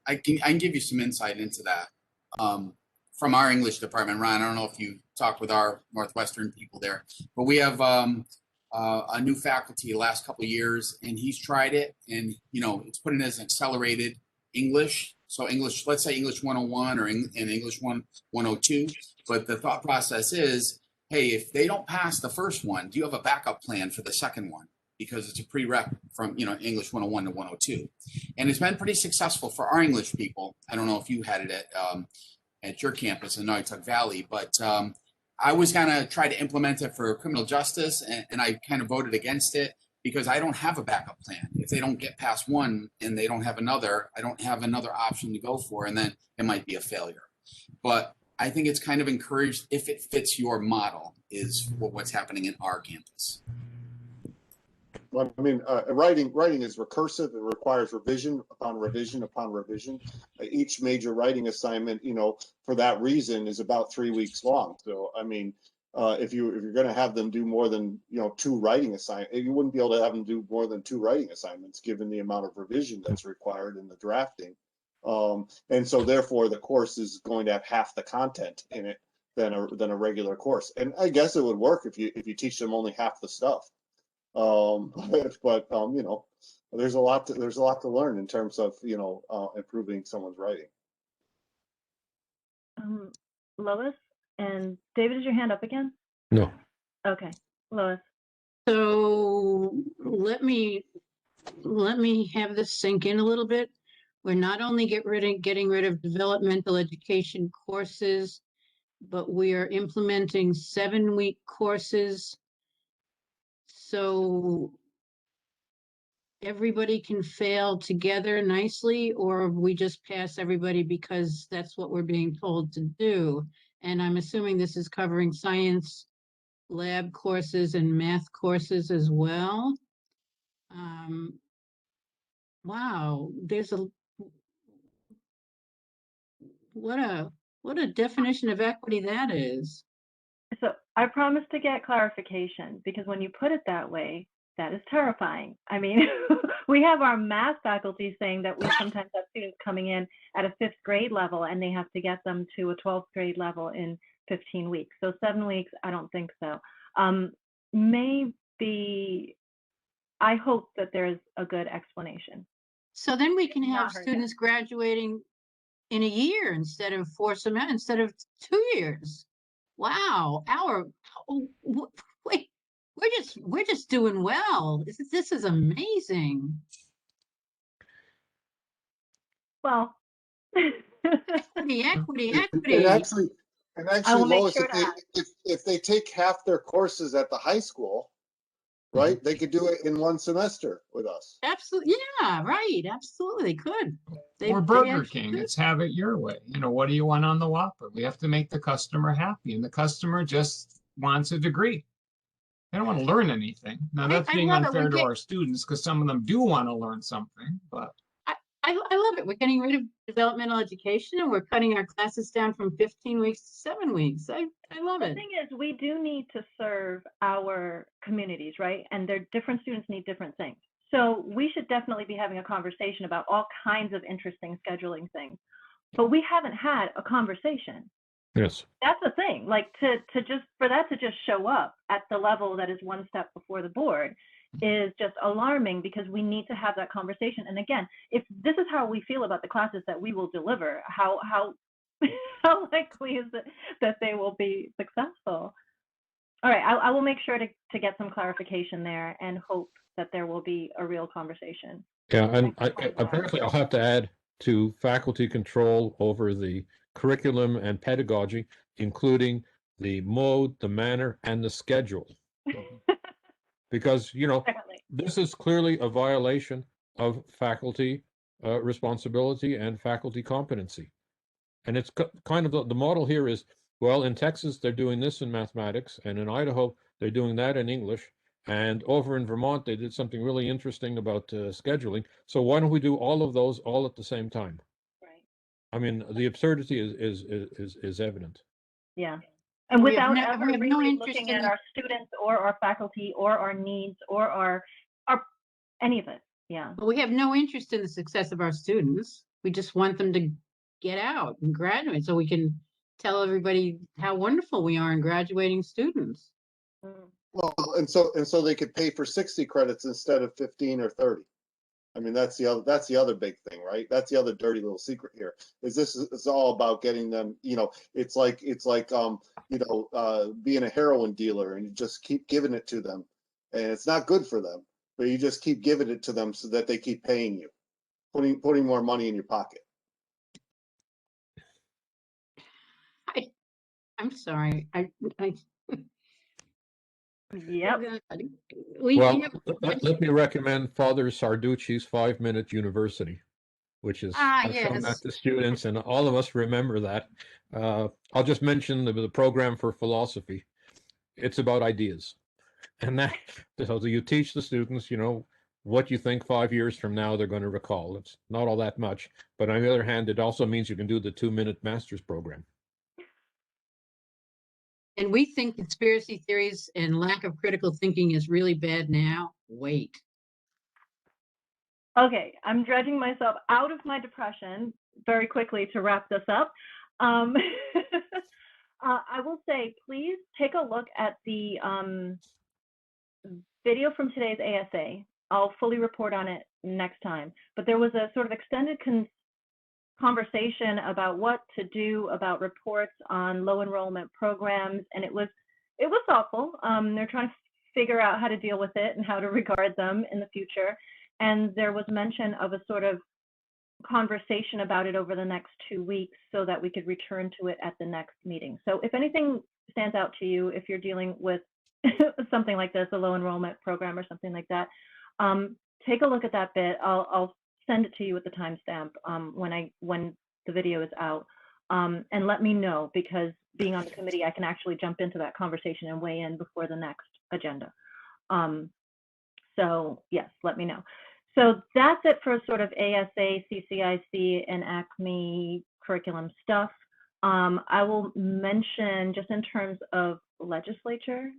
[SPEAKER 15] I can give you some insight into that. From our English department, Ron, I don't know if you talked with our Northwestern people there, but we have a new faculty the last couple of years, and he's tried it, and it's put in as an accelerated English. So English, let's say English 101 or in English 102. But the thought process is, hey, if they don't pass the first one, do you have a backup plan for the second one? Because it's a prereq from English 101 to 102, and it's been pretty successful for our English people. I don't know if you had it at your campus in Noyatuk Valley, but I was gonna try to implement it for criminal justice, and I kind of voted against it because I don't have a backup plan. If they don't get past one and they don't have another, I don't have another option to go for, and then it might be a failure. But I think it's kind of encouraged if it fits your model, is what's happening in our campus.
[SPEAKER 7] Well, I mean, writing is recursive. It requires revision upon revision upon revision. Each major writing assignment, for that reason, is about 3 weeks long. So, I mean, if you're going to have them do more than 2 writing assignments, you wouldn't be able to have them do more than 2 writing assignments, given the amount of revision that's required in the drafting. And so, therefore, the course is going to have half the content in it than a regular course. And I guess it would work if you teach them only half the stuff. But there's a lot to learn in terms of improving someone's writing.
[SPEAKER 1] Lois and David, is your hand up again?
[SPEAKER 4] No.
[SPEAKER 1] Okay, Lois.
[SPEAKER 5] So let me have this sink in a little bit. We're not only getting rid of developmental education courses, but we are implementing 7-week courses. So everybody can fail together nicely, or we just pass everybody because that's what we're being told to do. And I'm assuming this is covering science lab courses and math courses as well. Wow, there's what a definition of equity that is.
[SPEAKER 1] So I promise to get clarification, because when you put it that way, that is terrifying. I mean, we have our math faculty saying that we sometimes have students coming in at a 5th grade level and they have to get them to a 12th grade level in 15 weeks. So 7 weeks, I don't think so. Maybe, I hope that there's a good explanation.
[SPEAKER 5] So then we can have students graduating in a year instead of 4 semesters, instead of 2 years. Wow, wait, we're just doing well. This is amazing.
[SPEAKER 1] Well,
[SPEAKER 5] equity.
[SPEAKER 7] And actually, Lois, if they take half their courses at the high school, right, they could do it in 1 semester with us.
[SPEAKER 5] Absolutely, yeah, right. Absolutely, they could.
[SPEAKER 9] Or Burger King, it's have it your way. What do you want on the Whopper? We have to make the customer happy, and the customer just wants a degree. They don't want to learn anything. Now, that's being unfair to our students, because some of them do want to learn something, but
[SPEAKER 5] I love it. We're getting rid of developmental education, and we're cutting our classes down from 15 weeks to 7 weeks. I love it.
[SPEAKER 1] The thing is, we do need to serve our communities, right? And their different students need different things. So we should definitely be having a conversation about all kinds of interesting scheduling things. But we haven't had a conversation.
[SPEAKER 4] Yes.
[SPEAKER 1] That's the thing. Like for that to just show up at the level that is one step before the board is just alarming, because we need to have that conversation. And again, if this is how we feel about the classes that we will deliver, how likely is it that they will be successful? All right, I will make sure to get some clarification there and hope that there will be a real conversation.
[SPEAKER 4] Yeah, and apparently I'll have to add to faculty control over the curriculum and pedagogy, including the mode, the manner, and the schedule. Because, this is clearly a violation of faculty responsibility and faculty competency. And it's kind of the model here is, well, in Texas, they're doing this in mathematics, and in Idaho, they're doing that in English. And over in Vermont, they did something really interesting about scheduling. So why don't we do all of those all at the same time?
[SPEAKER 1] Right.
[SPEAKER 4] I mean, the absurdity is evident.
[SPEAKER 1] Yeah. And
[SPEAKER 5] We have
[SPEAKER 1] without
[SPEAKER 5] no-
[SPEAKER 1] ever
[SPEAKER 5] we have
[SPEAKER 1] really
[SPEAKER 5] no interest
[SPEAKER 1] looking
[SPEAKER 5] in
[SPEAKER 1] at
[SPEAKER 5] the-
[SPEAKER 1] our students or our faculty or our needs or our any of it. Yeah.
[SPEAKER 5] But we have no interest in the success of our students. We just want them to get out and graduate so we can tell everybody how wonderful we are in graduating students.
[SPEAKER 7] Well, and so they could pay for 60 credits instead of 15 or 30. I mean, that's the other big thing, right? That's the other dirty little secret here. It's all about getting them, it's like being a heroin dealer, and you just keep giving it to them, and it's not good for them, but you just keep giving it to them so that they keep paying you, putting more money in your pocket.
[SPEAKER 5] I'm sorry.
[SPEAKER 1] Yep.
[SPEAKER 4] Let me recommend Father Sarducci's 5-Minute University, which is I've shown that to students, and all of us remember that. I'll just mention the program for philosophy. It's about ideas, and that so you teach the students, what you think 5 years from now they're going to recall. It's not all that much, but on the other hand, it also means you can do the 2-minute master's program.
[SPEAKER 5] And we think conspiracy theories and lack of critical thinking is really bad now. Wait.
[SPEAKER 1] Okay, I'm dredging myself out of my depression very quickly to wrap this up. I will say, please take a look at the video from today's ASA. I'll fully report on it next time. But there was a sort of extended conversation about what to do about reports on low enrollment programs, and it was thoughtful. They're trying to figure out how to deal with it and how to regard them in the future. And there was mention of a sort of conversation about it over the next 2 weeks so that we could return to it at the next meeting. So if anything stands out to you, if you're dealing with something like this, a low enrollment program or something like that, take a look at that bit. I'll send it to you with the timestamp when the video is out, and let me know, because being on the committee, I can actually jump into that conversation and weigh in before the next agenda. So yes, let me know. So that's it for sort of ASA, CCIC, and Acme curriculum stuff. I will mention, just in terms of legislature,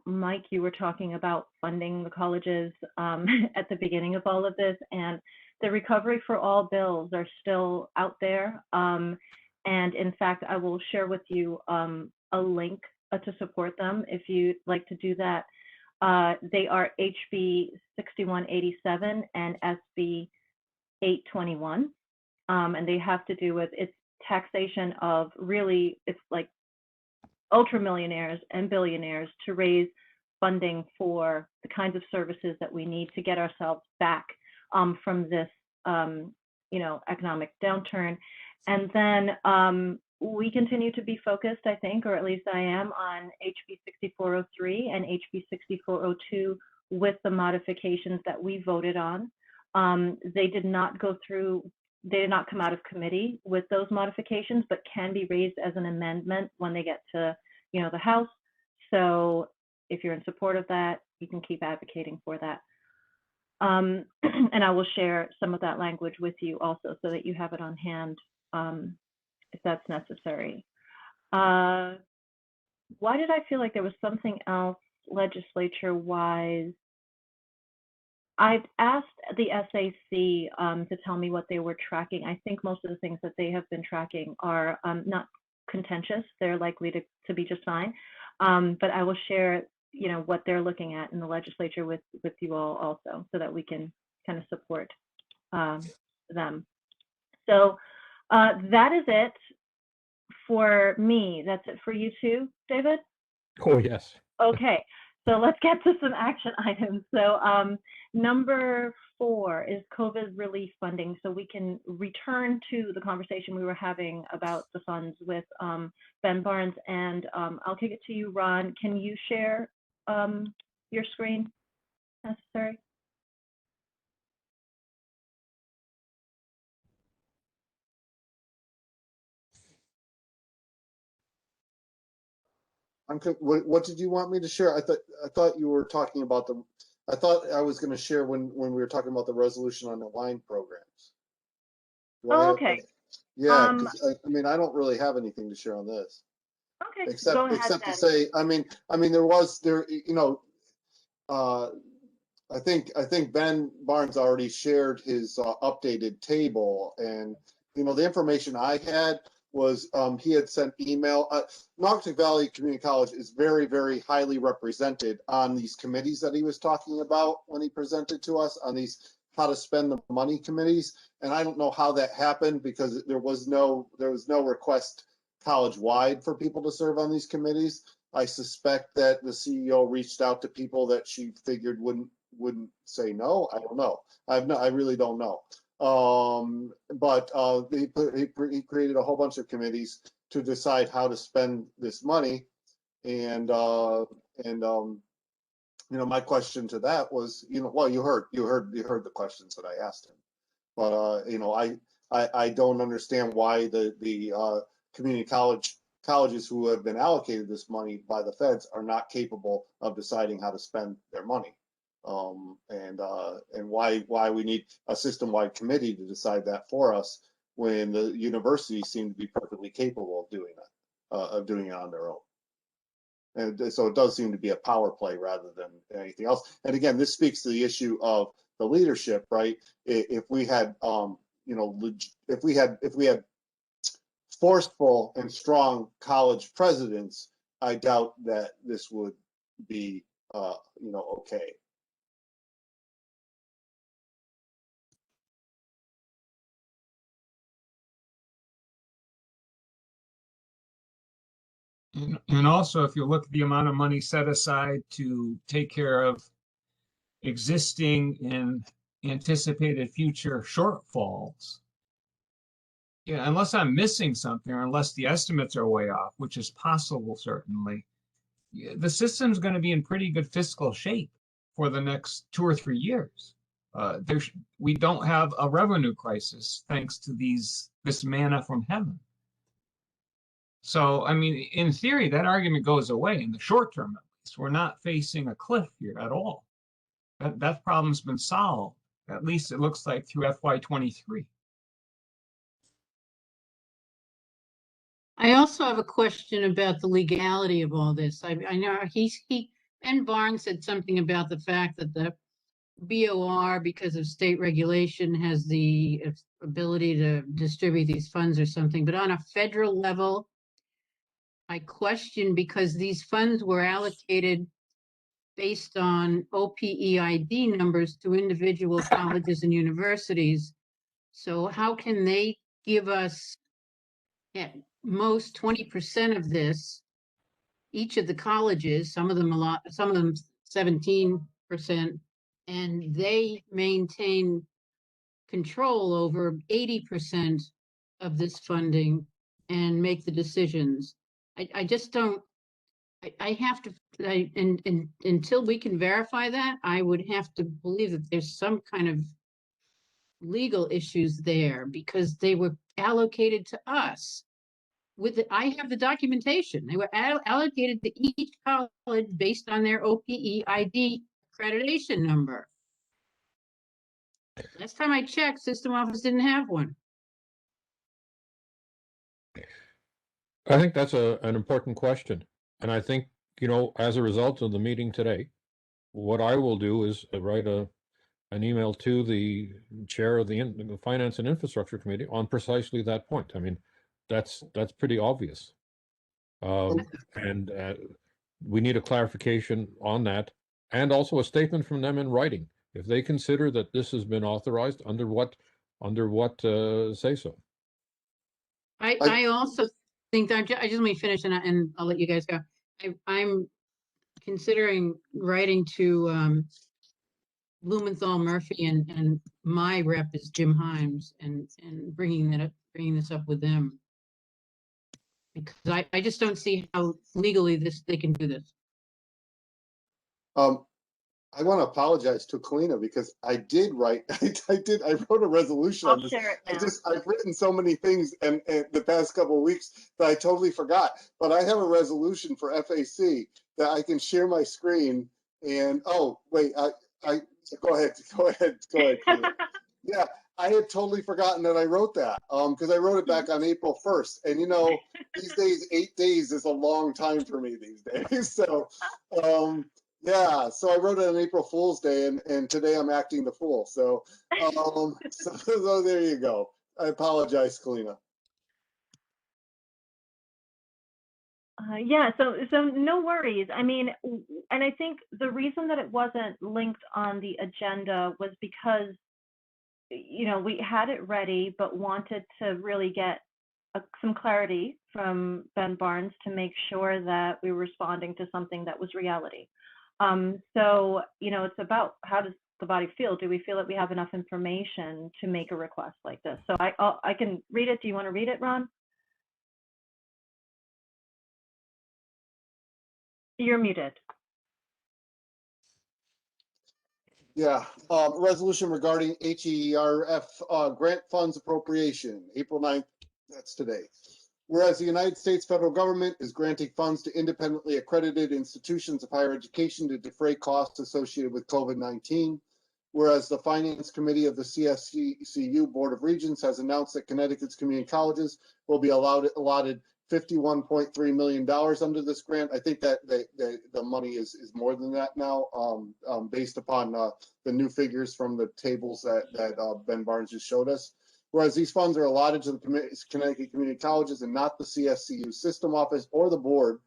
[SPEAKER 1] Mike, you were talking about funding the colleges at the beginning of all of this, and the Recovery for All bills are still out there. And in fact, I will share with you a link to support them if you'd like to do that. They are HB 6187 and SB 821, and they have to do with its taxation of it's like ultra millionaires and billionaires to raise funding for the kinds of services that we need to get ourselves back from this economic downturn. And then we continue to be focused, I think, or at least I am, on HB 6403 and HB 6402 with the modifications that we voted on. They did not come out of committee with those modifications, but can be raised as an amendment when they get to the House. So if you're in support of that, you can keep advocating for that. And I will share some of that language with you also, so that you have it on hand if that's necessary. Why did I feel like there was something else legislature-wise? I've asked the SAC to tell me what they were tracking. I think most of the things that they have been tracking are not contentious. They're likely to be just fine. But I will share, what they're looking at in the legislature with you all also, so that we can kind of support them. So that is it for me. That's it for you too, David?
[SPEAKER 4] Oh, yes.
[SPEAKER 1] Okay. So let's get to some action items. So number 4 is COVID relief funding. So we can return to the conversation we were having about the funds with Ben Barnes. And I'll kick it to you, Ron. Can you share your screen necessary?
[SPEAKER 7] What did you want me to share? I thought you were talking about I thought I was going to share when we were talking about the resolution on the line programs.
[SPEAKER 1] Oh, okay.
[SPEAKER 7] Yeah, 'cause I mean, I don't really have anything to share on this.
[SPEAKER 1] Okay,
[SPEAKER 7] Except
[SPEAKER 1] go ahead
[SPEAKER 7] except to
[SPEAKER 1] then.
[SPEAKER 7] say, I mean, you know, I think Ben Barnes already shared his updated table, and you know, the information I had was he had sent email. Naugatuck Valley Community College is very, very highly represented on these committees that he was talking about when he presented to us on these how to spend the money committees. And I don't know how that happened because there was no request college-wide for people to serve on these committees. I suspect that the CEO reached out to people that she figured wouldn't say no. I don't know. I really don't know. But he created a whole bunch of committees to decide how to spend this money, and you know, my question to that was, you know, well, you heard the questions that I asked him, but you know, I don't understand why the community colleges who have been allocated this money by the feds are not capable of deciding how to spend their money, and why we need a system-wide committee to decide that for us when the universities seem to be perfectly capable of doing that, of doing it on their own. And so it does seem to be a power play rather than anything else. And again, this speaks to the issue of the leadership, right? If we had, you know, if we had forceful and strong college presidents, I doubt that this would be, you know, okay.
[SPEAKER 9] And also, if you look at the amount of money set aside to take care of existing and anticipated future shortfalls, yeah, unless I'm missing something or unless the estimates are way off, which is possible, certainly, the system's going to be in pretty good fiscal shape for the next 2 or 3 years. We don't have a revenue crisis thanks to this manna from heaven. So, I mean, in theory, that argument goes away in the short term, at least. We're not facing a cliff here at all. That problem's been solved, at least it looks like, through FY23.
[SPEAKER 5] I also have a question about the legality of all this. I know Ben Barnes said something about the fact that the BOR, because of state regulation, has the ability to distribute these funds or something. But on a federal level, I question, because these funds were allocated based on OPEID numbers to individual colleges and universities. So how can they give us at most 20% of this, each of the colleges, some of them a lot, some of them 17%, and they maintain control over 80% of this funding and make the decisions? I just don't, I have to, and until we can verify that, I would have to believe that there's some kind of legal issues there, because they were allocated to us. I have the documentation. They were allocated to each college based on their OPEID accreditation number. Last time I checked, system office didn't have one.
[SPEAKER 4] I think that's an important question. And I think, you know, as a result of the meeting today, what I will do is write an email to the chair of the Finance and Infrastructure Committee on precisely that point. I mean, that's pretty obvious. And we need a clarification on that, and also a statement from them in writing, if they consider that this has been authorized, under what say so.
[SPEAKER 5] I also think that, I just let me finish and I'll let you guys go. I'm considering writing to Blumenthal Murphy, and my rep is Jim Himes, and bringing this up with them, because I just don't see how legally they can do this.
[SPEAKER 7] I want to apologize to Kalina because I did write, I wrote a resolution on
[SPEAKER 1] I'll
[SPEAKER 7] this.
[SPEAKER 1] share it now.
[SPEAKER 7] I've written so many things and the past couple of weeks that I totally forgot. But I have a resolution for FAC that I can share my screen. And oh wait, go ahead, Kalina. Yeah, I had totally forgotten that I wrote that because I wrote it back on April 1st. And you know, these days, 8 days is a long time for me these days. So yeah, so I wrote it on April Fool's Day, and today I'm acting the fool. So, so there you go. I apologize, Kalina.
[SPEAKER 1] Yeah, so no worries. I mean, and I think the reason that it wasn't linked on the agenda was because, you know, we had it ready, but wanted to really get some clarity from Ben Barnes to make sure that we were responding to something that was reality. So, you know, it's about how does the body feel? Do we feel that we have enough information to make a request like this? So I can read it. Do you want to read it, Ron? You're muted.
[SPEAKER 7] Yeah, resolution regarding HERF grant funds appropriation, April 9th, that's today. Whereas the United States federal government is granting funds to independently accredited institutions of higher education to defray costs associated with COVID-19. Whereas the Finance Committee of the CSCU Board of Regents has announced that Connecticut's community colleges will be allotted $51.3 million under this grant. I think that the money is more than that now, based upon the new figures from the tables that Ben Barnes just showed us. Whereas these funds are allotted to the Connecticut Community Colleges and not the CSCU System Office or the board.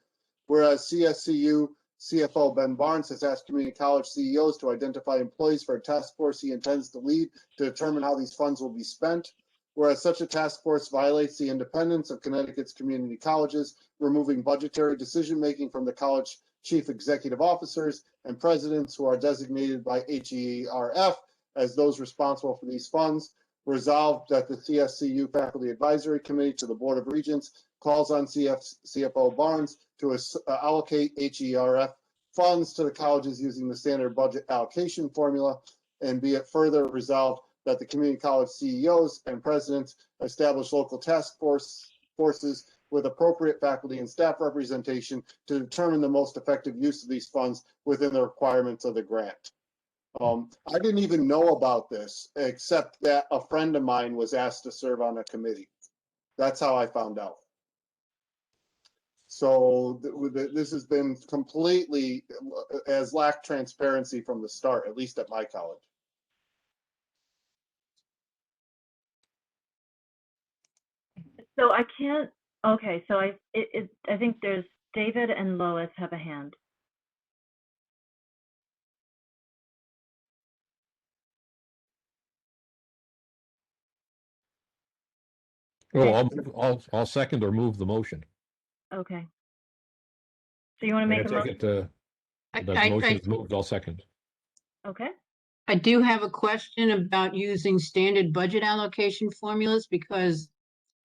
[SPEAKER 7] Whereas CSCU CFO Ben Barnes has asked community college CEOs to identify employees for a task force he intends to lead to determine how these funds will be spent. Whereas such a task force violates the independence of Connecticut's community colleges, removing budgetary decision-making from the college chief executive officers and presidents who are designated by HERF as those responsible for these funds. Resolved that the CSCU Faculty Advisory Committee to the Board of Regents calls on CFO Barnes to allocate HERF funds to the colleges using the standard budget allocation formula, and be it further resolved that the community college CEOs and presidents establish local task forces with appropriate faculty and staff representation to determine the most effective use of these funds within the requirements of the grant. I didn't even know about this, except that a friend of mine was asked to serve on a committee. That's how I found out. So this has been completely has lacked transparency from the start, at least at my college.
[SPEAKER 1] So I can't. Okay, so I think there's David and Lois have a hand.
[SPEAKER 4] Oh, I'll second or move the motion.
[SPEAKER 1] Okay. So you want to make a motion?
[SPEAKER 4] The motion is moved, I'll second.
[SPEAKER 1] Okay.
[SPEAKER 5] I do have a question about using standard budget allocation formulas because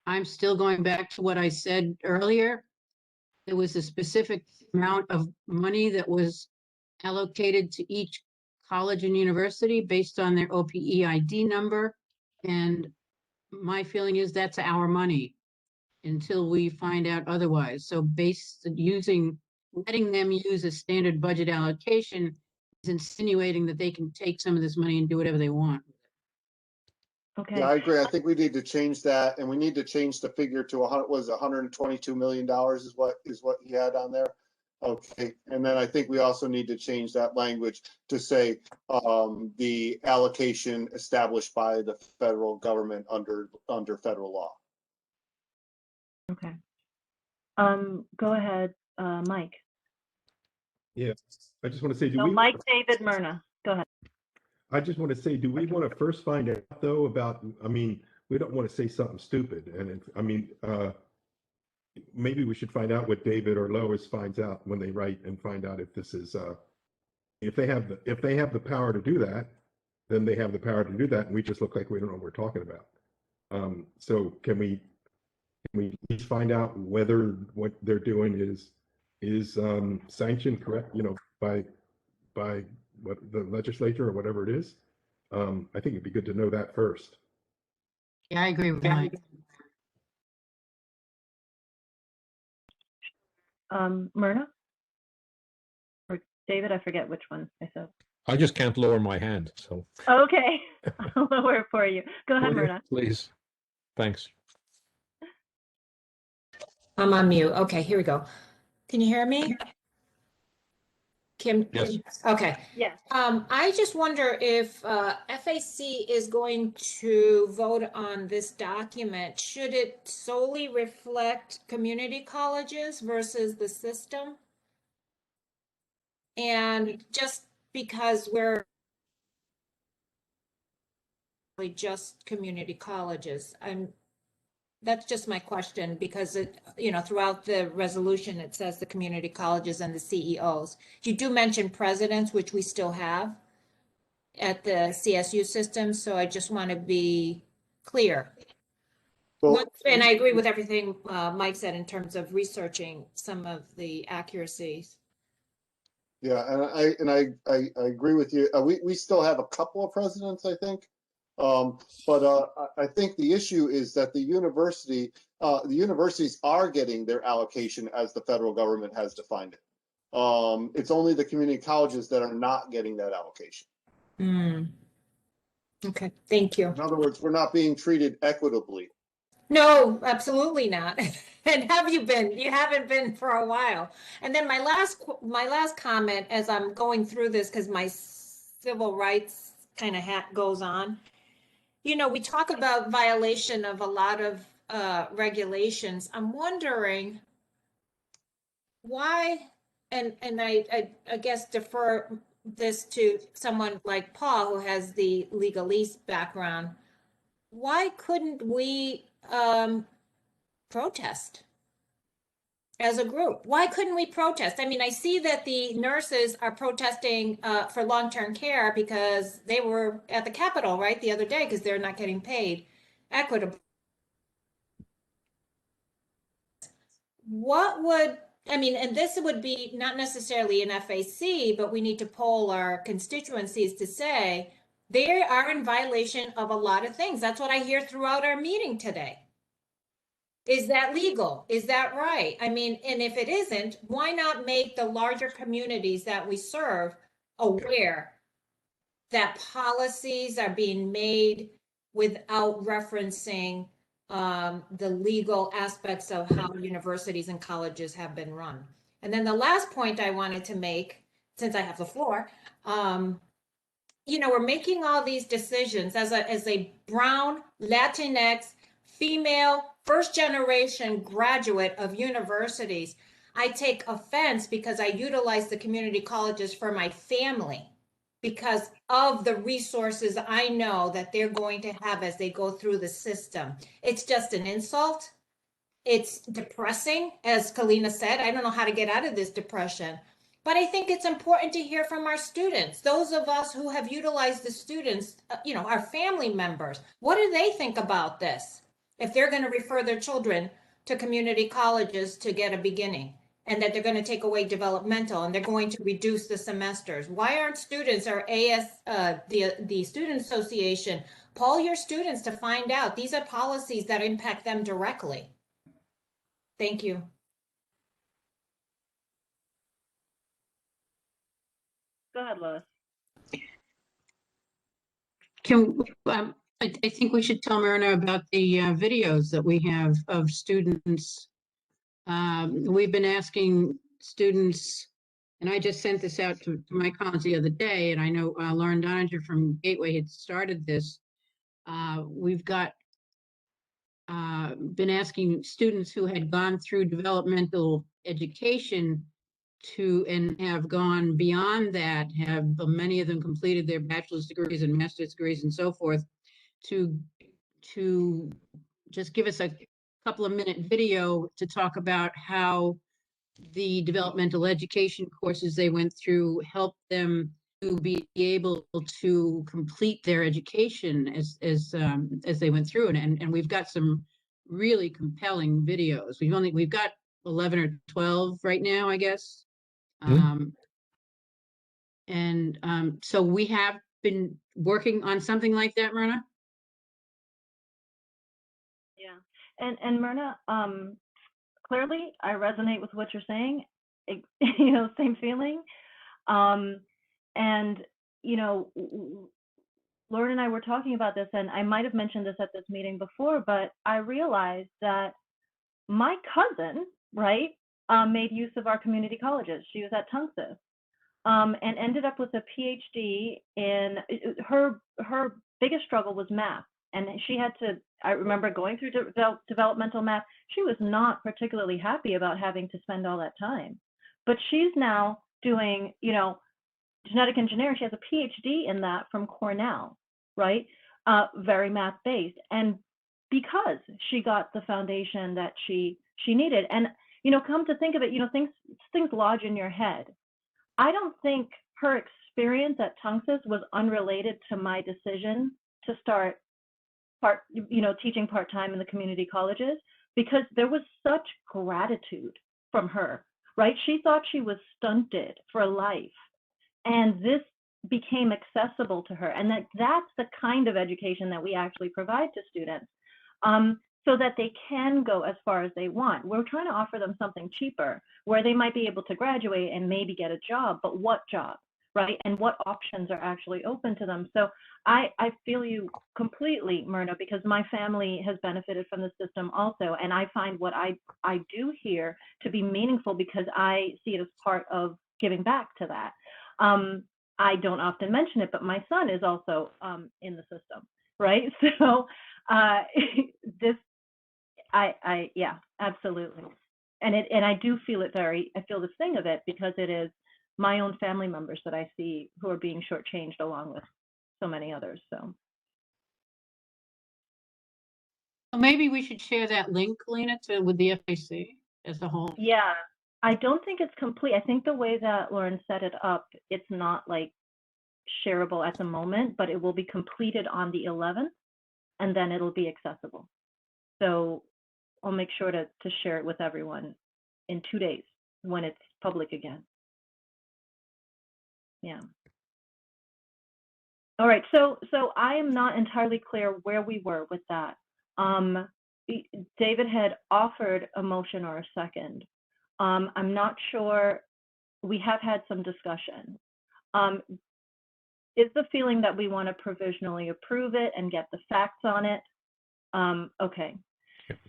[SPEAKER 5] I'm still going back to what I said earlier. There was a specific amount of money that was allocated to each college and university based on their OPEID number. And my feeling is that's our money until we find out otherwise. So letting them use a standard budget allocation is insinuating that they can take some of this money and do whatever they want.
[SPEAKER 1] Okay.
[SPEAKER 7] Yeah, I agree. I think we need to change that, and we need to change the figure to $122 million is what he had on there. Okay, and then I think we also need to change that language to say the allocation established by the federal government under federal law.
[SPEAKER 1] Okay. Go ahead, Mike.
[SPEAKER 6] Yeah, I just want to say,
[SPEAKER 1] Mike David Myrna, go ahead.
[SPEAKER 6] I just want to say, do we want to first find out though about, I mean, we don't want to say something stupid. And maybe we should find out what David or Lois finds out when they write and find out if this is, if they have the power to do that, then they have the power to do that. And we just look like we don't know what we're talking about. So can we each find out whether what they're doing is sanctioned correct, by what the legislature or whatever it is. I think it'd be good to know that first.
[SPEAKER 5] Yeah, I agree with Mike.
[SPEAKER 1] Myrna? Or David, I forget which one I said.
[SPEAKER 4] I just can't lower my hand, so.
[SPEAKER 1] Okay, I'll lower it for you. Go ahead, Myrna.
[SPEAKER 4] Please. Thanks.
[SPEAKER 16] I'm on mute. Okay, here we go. Can you hear me? Kim?
[SPEAKER 4] Yes.
[SPEAKER 16] Okay.
[SPEAKER 1] Yes.
[SPEAKER 16] I just wonder if FAC is going to vote on this document. Should it solely reflect community colleges versus the system? And just because we're just community colleges, that's just my question, because it, throughout the resolution, it says the community colleges and the CEOs. You do mention presidents, which we still have at the CSU system, so I just want to be clear.
[SPEAKER 7] Well,
[SPEAKER 16] And I agree with everything Mike said in terms of researching some of the accuracies.
[SPEAKER 7] yeah, and I agree with you. We still have a couple of presidents, I think. But I think the issue is that the universities are getting their allocation as the federal government has defined it. It's only the community colleges that are not getting that allocation.
[SPEAKER 16] Okay, thank you.
[SPEAKER 7] In other words, we're not being treated equitably.
[SPEAKER 16] No, absolutely not. And have you been? You haven't been for a while. And then my last comment, as I'm going through this, because my civil rights kind of hat goes on. We talk about violation of a lot of regulations. I'm wondering why, and I guess defer this to someone like Paul, who has the legalese background. Why couldn't we protest as a group? Why couldn't we protest? I mean, I see that the nurses are protesting for long-term care because they were at the Capitol, right, the other day, because they're not getting paid equitably. And this would be not necessarily an FAC, but we need to poll our constituencies to say they are in violation of a lot of things. That's what I hear throughout our meeting today. Is that legal? Is that right? I mean, and if it isn't, why not make the larger communities that we serve aware that policies are being made without referencing the legal aspects of how universities and colleges have been run? And then the last point I wanted to make, since I have the floor, we're making all these decisions as a brown Latinx female first generation graduate of universities. I take offense because I utilize the community colleges for my family because of the resources I know that they're going to have as they go through the system. It's just an insult. It's depressing, as Kalina said. I don't know how to get out of this depression. But I think it's important to hear from our students, those of us who have utilized the students, our family members. What do they think about this? If they're going to refer their children to community colleges to get a beginning, and that they're going to take away developmental, and they're going to reduce the semesters. Why aren't students or the Student Association, poll your students to find out? These are policies that impact them directly. Thank you.
[SPEAKER 1] Go ahead, Lois.
[SPEAKER 5] I think we should tell Myrna about the videos that we have of students. We've been asking students, and I just sent this out to my colleagues the other day, and I know Lauren Doninger from Gateway had started this. We've got been asking students who had gone through developmental education and have gone beyond that, have many of them completed their bachelor's degrees and master's degrees and so forth, to just give us a couple of minute video to talk about how the developmental education courses they went through helped them to be able to complete their education as they went through it. And we've got some really compelling videos. We've got 11 or 12 right now, I guess. And so we have been working on something like that, Myrna?
[SPEAKER 1] Yeah. And Myrna, clearly I resonate with what you're saying. You know, same feeling. And, you know, Lauren and I were talking about this, and I might have mentioned this at this meeting before, but I realized that my cousin, right, made use of our community colleges. She was at Tungus, and ended up with a PhD in her biggest struggle was math. And she had to, I remember going through developmental math. She was not particularly happy about having to spend all that time. But she's now doing, you know, genetic engineering. She has a PhD in that from Cornell, right? Very math based. And because she got the foundation that she needed. And, you know, come to think of it, you know, things lodge in your head. I don't think her experience at Tungus was unrelated to my decision to start teaching part-time in the community colleges, because there was such gratitude from her, right? She thought she was stunted for life, and this became accessible to her. And that's the kind of education that we actually provide to students, so that they can go as far as they want. We're trying to offer them something cheaper where they might be able to graduate and maybe get a job, but what job, right? And what options are actually open to them. So I feel you completely, Myrna, because my family has benefited from the system also. And I find what I do here to be meaningful because I see it as part of giving back to that. I don't often mention it, but my son is also in the system, right? So yeah, absolutely. And I do feel it I feel the sting of it, because it is my own family members that I see who are being shortchanged along with so many others. So
[SPEAKER 5] Maybe we should share that link, Lena, with the FAC as a whole.
[SPEAKER 1] yeah, I don't think it's complete. I think the way that Lauren set it up, it's not like shareable at the moment, but it will be completed on the 11th, and then it'll be accessible. So I'll make sure to share it with everyone in 2 days when it's public again. Yeah. All right, so I am not entirely clear where we were with that. David had offered a motion or a second. I'm not sure. We have had some discussion. Is the feeling that we want to provisionally approve it and get the facts on it? Okay,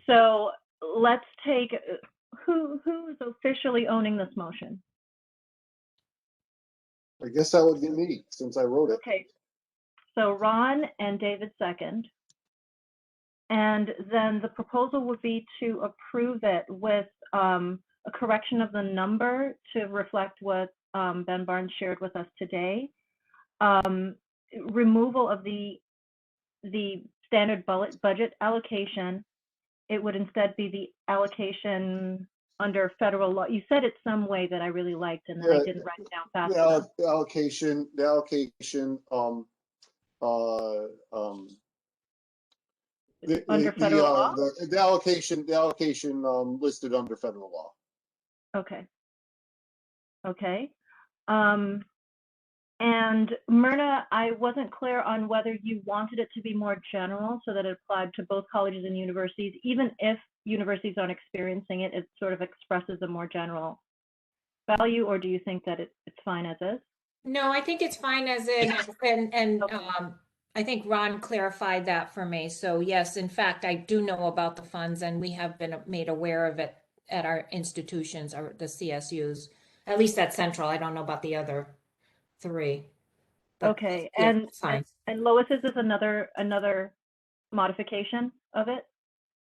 [SPEAKER 1] so let's take, who's officially owning this motion?
[SPEAKER 7] I guess that would be me, since I wrote it.
[SPEAKER 1] Okay, so Ron and David second. And then the proposal would be to approve it with a correction of the number to reflect what Ben Barnes shared with us today. Removal of the standard budget allocation. It would instead be the allocation under federal law. You said it some way that I really liked, and then I didn't write it down fast enough.
[SPEAKER 7] The allocation, the allocation listed under federal law.
[SPEAKER 1] Okay. Okay. And Myrna, I wasn't clear on whether you wanted it to be more general so that it applied to both colleges and universities, even if universities aren't experiencing it, it sort of expresses a more general value, or do you think that it's fine as is?
[SPEAKER 16] No, I think it's fine as in, and I think Ron clarified that for me. So yes, in fact, I do know about the funds, and we have been made aware of it at our institutions, or the CSUs, at least at Central. I don't know about the other three. But
[SPEAKER 1] okay,
[SPEAKER 16] yeah,
[SPEAKER 1] and Lois, is this another modification of it?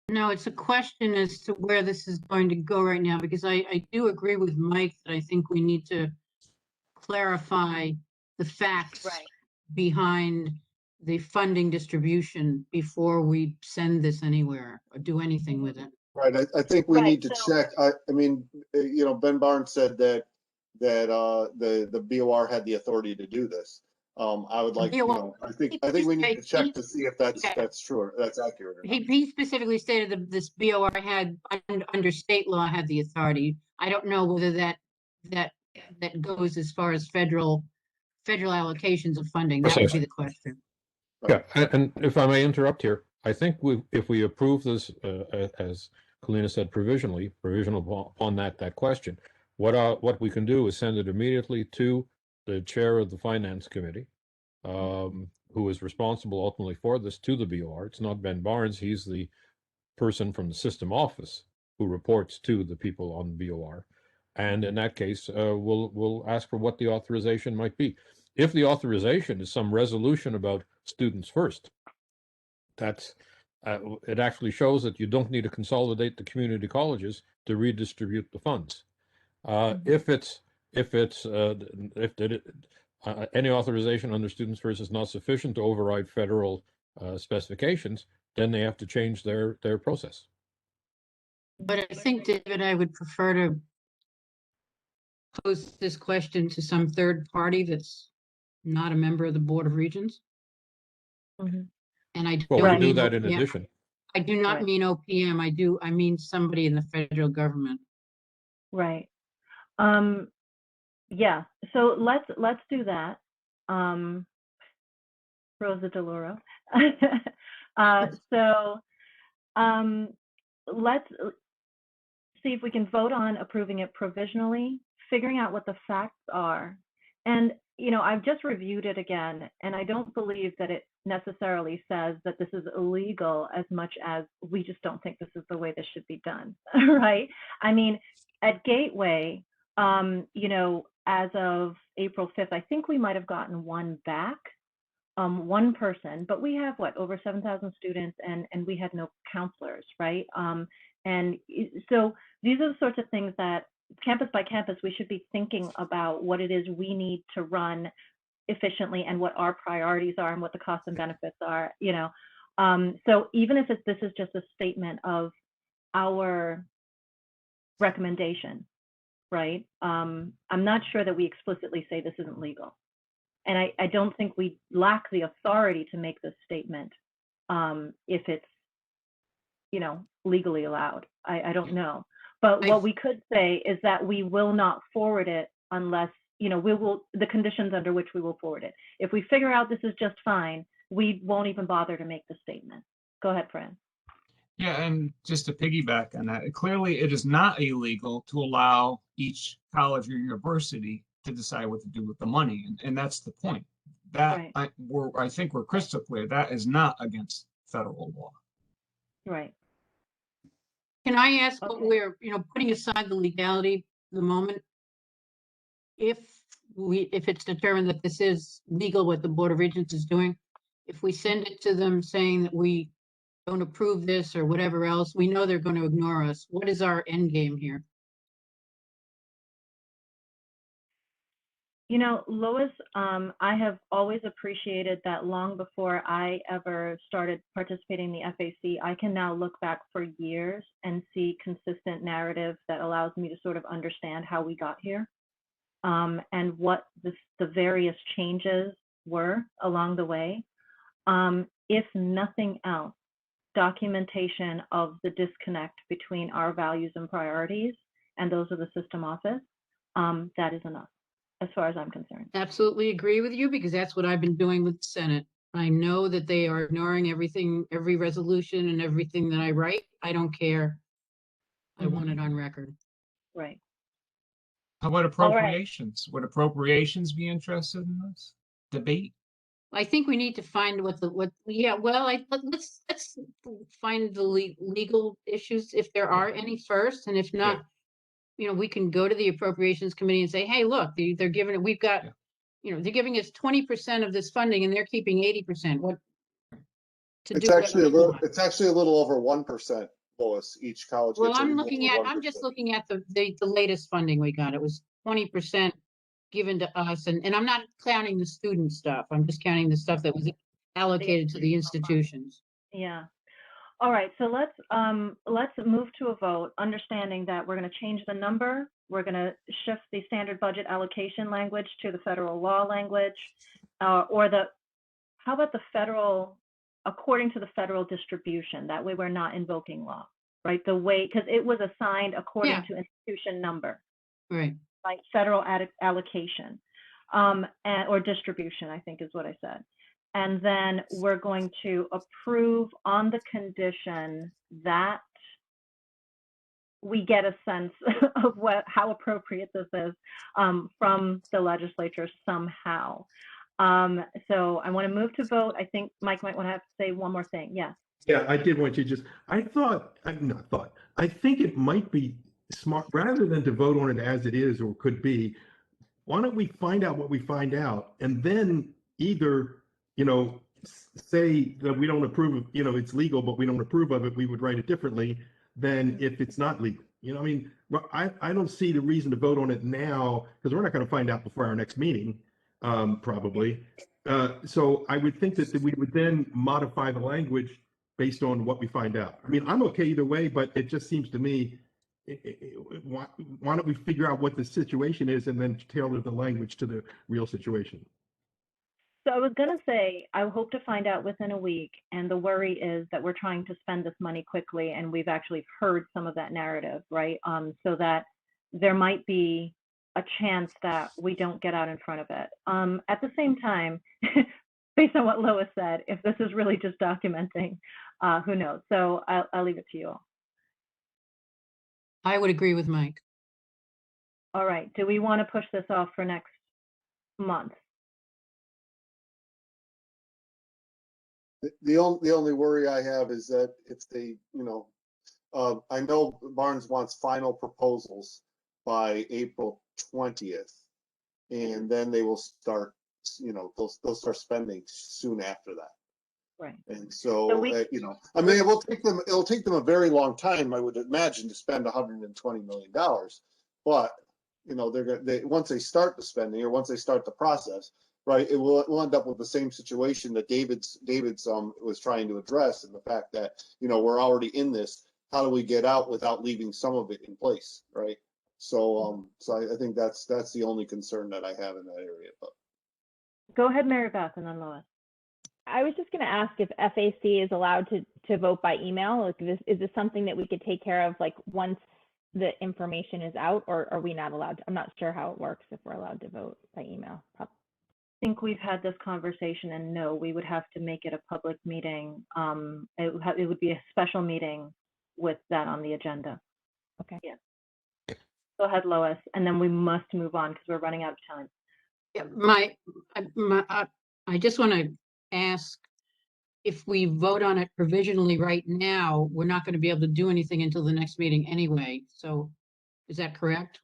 [SPEAKER 5] No, it's a question as to where this is going to go right now, because I do agree with Mike that I think we need to clarify the facts behind the funding distribution before we send this anywhere or do anything with it.
[SPEAKER 7] Right. I think we need to check. I mean, you know, Ben Barnes said that the BOR had the authority to do this. I would like, you know, I think we need to check to see if that's true or that's accurate or not.
[SPEAKER 5] He specifically stated that this BOR had under state law had the authority. I don't know whether that goes as far as federal federal allocations of funding. That would be the question.
[SPEAKER 4] Yeah, and if I may interrupt here, I think if we approve this, as Kalina said, provisional upon that question, what we can do is send it immediately to the chair of the finance committee, who is responsible ultimately for this, to the BOR. It's not Ben Barnes. He's the person from the system office who reports to the people on BOR. And in that case, we'll ask for what the authorization might be. If the authorization is some resolution about students first, that's it actually shows that you don't need to consolidate the community colleges to redistribute the funds. If any authorization under students first is not sufficient to override federal specifications, then they have to change their process.
[SPEAKER 5] But I think, David, I would prefer to pose this question to some third party that's not a member of the Board of Regents. And I
[SPEAKER 4] Well,
[SPEAKER 5] don't
[SPEAKER 4] we do
[SPEAKER 5] mean
[SPEAKER 4] that in
[SPEAKER 5] OPM.
[SPEAKER 4] addition.
[SPEAKER 5] I do not mean OPM. I mean somebody in the federal government.
[SPEAKER 1] Right. Yeah. So let's do that. Rosa DeLauro. Let's see if we can vote on approving it provisionally, figuring out what the facts are. And, you know, I've just reviewed it again, and I don't believe that it necessarily says that this is illegal as much as we just don't think this is the way this should be done, right? I mean, at Gateway, you know, as of April 5th, I think we might have gotten one back, one person, but we have what, over 7,000 students, and we had no counselors, right? And so these are the sorts of things that campus by campus, we should be thinking about what it is we need to run efficiently and what our priorities are and what the costs and benefits are, you know. So even if this is just a statement of our recommendation, right? I'm not sure that we explicitly say this isn't legal. And I don't think we lack the authority to make this statement if it's, you know, legally allowed. I don't know. But what we could say is that we will not forward it unless, you know, the conditions under which we will forward it. If we figure out this is just fine, we won't even bother to make the statement. Go ahead, Fran.
[SPEAKER 9] Yeah, and just to piggyback on that, clearly it is not illegal to allow each college or university to decide what to do with the money, and that's the point. That
[SPEAKER 1] right.
[SPEAKER 9] I think we're crystal clear. That is not against federal law.
[SPEAKER 1] Right.
[SPEAKER 5] Can I ask what we're, you know, putting aside the legality for the moment, if it's determined that this is legal, what the Board of Regents is doing, if we send it to them saying that we don't approve this or whatever else, we know they're going to ignore us. What is our end game here?
[SPEAKER 1] You know, Lois, I have always appreciated that long before I ever started participating in the FAC, I can now look back for years and see consistent narrative that allows me to sort of understand how we got here, and what the various changes were along the way. If nothing else, documentation of the disconnect between our values and priorities and those of the system office, that is enough, as far as I'm concerned.
[SPEAKER 5] Absolutely agree with you, because that's what I've been doing with the Senate. I know that they are ignoring everything, every resolution and everything that I write. I don't care. I want it on record.
[SPEAKER 1] Right.
[SPEAKER 9] How about appropriations? Would appropriations be interested in this debate?
[SPEAKER 5] I think we need to find let's find the legal issues, if there are any first, and if not, you know, we can go to the Appropriations Committee and say, hey, look, they're giving it, we've got, you know, they're giving us 20% of this funding and they're keeping 80%. What to
[SPEAKER 7] it's
[SPEAKER 5] do?
[SPEAKER 7] Actually a little, it's actually a little over 1%, Lois. Each college
[SPEAKER 5] Well,
[SPEAKER 7] gets
[SPEAKER 5] I'm just looking at the latest funding we got. It was 20% given to us, and I'm not counting the student stuff. I'm just counting the stuff that was allocated to the institutions.
[SPEAKER 1] Yeah. All right, so let's move to a vote, understanding that we're going to change the number. We're going to shift the standard budget allocation language to the federal law language, how about the federal, according to the federal distribution? That way we're not invoking law, right? The way, because it was assigned according to institution number.
[SPEAKER 5] Right.
[SPEAKER 1] Like federal allocation. or distribution, I think is what I said. And then we're going to approve on the condition that we get a sense of how appropriate this is from the legislature somehow. So I want to move to vote. I think Mike might want to have to say one more thing. Yes.
[SPEAKER 6] Yeah, I did want you to I think it might be smart, rather than to vote on it as it is or could be, why don't we find out what we find out and then either, say that we don't approve of, it's legal, but we don't approve of it, we would write it differently than if it's not legal. I mean, I don't see the reason to vote on it now because we're not going to find out before our next meeting, probably. So I would think that we would then modify the language based on what we find out. I mean, I'm okay either way, but it just seems to me, why don't we figure out what the situation is and then tailor the language to the real situation?
[SPEAKER 1] So I was going to say, I hope to find out within a week. And the worry is that we're trying to spend this money quickly. And we've actually heard some of that narrative, right? So that there might be a chance that we don't get out in front of it. At the same time, based on what Lois said, if this is really just documenting, who knows? So I'll leave it to you all.
[SPEAKER 5] I would agree with Mike.
[SPEAKER 1] All right. Do we want to push this off for next month?
[SPEAKER 7] The only worry I have is that if they, I know Barnes wants final proposals by April 20th, and then they will start, they'll start spending soon after that.
[SPEAKER 1] Right.
[SPEAKER 7] And so, I mean, it'll take them a very long time, I would imagine, to spend $120 million. But, once they start the spending or once they start the process, right, we'll end up with the same situation that David's was trying to address, and the fact that, we're already in this. How do we get out without leaving some of it in place, right? So, I think that's the only concern that I have in that area. But
[SPEAKER 1] go ahead, Mary Beth, and then Lois.
[SPEAKER 12] I was just going to ask if FAC is allowed to vote by email. Like, is this something that we could take care of, like, once the information is out, or are we not allowed? I'm not sure how it works if we're allowed to vote by email.
[SPEAKER 1] I think we've had this conversation, and no, we would have to make it a public meeting. It would be a special meeting with that on the agenda.
[SPEAKER 12] Okay.
[SPEAKER 1] Yeah. Go ahead, Lois, and then we must move on because we're running out of time.
[SPEAKER 5] Yeah, I just want to ask, if we vote on it provisionally right now, we're not going to be able to do anything until the next meeting anyway. So is that correct?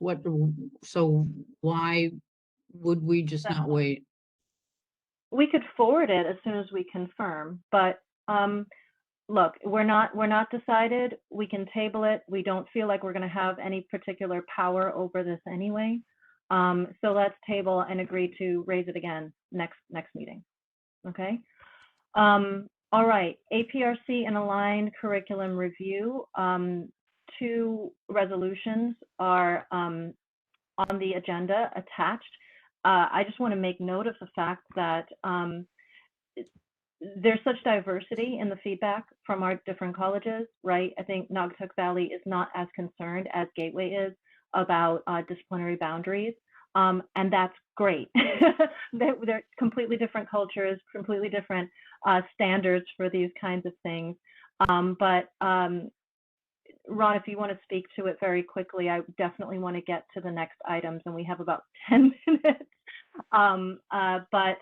[SPEAKER 5] So why would we just not wait?
[SPEAKER 1] We could forward it as soon as we confirm, but look, we're not decided. We can table it. We don't feel like we're going to have any particular power over this anyway. So let's table and agree to raise it again next meeting. Okay. All right. APRC and aligned curriculum review. 2 resolutions are on the agenda attached. I just want to make note of the fact that there's such diversity in the feedback from our different colleges, right? I think Naugatuck Valley is not as concerned as Gateway is about disciplinary boundaries. And that's great. They're completely different cultures, completely different standards for these kinds of things. But Ron, if you want to speak to it very quickly, I definitely want to get to the next items, and we have about 10 minutes. But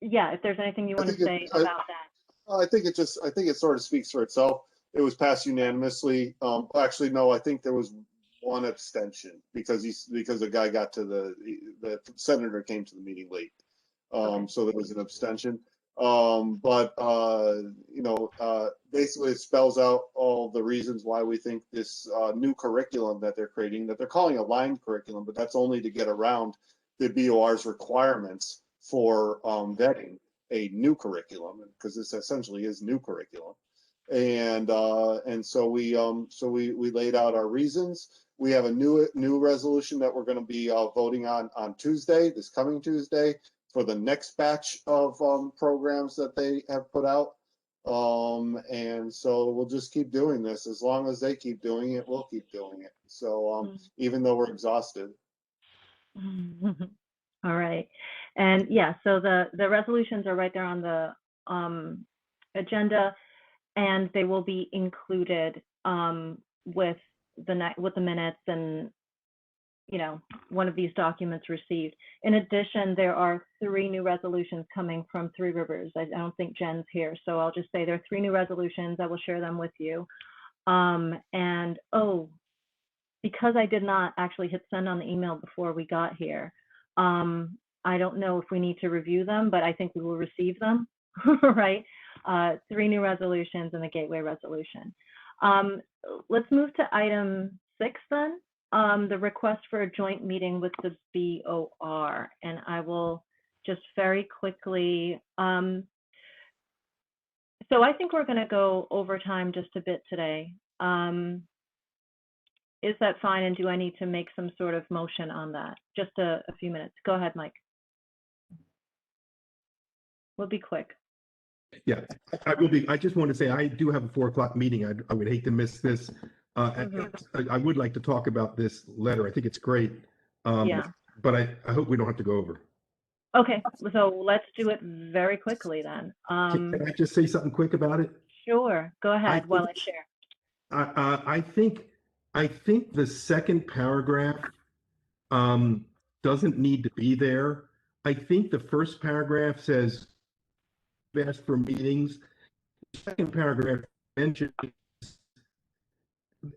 [SPEAKER 1] yeah, if there's anything you want to say about that.
[SPEAKER 7] I think it sort of speaks for itself. It was passed unanimously. Actually, no, I think there was one abstention because the guy got to the senator came to the meeting late. So there was an abstention. Basically it spells out all the reasons why we think this new curriculum that they're creating, that they're calling aligned curriculum, but that's only to get around the BOR's requirements for vetting a new curriculum, because this essentially is new curriculum. And so we laid out our reasons. We have a new resolution that we're going to be voting on Tuesday, this coming Tuesday, for the next batch of programs that they have put out. And so we'll just keep doing this. As long as they keep doing it, we'll keep doing it. So even though we're exhausted.
[SPEAKER 1] All right. And yeah, so the resolutions are right there on the agenda, and they will be included with the minutes and, you know, one of these documents received. In addition, there are 3 new resolutions coming from Three Rivers. I don't think Jen's here, so I'll just say there are 3 new resolutions. I will share them with you. And oh, because I did not actually hit send on the email before we got here, I don't know if we need to review them, but I think we will receive them, right? 3 new resolutions and the gateway resolution. Let's move to item 6 then, the request for a joint meeting with the BOR. And I will just very quickly, so I think we're gonna go overtime just a bit today. Is that fine? And do I need to make some sort of motion on that? Just a few minutes. Go ahead, Mike. We'll be quick.
[SPEAKER 6] Yeah, I will be. I just want to say I do have a 4 o'clock meeting. I would hate to miss this. I would like to talk about this letter. I think it's great.
[SPEAKER 1] Yeah.
[SPEAKER 6] But I hope we don't have to go over.
[SPEAKER 1] Okay, so let's do it very quickly then.
[SPEAKER 6] Can I just say something quick about it?
[SPEAKER 1] Sure, go ahead while I share.
[SPEAKER 6] I think the second paragraph doesn't need to be there. I think the first paragraph says asked for meetings. The second paragraph mentions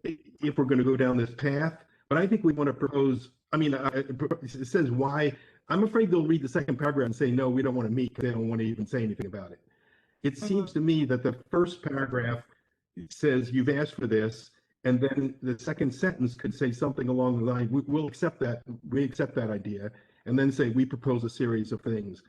[SPEAKER 6] if we're going to go down this path, but I think we want to propose. I mean, it says why. I'm afraid they'll read the second paragraph and say no, we don't want to meet because they don't want to even say anything about it. It seems to me that the first paragraph says you've asked for this, and then the second sentence could say something along the line, we'll accept that, we accept that idea, and then say we propose a series of things.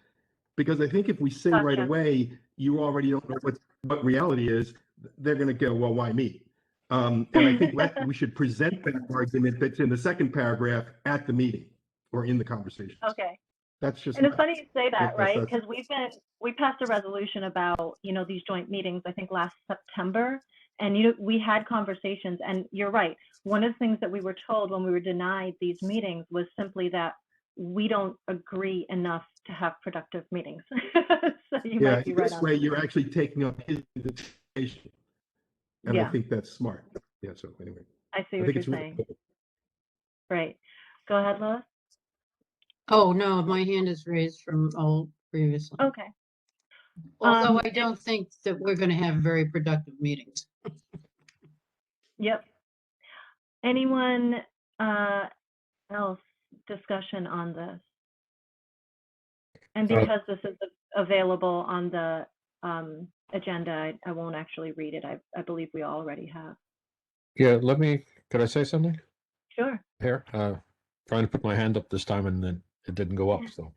[SPEAKER 6] Because I think if we say right away, you already don't know what reality is, they're going to go, well, why me? And I think we should present that argument that's in the second paragraph at the meeting or in the conversation.
[SPEAKER 1] Okay.
[SPEAKER 6] That's just.
[SPEAKER 1] And it's funny you say that, right? Because we passed a resolution about, you know, these joint meetings, I think last September, and we had conversations, and you're right. One of the things that we were told when we were denied these meetings was simply that we don't agree enough to have productive meetings. So you might be right
[SPEAKER 6] this
[SPEAKER 1] on
[SPEAKER 6] way
[SPEAKER 1] that.
[SPEAKER 6] you're actually taking up his invitation, and I think that's smart. Yeah. So anyway,
[SPEAKER 1] I see what you're saying.
[SPEAKER 6] Really cool.
[SPEAKER 1] Right. Go ahead, Lois.
[SPEAKER 5] Oh, no, my hand is raised from previously.
[SPEAKER 1] Okay.
[SPEAKER 5] Although I don't think that we're going to have very productive meetings.
[SPEAKER 1] Yep. Anyone else discussion on this? And because this is available on the agenda, I won't actually read it. I believe we already have.
[SPEAKER 4] Yeah, could I say something?
[SPEAKER 1] Sure.
[SPEAKER 4] Here, trying to put my hand up this time and then it didn't go up, so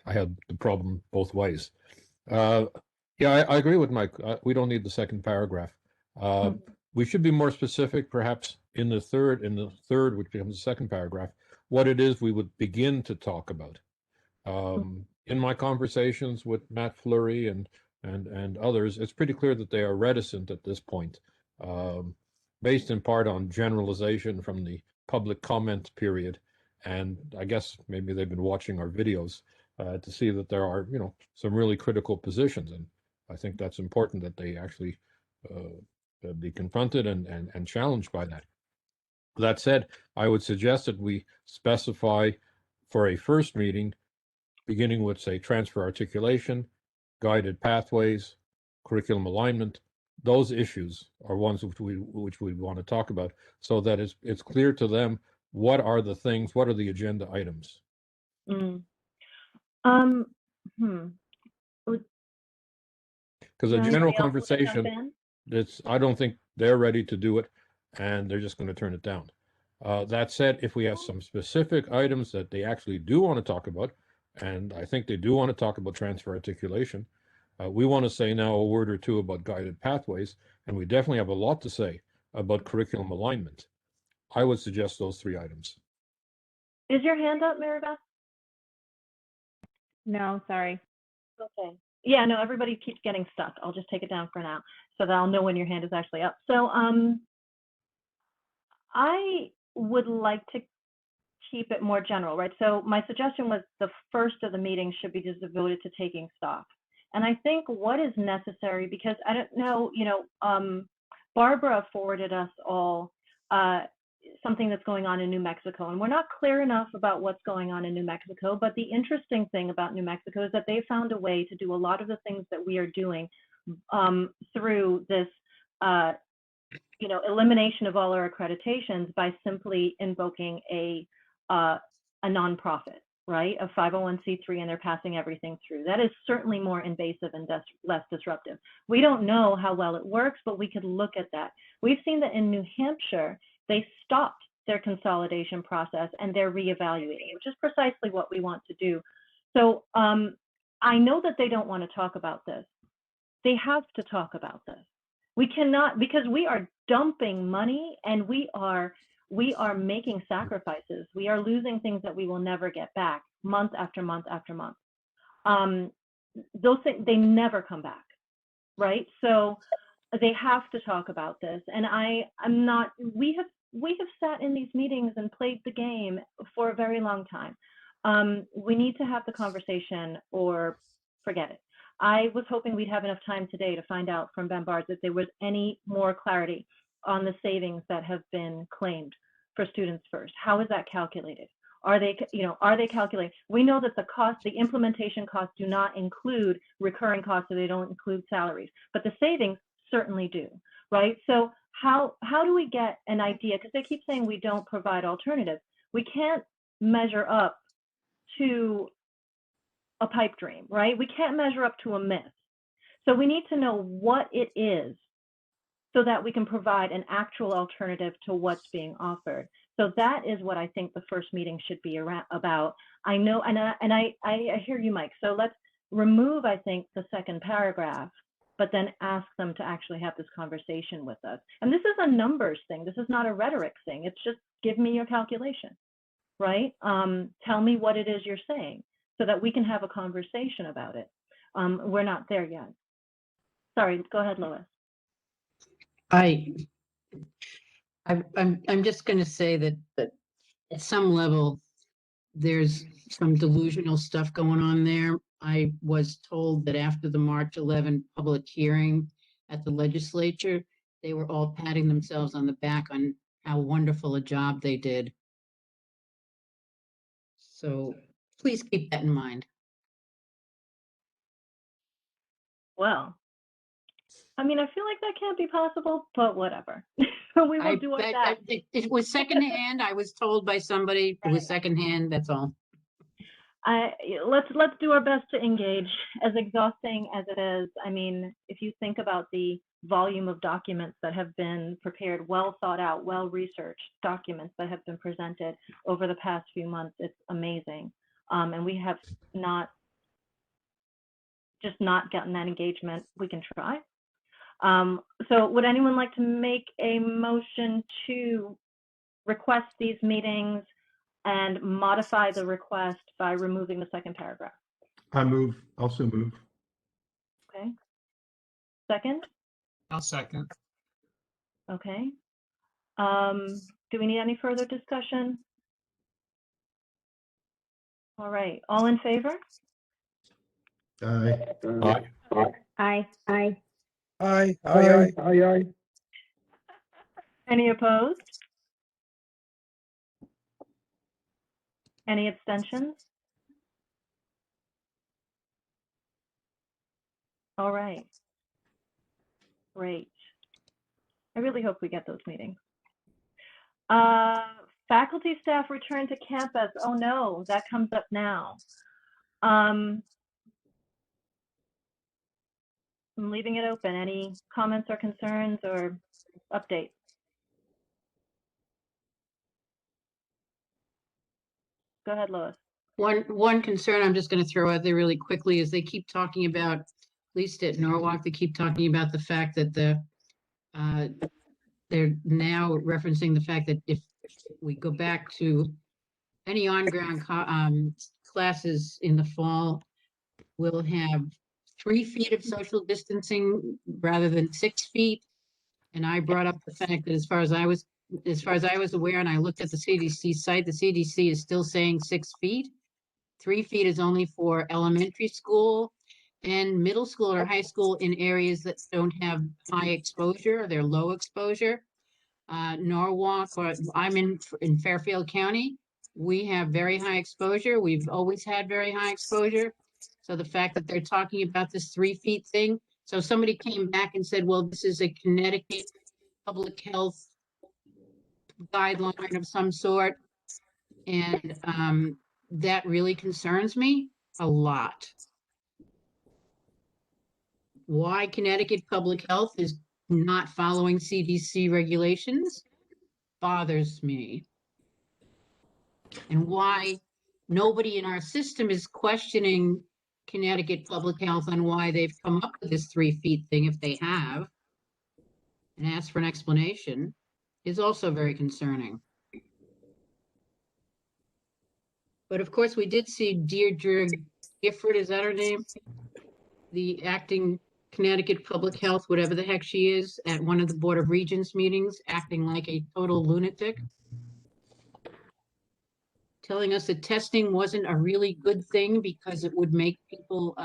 [SPEAKER 4] I had the problem both ways. Yeah, I agree with Mike. We don't need the second paragraph. We should be more specific, perhaps in the third, which becomes the second paragraph, what it is we would begin to talk about. In my conversations with Matt Fleury and others, it's pretty clear that they are reticent at this point, based in part on generalization from the public comment period. And I guess maybe they've been watching our videos to see that there are, some really critical positions. And I think that's important that they actually be confronted and challenged by that. That said, I would suggest that we specify for a first meeting, beginning with, say, transfer articulation, guided pathways, curriculum alignment. Those issues are ones which we want to talk about, so that it's clear to them what are the things, what are the agenda items. Because a general conversation, I don't think they're ready to do it, and they're just going to turn it down. That said, if we have some specific items that they actually do want to talk about, and I think they do want to talk about transfer articulation, we want to say now a word or two about guided pathways, and we definitely have a lot to say about curriculum alignment. I would suggest those 3 items.
[SPEAKER 1] Is your hand up, Maribeth?
[SPEAKER 12] No, sorry.
[SPEAKER 1] Okay. Yeah, no, everybody keeps getting stuck. I'll just take it down for now so that I'll know when your hand is actually up. So I would like to keep it more general, right? So my suggestion was the first of the meetings should be just devoted to taking stock. And I think what is necessary, because I don't know, Barbara forwarded us all something that's going on in New Mexico, and we're not clear enough about what's going on in New Mexico. But the interesting thing about New Mexico is that they found a way to do a lot of the things that we are doing through this, elimination of all our accreditations by simply invoking a nonprofit, right? A 501c3, and they're passing everything through. That is certainly more invasive and less disruptive. We don't know how well it works, but we could look at that. We've seen that in New Hampshire, they stopped their consolidation process and they're reevaluating, which is precisely what we want to do. So I know that they don't want to talk about this. They have to talk about this. We cannot, because we are dumping money and we are making sacrifices. We are losing things that we will never get back month after month after month. Those things, they never come back, right? So they have to talk about this. And I'm not, we have sat in these meetings and played the game for a very long time. We need to have the conversation or forget it. I was hoping we'd have enough time today to find out from Ben Barnes if there was any more clarity on the savings that have been claimed for Students First. How is that calculated? Are they calculated? We know that the cost, the implementation costs do not include recurring costs, so they don't include salaries, but the savings certainly do, right? So how do we get an idea? Because they keep saying we don't provide alternatives. We can't measure up to a pipe dream, right? We can't measure up to a myth. So we need to know what it is so that we can provide an actual alternative to what's being offered. So that is what I think the first meeting should be about. I know, and I hear you, Mike. So let's remove, I think, the second paragraph, but then ask them to actually have this conversation with us. And this is a numbers thing. This is not a rhetoric thing. It's just give me your calculation, right? Tell me what it is you're saying so that we can have a conversation about it. We're not there yet. Sorry, go ahead, Lois.
[SPEAKER 5] I'm just going to say that at some level, there's some delusional stuff going on there. I was told that after the March 11 public hearing at the legislature, they were all patting themselves on the back on how wonderful a job they did. So please keep that in mind.
[SPEAKER 1] Well, I mean, I feel like that can't be possible, but whatever. We will do our best.
[SPEAKER 5] It was secondhand. I was told by somebody it was secondhand. That's all.
[SPEAKER 1] Let's do our best to engage. As exhausting as it is, I mean, if you think about the volume of documents that have been prepared, well thought out, well researched documents that have been presented over the past few months, it's amazing. And we have not gotten that engagement. We can try. So would anyone like to make a motion to request these meetings and modify the request by removing the second paragraph?
[SPEAKER 6] Also move.
[SPEAKER 1] Okay. Second?
[SPEAKER 9] I'll second.
[SPEAKER 1] Okay. Do we need any further discussion? All right, all in favor?
[SPEAKER 6] Aye.
[SPEAKER 4] Aye.
[SPEAKER 12] Aye. Aye.
[SPEAKER 17] Aye, aye, aye, aye.
[SPEAKER 1] Any opposed? Any abstentions? All right. Great. I really hope we get those meetings. Faculty staff return to campus. Oh no, that comes up now. I'm leaving it open. Any comments or concerns or updates? Go ahead, Lois.
[SPEAKER 5] One concern I'm just going to throw out there really quickly is they keep talking about, at least at Norwalk, they keep talking about the fact that they're now referencing the fact that if we go back to any on-ground classes in the fall, we'll have 3 feet of social distancing rather than 6 feet. And I brought up the fact that as far as I was as far as I was aware, and I looked at the CDC site, the CDC is still saying 6 feet. 3 feet is only for elementary school and middle school or high school in areas that don't have high exposure, they're low exposure. Norwalk, or I'm in Fairfield County. We have very high exposure. We've always had very high exposure. So the fact that they're talking about this 3 feet thing, so somebody came back and said, well, this is a Connecticut public health guideline of some sort. And that really concerns me a lot. Why Connecticut Public Health is not following CDC regulations bothers me. And why nobody in our system is questioning Connecticut Public Health on why they've come up with this 3 feet thing, if they have, and ask for an explanation, is also very concerning. But of course, we did see Deirdre Gifford, is that her name? The acting Connecticut Public Health, whatever the heck she is, at one of the Board of Regents meetings, acting like a total lunatic. Telling us that testing wasn't a really good thing because it would make people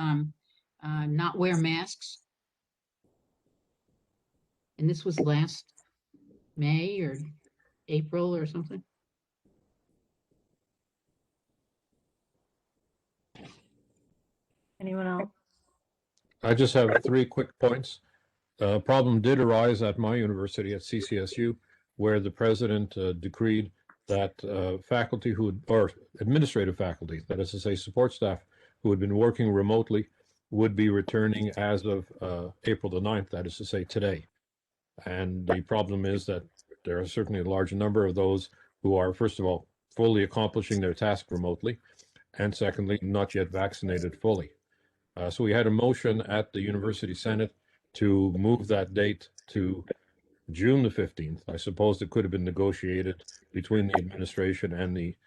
[SPEAKER 5] not wear masks. And this was last May or April or something.
[SPEAKER 1] Anyone else?
[SPEAKER 4] I just have 3 quick points. Problem did arise at my university at CCSU, where the president decreed that faculty or administrative faculty, that is to say support staff, who had been working remotely would be returning as of April the 9th, that is to say today. And the problem is that there are certainly a large number of those who are, first of all, fully accomplishing their task remotely, and secondly, not yet vaccinated fully. So we had a motion at the University Senate to move that date to June the 15th. I suppose it could have been negotiated between the administration and the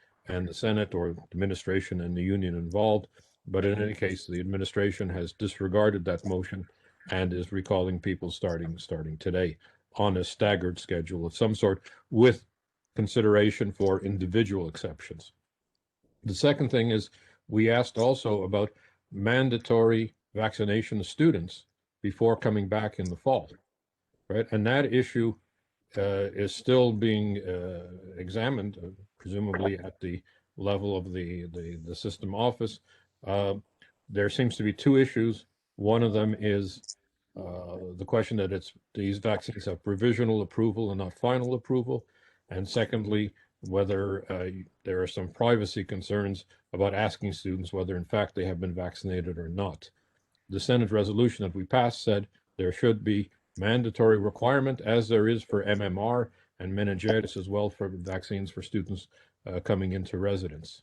[SPEAKER 4] Senate, or administration and the union involved. But in any case, the administration has disregarded that motion and is recalling people starting today on a staggered schedule of some sort, with consideration for individual exceptions. The second thing is, we asked also about mandatory vaccination of students before coming back in the fall, right? And that issue is still being examined, presumably at the level of the system office. There seems to be 2 issues. One of them is the question that these vaccines have provisional approval and not final approval. And secondly, whether there are some privacy concerns about asking students whether in fact they have been vaccinated or not. The Senate resolution that we passed said there should be mandatory requirement, as there is for MMR and meningitis as well, for vaccines for students coming into residence.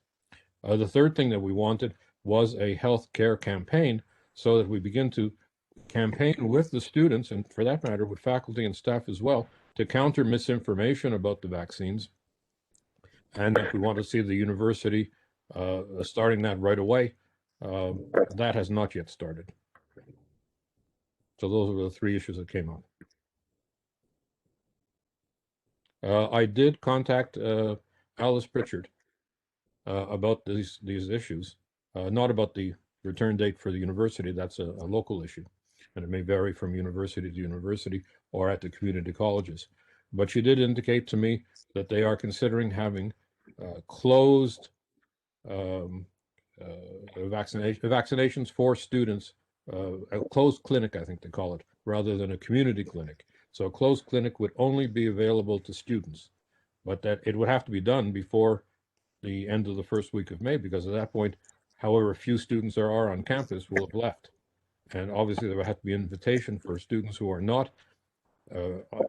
[SPEAKER 4] The third thing that we wanted was a healthcare campaign, so that we begin to campaign with the students, and for that matter with faculty and staff as well, to counter misinformation about the vaccines. And that we want to see the university starting that right away. That has not yet started. So those are the 3 issues that came up. I did contact Alice Pritchard about these issues, not about the return date for the university. That's a local issue, and it may vary from university to university or at the community colleges. But she did indicate to me that they are considering having closed vaccinations for students, a closed clinic, I think they call it, rather than a community clinic. So a closed clinic would only be available to students, but that it would have to be done before the end of the first week of May, because at that point, however few students there are on campus will have left. And obviously there would have to be an invitation for students who are not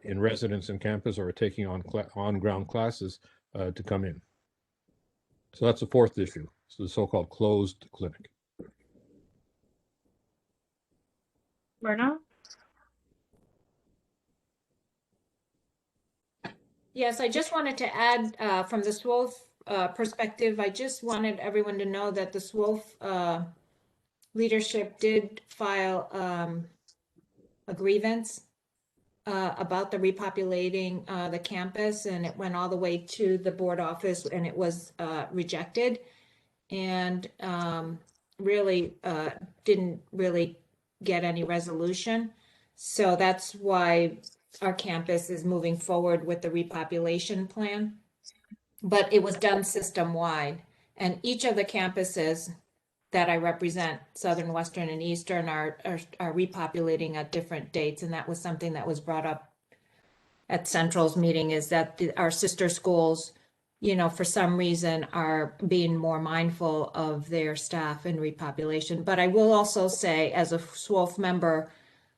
[SPEAKER 4] in residence in campus or taking on-ground classes to come in. So that's the 4th issue, so the so-called closed clinic.
[SPEAKER 1] Myrna?
[SPEAKER 16] Yes, I just wanted to add from the SWOF perspective, I just wanted everyone to know that the SWOF leadership did file a grievance about the repopulating the campus, and it went all the way to the board office and it was rejected. And really didn't really get any resolution. So that's why our campus is moving forward with the repopulation plan. But it was done system-wide. And each of the campuses that I represent, Southern, Western, and Eastern, are repopulating at different dates. And that was something that was brought up at Central's meeting, is that our sister schools, you know, for some reason are being more mindful of their staff and repopulation. But I will also say, as a SWOLF member,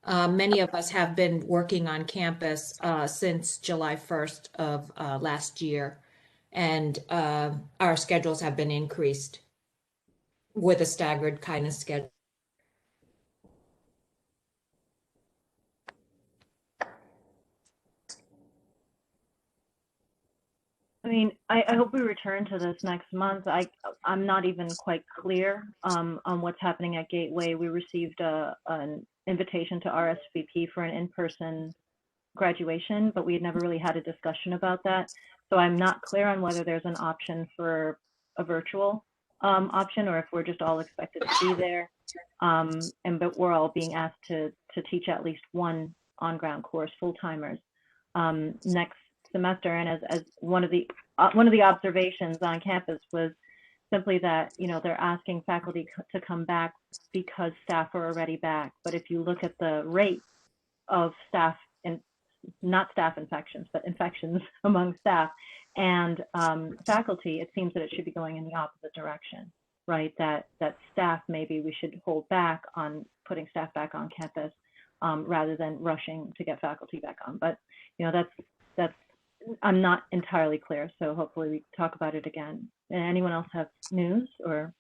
[SPEAKER 16] many of us have been working on campus since July 1st of last year. And our schedules have been increased with a staggered kind of schedule.
[SPEAKER 1] I mean, I hope we return to this next month. I'm not even quite clear on what's happening at Gateway. We received an invitation to RSVP for an in-person graduation, but we had never really had a discussion about that. So I'm not clear on whether there's an option for a virtual option, or if we're just all expected to be there. But we're all being asked to teach at least one on-ground course, full-timers, next semester. And as one of the observations on campus was simply that, you know, they're asking faculty to come back because staff are already back. But if you look at the rate of staff, and not staff infections, but infections among staff and faculty, it seems that it should be going in the opposite direction, right? That staff, maybe we should hold back on putting staff back on campus rather than rushing to get faculty back on. But, you know, that's I'm not entirely clear, so hopefully we talk about it again. Anyone else have news or?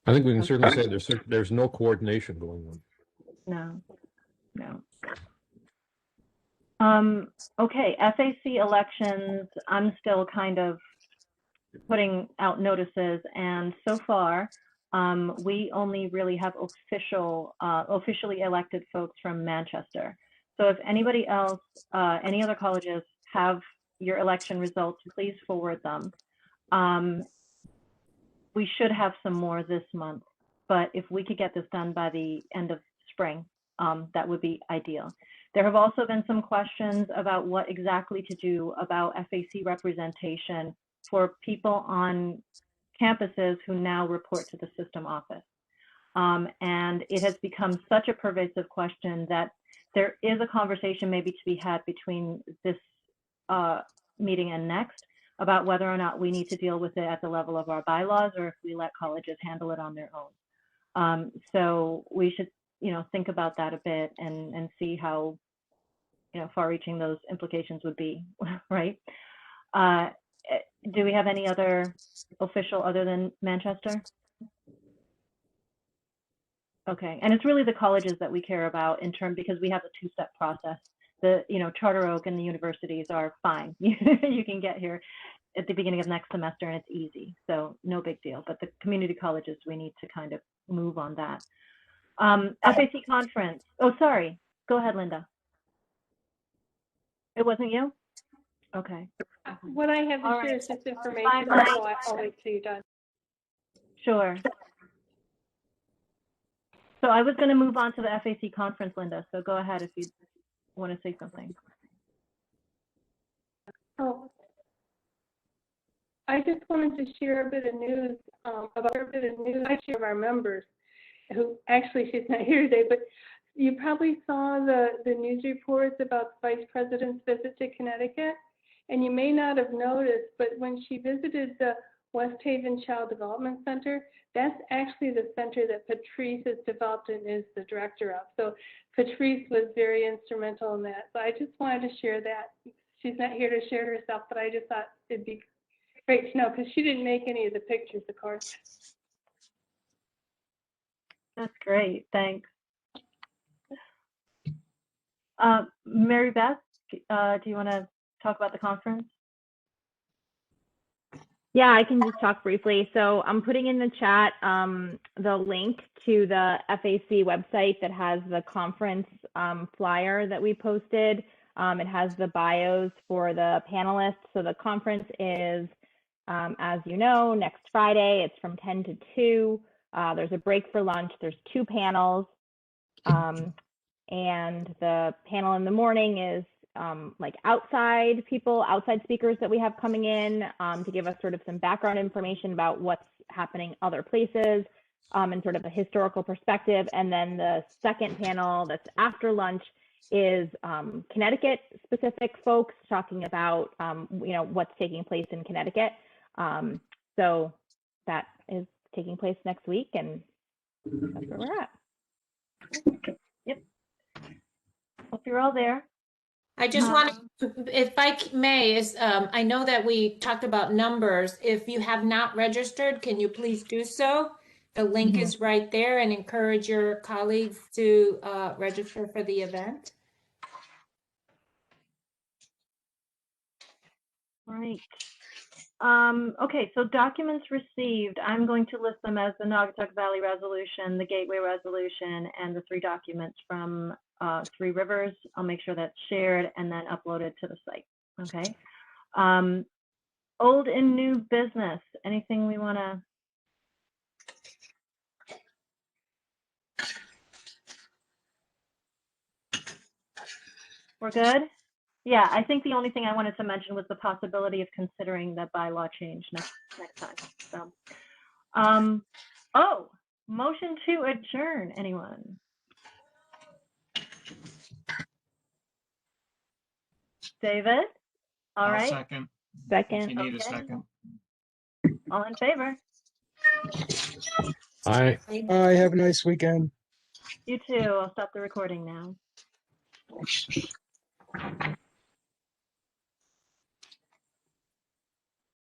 [SPEAKER 4] I think we can certainly say there's no coordination going on.
[SPEAKER 1] No. Okay, FAC elections, I'm still kind of putting out notices, and so far, we only really have officially elected folks from Manchester. So if anybody else, any other colleges have your election results, please forward them. We should have some more this month, but if we could get this done by the end of spring, that would be ideal. There have also been some questions about what exactly to do about FAC representation for people on campuses who now report to the system office. And it has become such a pervasive question that there is a conversation maybe to be had between this meeting and next about whether or not we need to deal with it at the level of our bylaws, or if we let colleges handle it on their own. So we should, you know, think about that a bit and see how, you know, far-reaching those implications would be, right? Do we have any other official other than Manchester? Okay, and it's really the colleges that we care about in terms, because we have a two-step process. The, you know, Charter Oak and the universities are fine. You can get here at the beginning of next semester and it's easy, so no big deal. But the community colleges, we need to kind of move on that. FAC conference. Oh, sorry. Go ahead, Linda. It wasn't you? Okay.
[SPEAKER 18] What I have to
[SPEAKER 1] All
[SPEAKER 18] share
[SPEAKER 1] right.
[SPEAKER 18] is just information, so I'll wait till you're done.
[SPEAKER 1] Sure. So I was going to move on to the FAC conference, Linda, so go ahead if you want to say something.
[SPEAKER 18] Oh, I just wanted to share a bit of news about actually of our members, who actually she's not here today, but you probably saw the news reports about the Vice President's visit to Connecticut, and you may not have noticed, but when she visited the West Haven Child Development Center, that's actually the center that Patrice has developed and is the director of. So Patrice was very instrumental in that. So I just wanted to share that. She's not here to share herself, but I just thought it'd be great to know, because she didn't make any of the pictures, of course.
[SPEAKER 1] That's great, thanks. Mary Beth, do you want to talk about the conference?
[SPEAKER 12] Yeah, I can just talk briefly. So I'm putting in the chat the link to the FAC website that has the conference flyer that we posted. It has the bios for the panelists. So the conference is, as you know, next Friday. It's from 10 to 2. There's a break for lunch. There's 2 panels. And the panel in the morning is like outside speakers that we have coming in to give us sort of some background information about what's happening other places and sort of a historical perspective. And then the second panel that's after lunch is Connecticut specific folks talking about what's taking place in Connecticut. So that is taking place next week, and that's where we're at.
[SPEAKER 1] Yep. Hope you're all there.
[SPEAKER 16] I just want to, if I may, I know that we talked about numbers. If you have not registered, can you please do so? The link is right there, and encourage your colleagues to register for the event.
[SPEAKER 1] Right. Okay, so documents received, I'm going to list them as the Naugatuck Valley Resolution, the Gateway Resolution, and the 3 documents from 3 Rivers. I'll make sure that's shared and then uploaded to the site. Okay. Old and new business, anything we want to? We're good? Yeah, I think the only thing I wanted to mention was the possibility of considering the bylaw change next time. So, oh, motion to adjourn, anyone? David? All
[SPEAKER 9] I'll
[SPEAKER 1] right.
[SPEAKER 9] second.
[SPEAKER 12] Second.
[SPEAKER 9] If you need a second.
[SPEAKER 1] All in favor?
[SPEAKER 4] Aye.
[SPEAKER 17] Bye. Have a nice weekend.
[SPEAKER 1] You too. I'll stop the recording now.